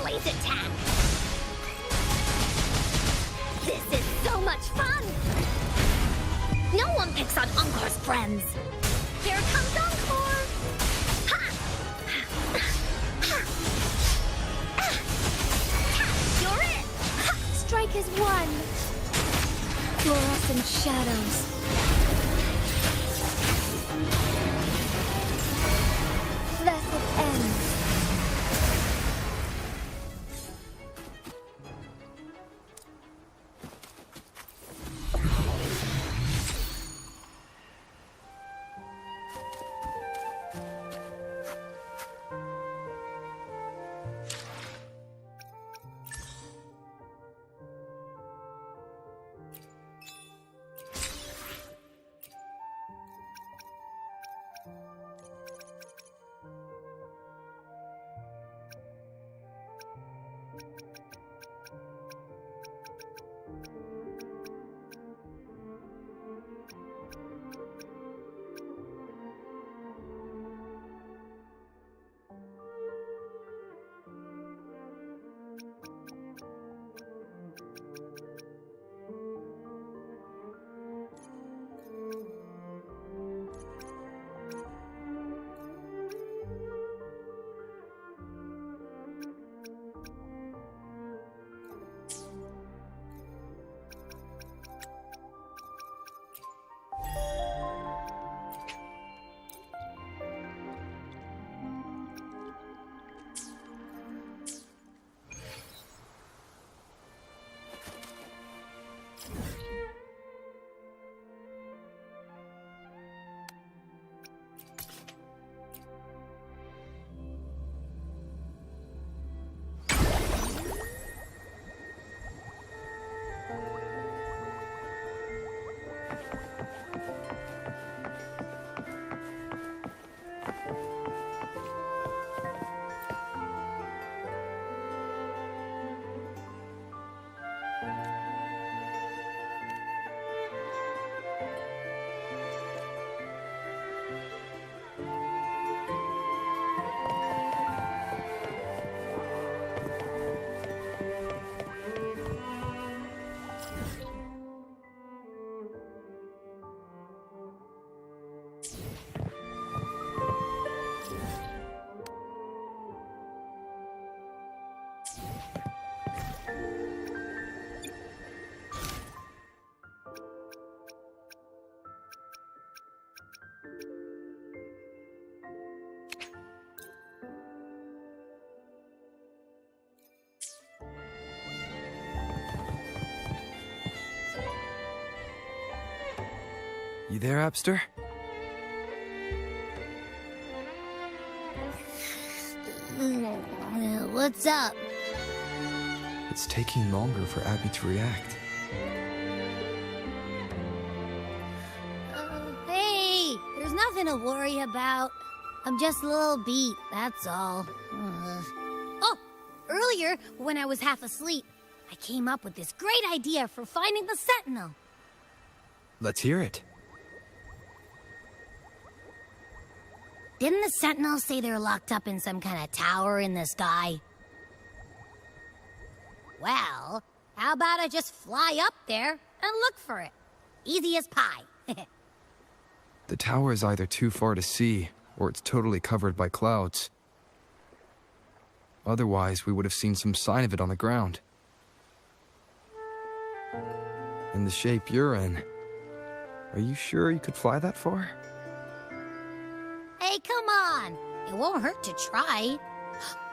blaze attack! This is so much fun! No one picks on Encore's friends! Here comes Encore! Ha! You're it! Strike is one. Fluorescent shadows. Blessed end. You there, Abster? What's up? It's taking longer for Abby to react. Hey, there's nothing to worry about. I'm just a little beat, that's all. Oh, earlier, when I was half asleep, I came up with this great idea for finding the Sentinel. Let's hear it. Didn't the Sentinel say they're locked up in some kind of tower in the sky? Well, how about I just fly up there and look for it? Easy as pie. The tower is either too far to see, or it's totally covered by clouds. Otherwise, we would have seen some sign of it on the ground. In the shape you're in, are you sure you could fly that far? Hey, come on! It won't hurt to try.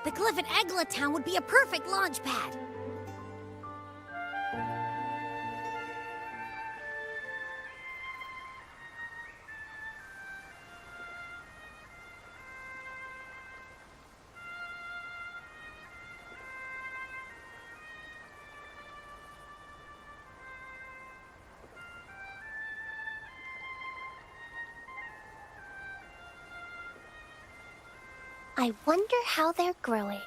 The cliff at Egla Town would be a perfect launch pad. I wonder how they're growing.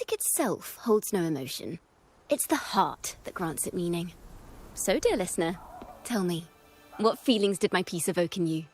music itself holds no emotion. It's the heart that grants it meaning. So, dear listener, tell me, what feelings did my piece evoke in you?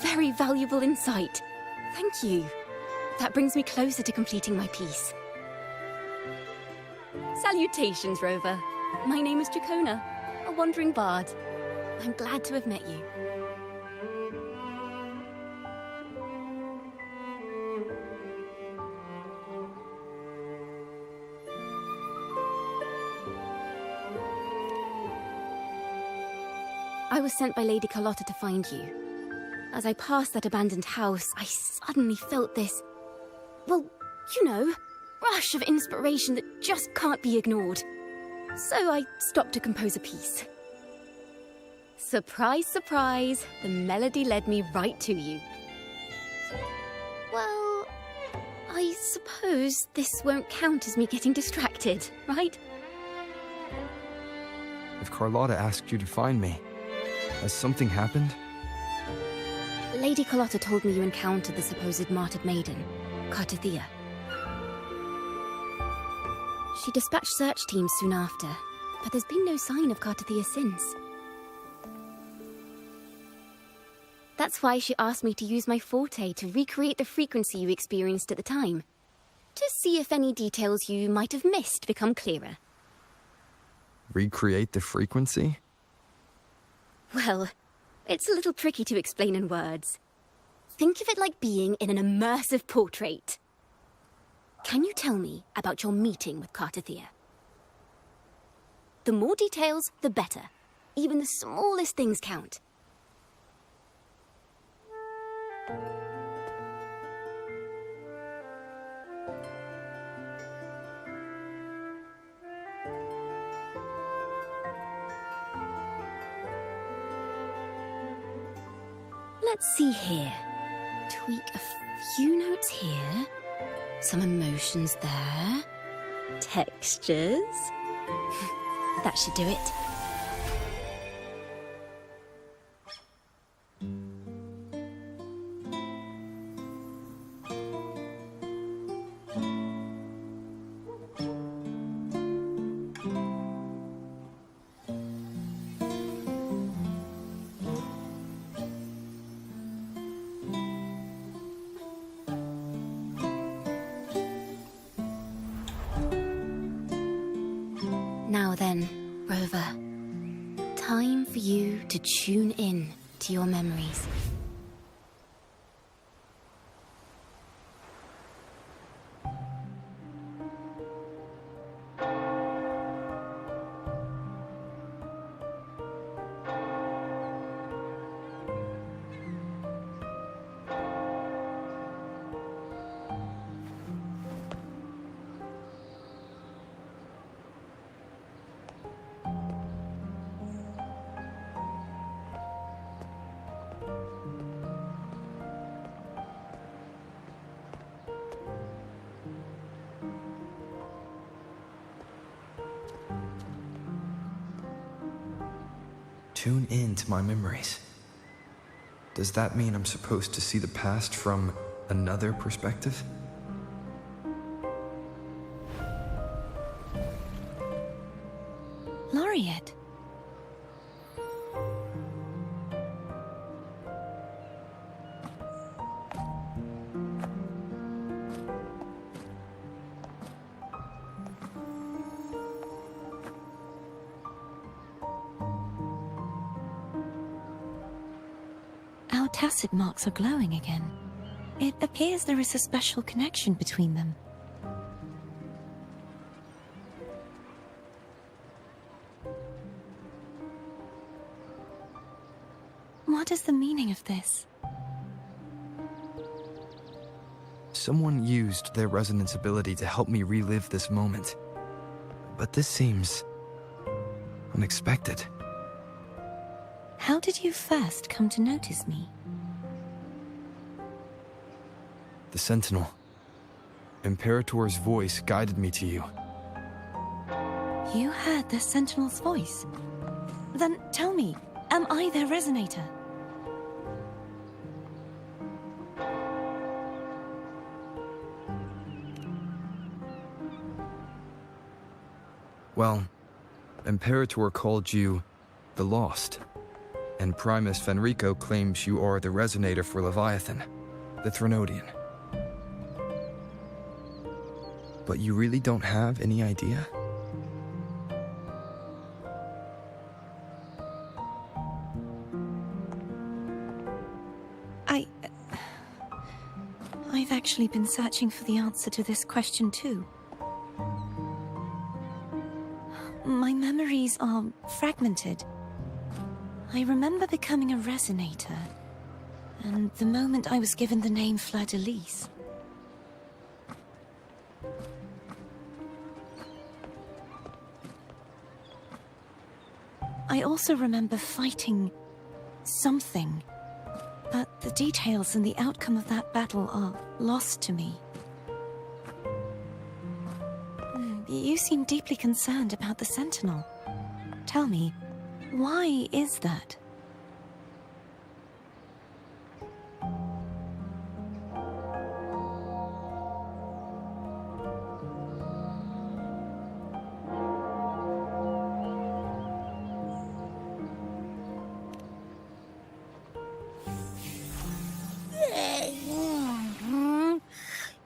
Very valuable insight. Thank you. That brings me closer to completing my piece. Salutations, Rover. My name is Jacona, a wandering bard. I'm glad to have met you. I was sent by Lady Carlotta to find you. As I passed that abandoned house, I suddenly felt this, well, you know, rush of inspiration that just can't be ignored. So I stopped to compose a piece. Surprise, surprise, the melody led me right to you. Well, I suppose this won't count as me getting distracted, right? If Carlotta asked you to find me, has something happened? Lady Carlotta told me you encountered the supposed martyred maiden, Cartothea. She dispatched search teams soon after, but there's been no sign of Cartothea since. That's why she asked me to use my forte to recreate the frequency you experienced at the time, to see if any details you might have missed become clearer. Recreate the frequency? Well, it's a little tricky to explain in words. Think of it like being in an immersive portrait. Can you tell me about your meeting with Cartothea? The more details, the better. Even the smallest things count. Let's see here. Tweak a few notes here. Some emotions there. Textures. That should do it. Now then, Rover. Time for you to tune in to your memories. Tune in to my memories. Does that mean I'm supposed to see the past from another perspective? Laureate. Our tacit marks are glowing again. It appears there is a special connection between them. What is the meaning of this? Someone used their resonance ability to help me relive this moment. But this seems unexpected. How did you first come to notice me? The Sentinel. Imperator's voice guided me to you. You heard the Sentinel's voice? Then tell me, am I their resonator? Well, Imperator called you the Lost, and Primus Fenrico claims you are the resonator for Leviathan, the Threnodian. But you really don't have any idea? I've actually been searching for the answer to this question too. My memories are fragmented. I remember becoming a resonator, and the moment I was given the name Fleur-de-Lis. I also remember fighting something, but the details and the outcome of that battle are lost to me. You seem deeply concerned about the Sentinel. Tell me, why is that?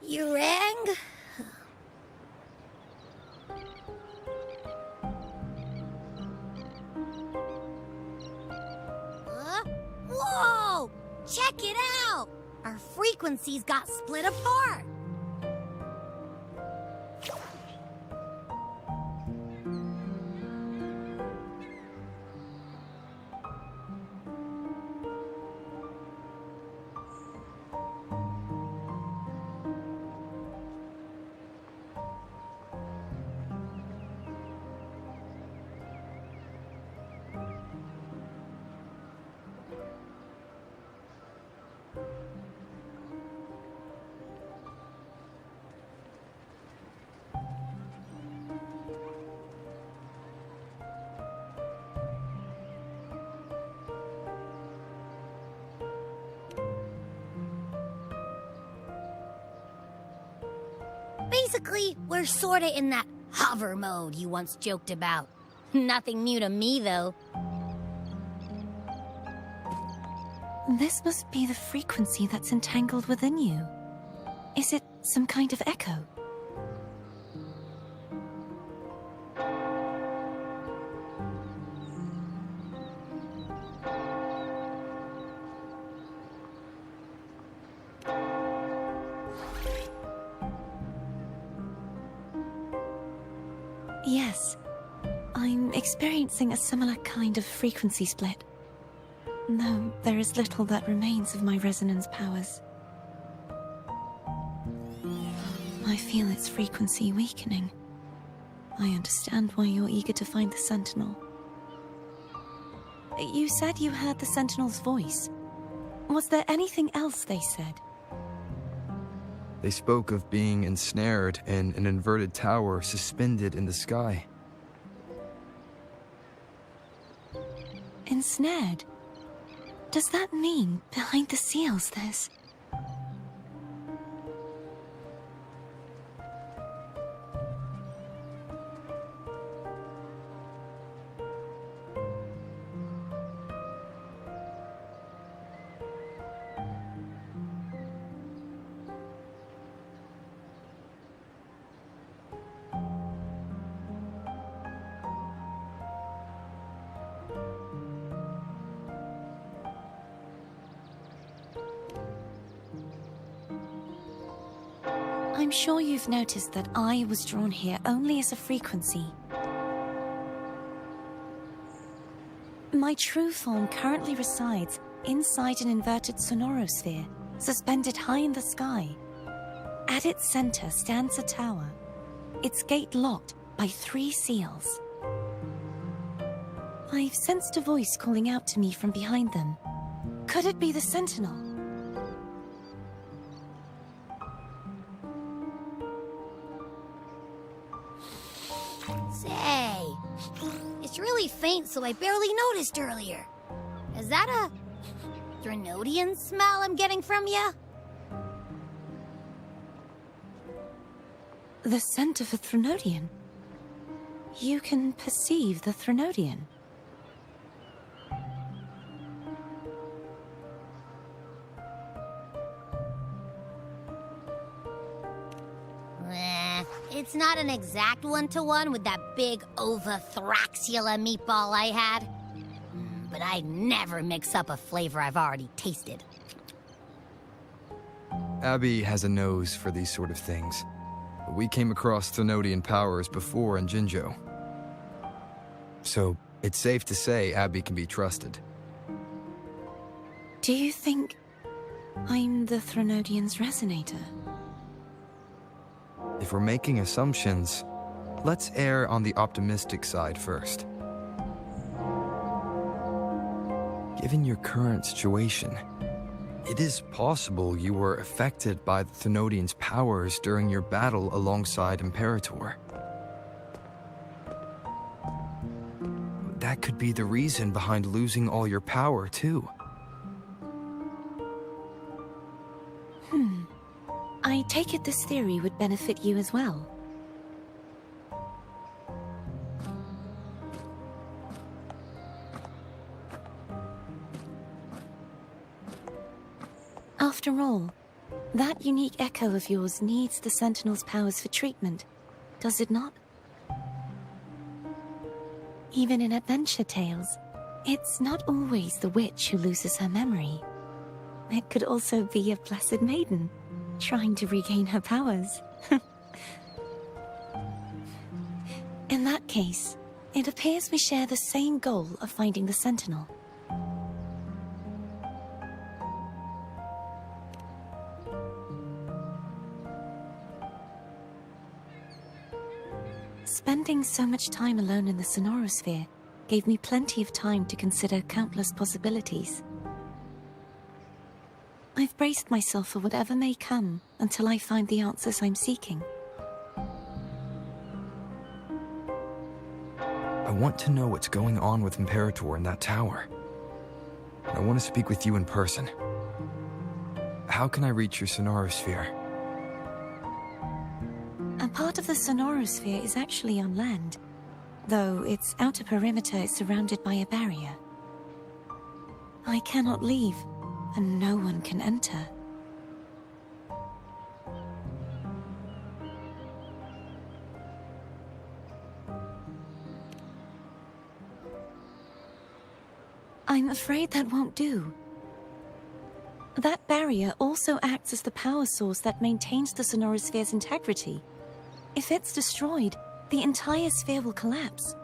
You rang? Whoa! Check it out! Our frequencies got split apart! Basically, we're sorta in that hover mode you once joked about. Nothing new to me, though. This must be the frequency that's entangled within you. Is it some kind of echo? Yes, I'm experiencing a similar kind of frequency split. Though there is little that remains of my resonance powers. I feel its frequency weakening. I understand why you're eager to find the Sentinel. You said you heard the Sentinel's voice. Was there anything else they said? They spoke of being ensnared in an inverted tower suspended in the sky. Ensnared? Does that mean behind the seals there's... I'm sure you've noticed that I was drawn here only as a frequency. My true form currently resides inside an inverted sonorosphere, suspended high in the sky. At its center stands a tower, its gate locked by 3 seals. I've sensed a voice calling out to me from behind them. Could it be the Sentinel? Say, it's really faint, so I barely noticed earlier. Is that a Threnodian smell I'm getting from you? The scent of a Threnodian? You can perceive the Threnodian? It's not an exact one-to-one with that big Ovathraxula meatball I had. But I'd never mix up a flavor I've already tasted. Abby has a nose for these sort of things. We came across Threnodian powers before in Jinzhou. So, it's safe to say Abby can be trusted. Do you think I'm the Threnodian's resonator? If we're making assumptions, let's err on the optimistic side first. Given your current situation, it is possible you were affected by the Threnodian's powers during your battle alongside Imperator. That could be the reason behind losing all your power, too. I take it this theory would benefit you as well. After all, that unique echo of yours needs the Sentinel's powers for treatment, does it not? Even in adventure tales, it's not always the witch who loses her memory. It could also be a blessed maiden, trying to regain her powers. In that case, it appears we share the same goal of finding the Sentinel. Spending so much time alone in the Sonorosphere gave me plenty of time to consider countless possibilities. I've braced myself for whatever may come until I find the answers I'm seeking. I want to know what's going on with Imperator in that tower. I want to speak with you in person. How can I reach your Sonorosphere? A part of the Sonorosphere is actually on land, though its outer perimeter is surrounded by a barrier. I cannot leave, and no one can enter. I'm afraid that won't do. That barrier also acts as the power source that maintains the Sonorosphere's integrity. If it's destroyed, the entire sphere will collapse.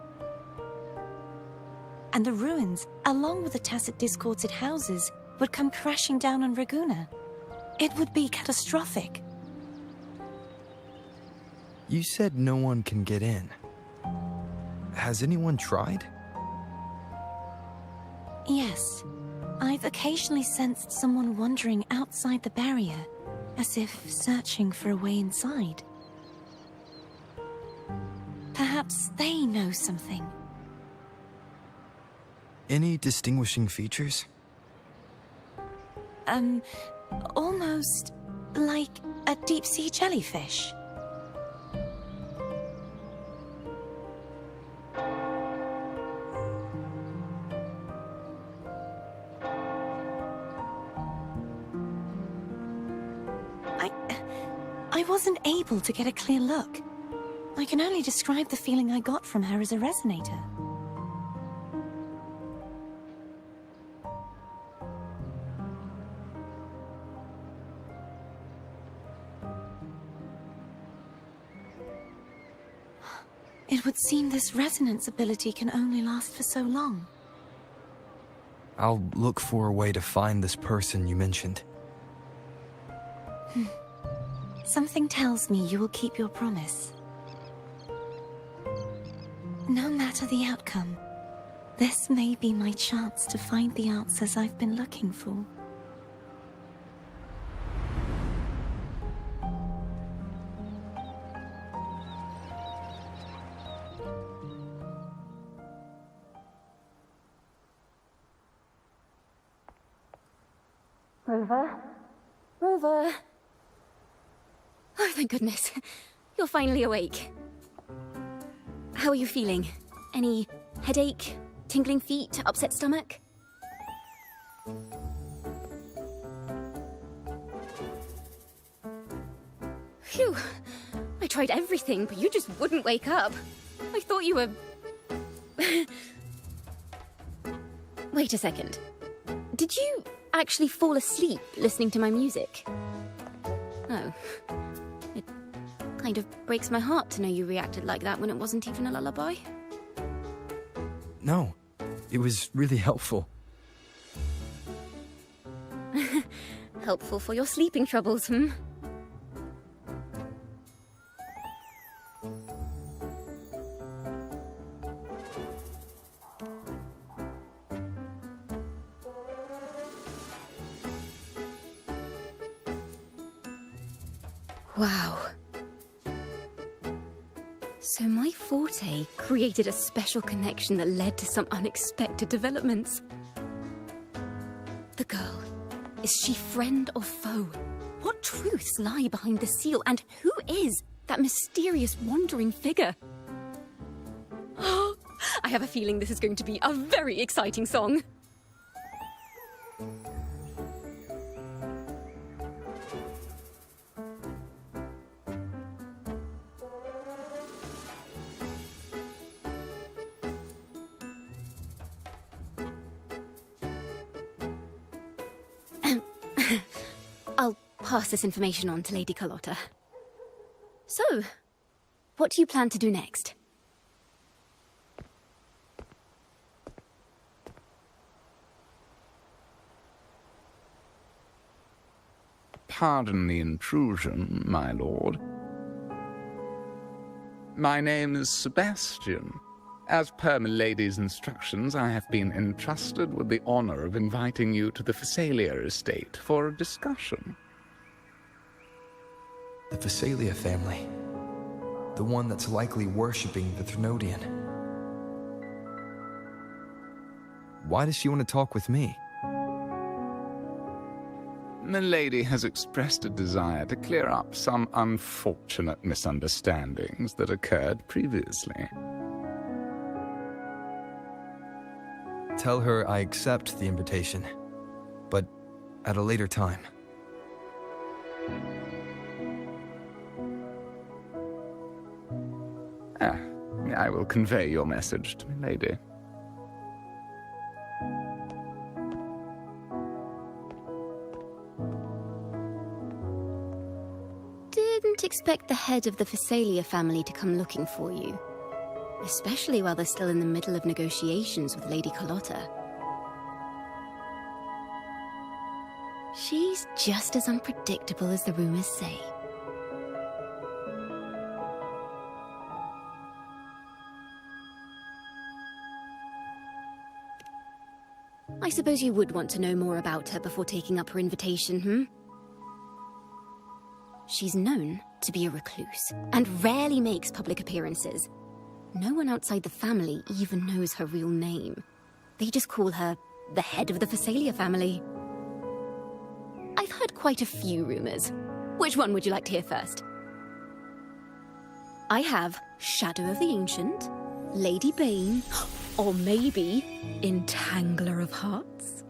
And the ruins, along with the tacit discords it houses, would come crashing down on Raguna. It would be catastrophic. You said no one can get in. Has anyone tried? Yes. I've occasionally sensed someone wandering outside the barrier, as if searching for a way inside. Perhaps they know something. Any distinguishing features? Almost like a deep-sea jellyfish. I wasn't able to get a clear look. I can only describe the feeling I got from her as a resonator. It would seem this resonance ability can only last for so long. I'll look for a way to find this person you mentioned. Something tells me you will keep your promise. No matter the outcome, this may be my chance to find the answers I've been looking for. Rover? Rover? Oh, thank goodness. You're finally awake. How are you feeling? Any headache, tingling feet, upset stomach? Phew. I tried everything, but you just wouldn't wake up. I thought you were... Wait a second. Did you actually fall asleep listening to my music? Oh. It kind of breaks my heart to know you reacted like that when it wasn't even a lullaby. No, it was really helpful. Helpful for your sleeping troubles, hmm? Wow. So my forte created a special connection that led to some unexpected developments. The girl, is she friend or foe? What truths lie behind the seal, and who is that mysterious wandering figure? I have a feeling this is going to be a very exciting song. I'll pass this information on to Lady Carlotta. So, what do you plan to do next? Pardon the intrusion, my lord. My name is Sebastian. As per Milady's instructions, I have been entrusted with the honor of inviting you to the Phasalia estate for a discussion. The Phasalia family. The one that's likely worshipping the Threnodian. Why does she want to talk with me? Milady has expressed a desire to clear up some unfortunate misunderstandings that occurred previously. Tell her I accept the invitation, but at a later time. I will convey your message to Milady. Didn't expect the head of the Phasalia family to come looking for you. Especially while they're still in the middle of negotiations with Lady Carlotta. She's just as unpredictable as the rumors say. I suppose you would want to know more about her before taking up her invitation, hmm? She's known to be a recluse, and rarely makes public appearances. No one outside the family even knows her real name. They just call her the head of the Phasalia family. I've heard quite a few rumors. Which one would you like to hear first? I have Shadow of the Ancient, Lady Bane, or maybe Entangler of Hearts.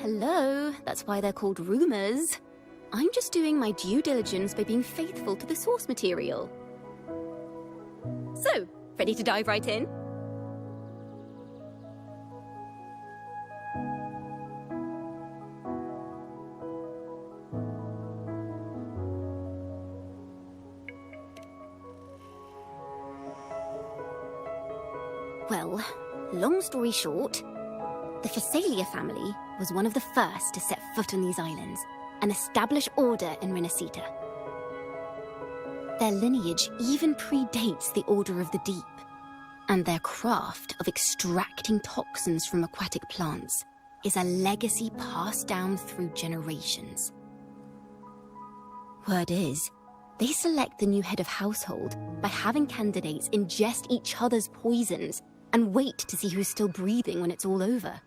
Hello, that's why they're called rumors. I'm just doing my due diligence by being faithful to the source material. So, ready to dive right in? Well, long story short, the Phasalia family was one of the first to set foot on these islands and establish order in Renacita. Their lineage even predates the Order of the Deep, and their craft of extracting toxins from aquatic plants is a legacy passed down through generations. Word is, they select the new head of household by having candidates ingest each other's poisons and wait to see who's still breathing when it's all over.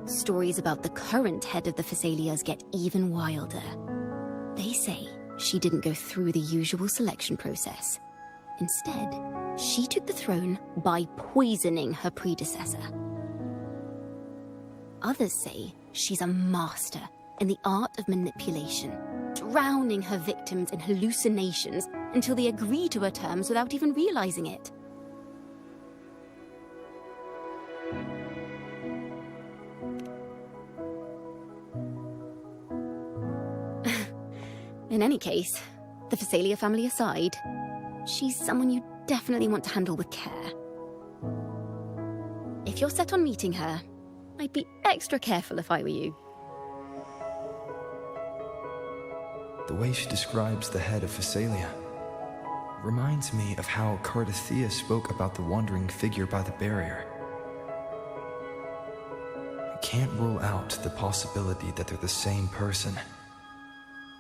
Stories about the current head of the Phasalias get even wilder. They say she didn't go through the usual selection process. Instead, she took the throne by poisoning her predecessor. Others say she's a master in the art of manipulation, drowning her victims in hallucinations until they agree to her terms without even realizing it. In any case, the Phasalia family aside, she's someone you definitely want to handle with care. If you're set on meeting her, I'd be extra careful if I were you. The way she describes the head of Phasalia reminds me of how Cardathea spoke about the wandering figure by the barrier. I can't rule out the possibility that they're the same person.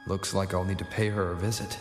Looks like I'll need to pay her a visit.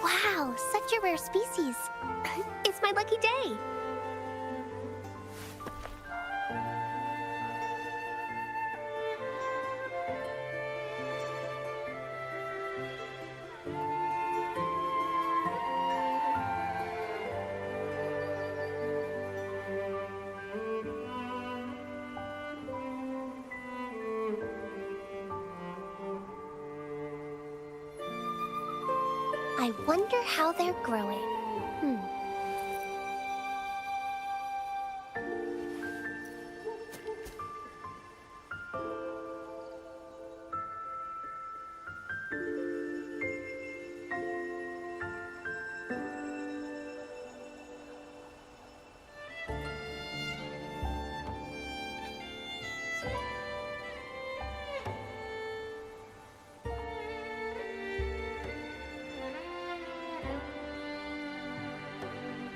Wow, such a rare species. It's my lucky day. I wonder how they're growing.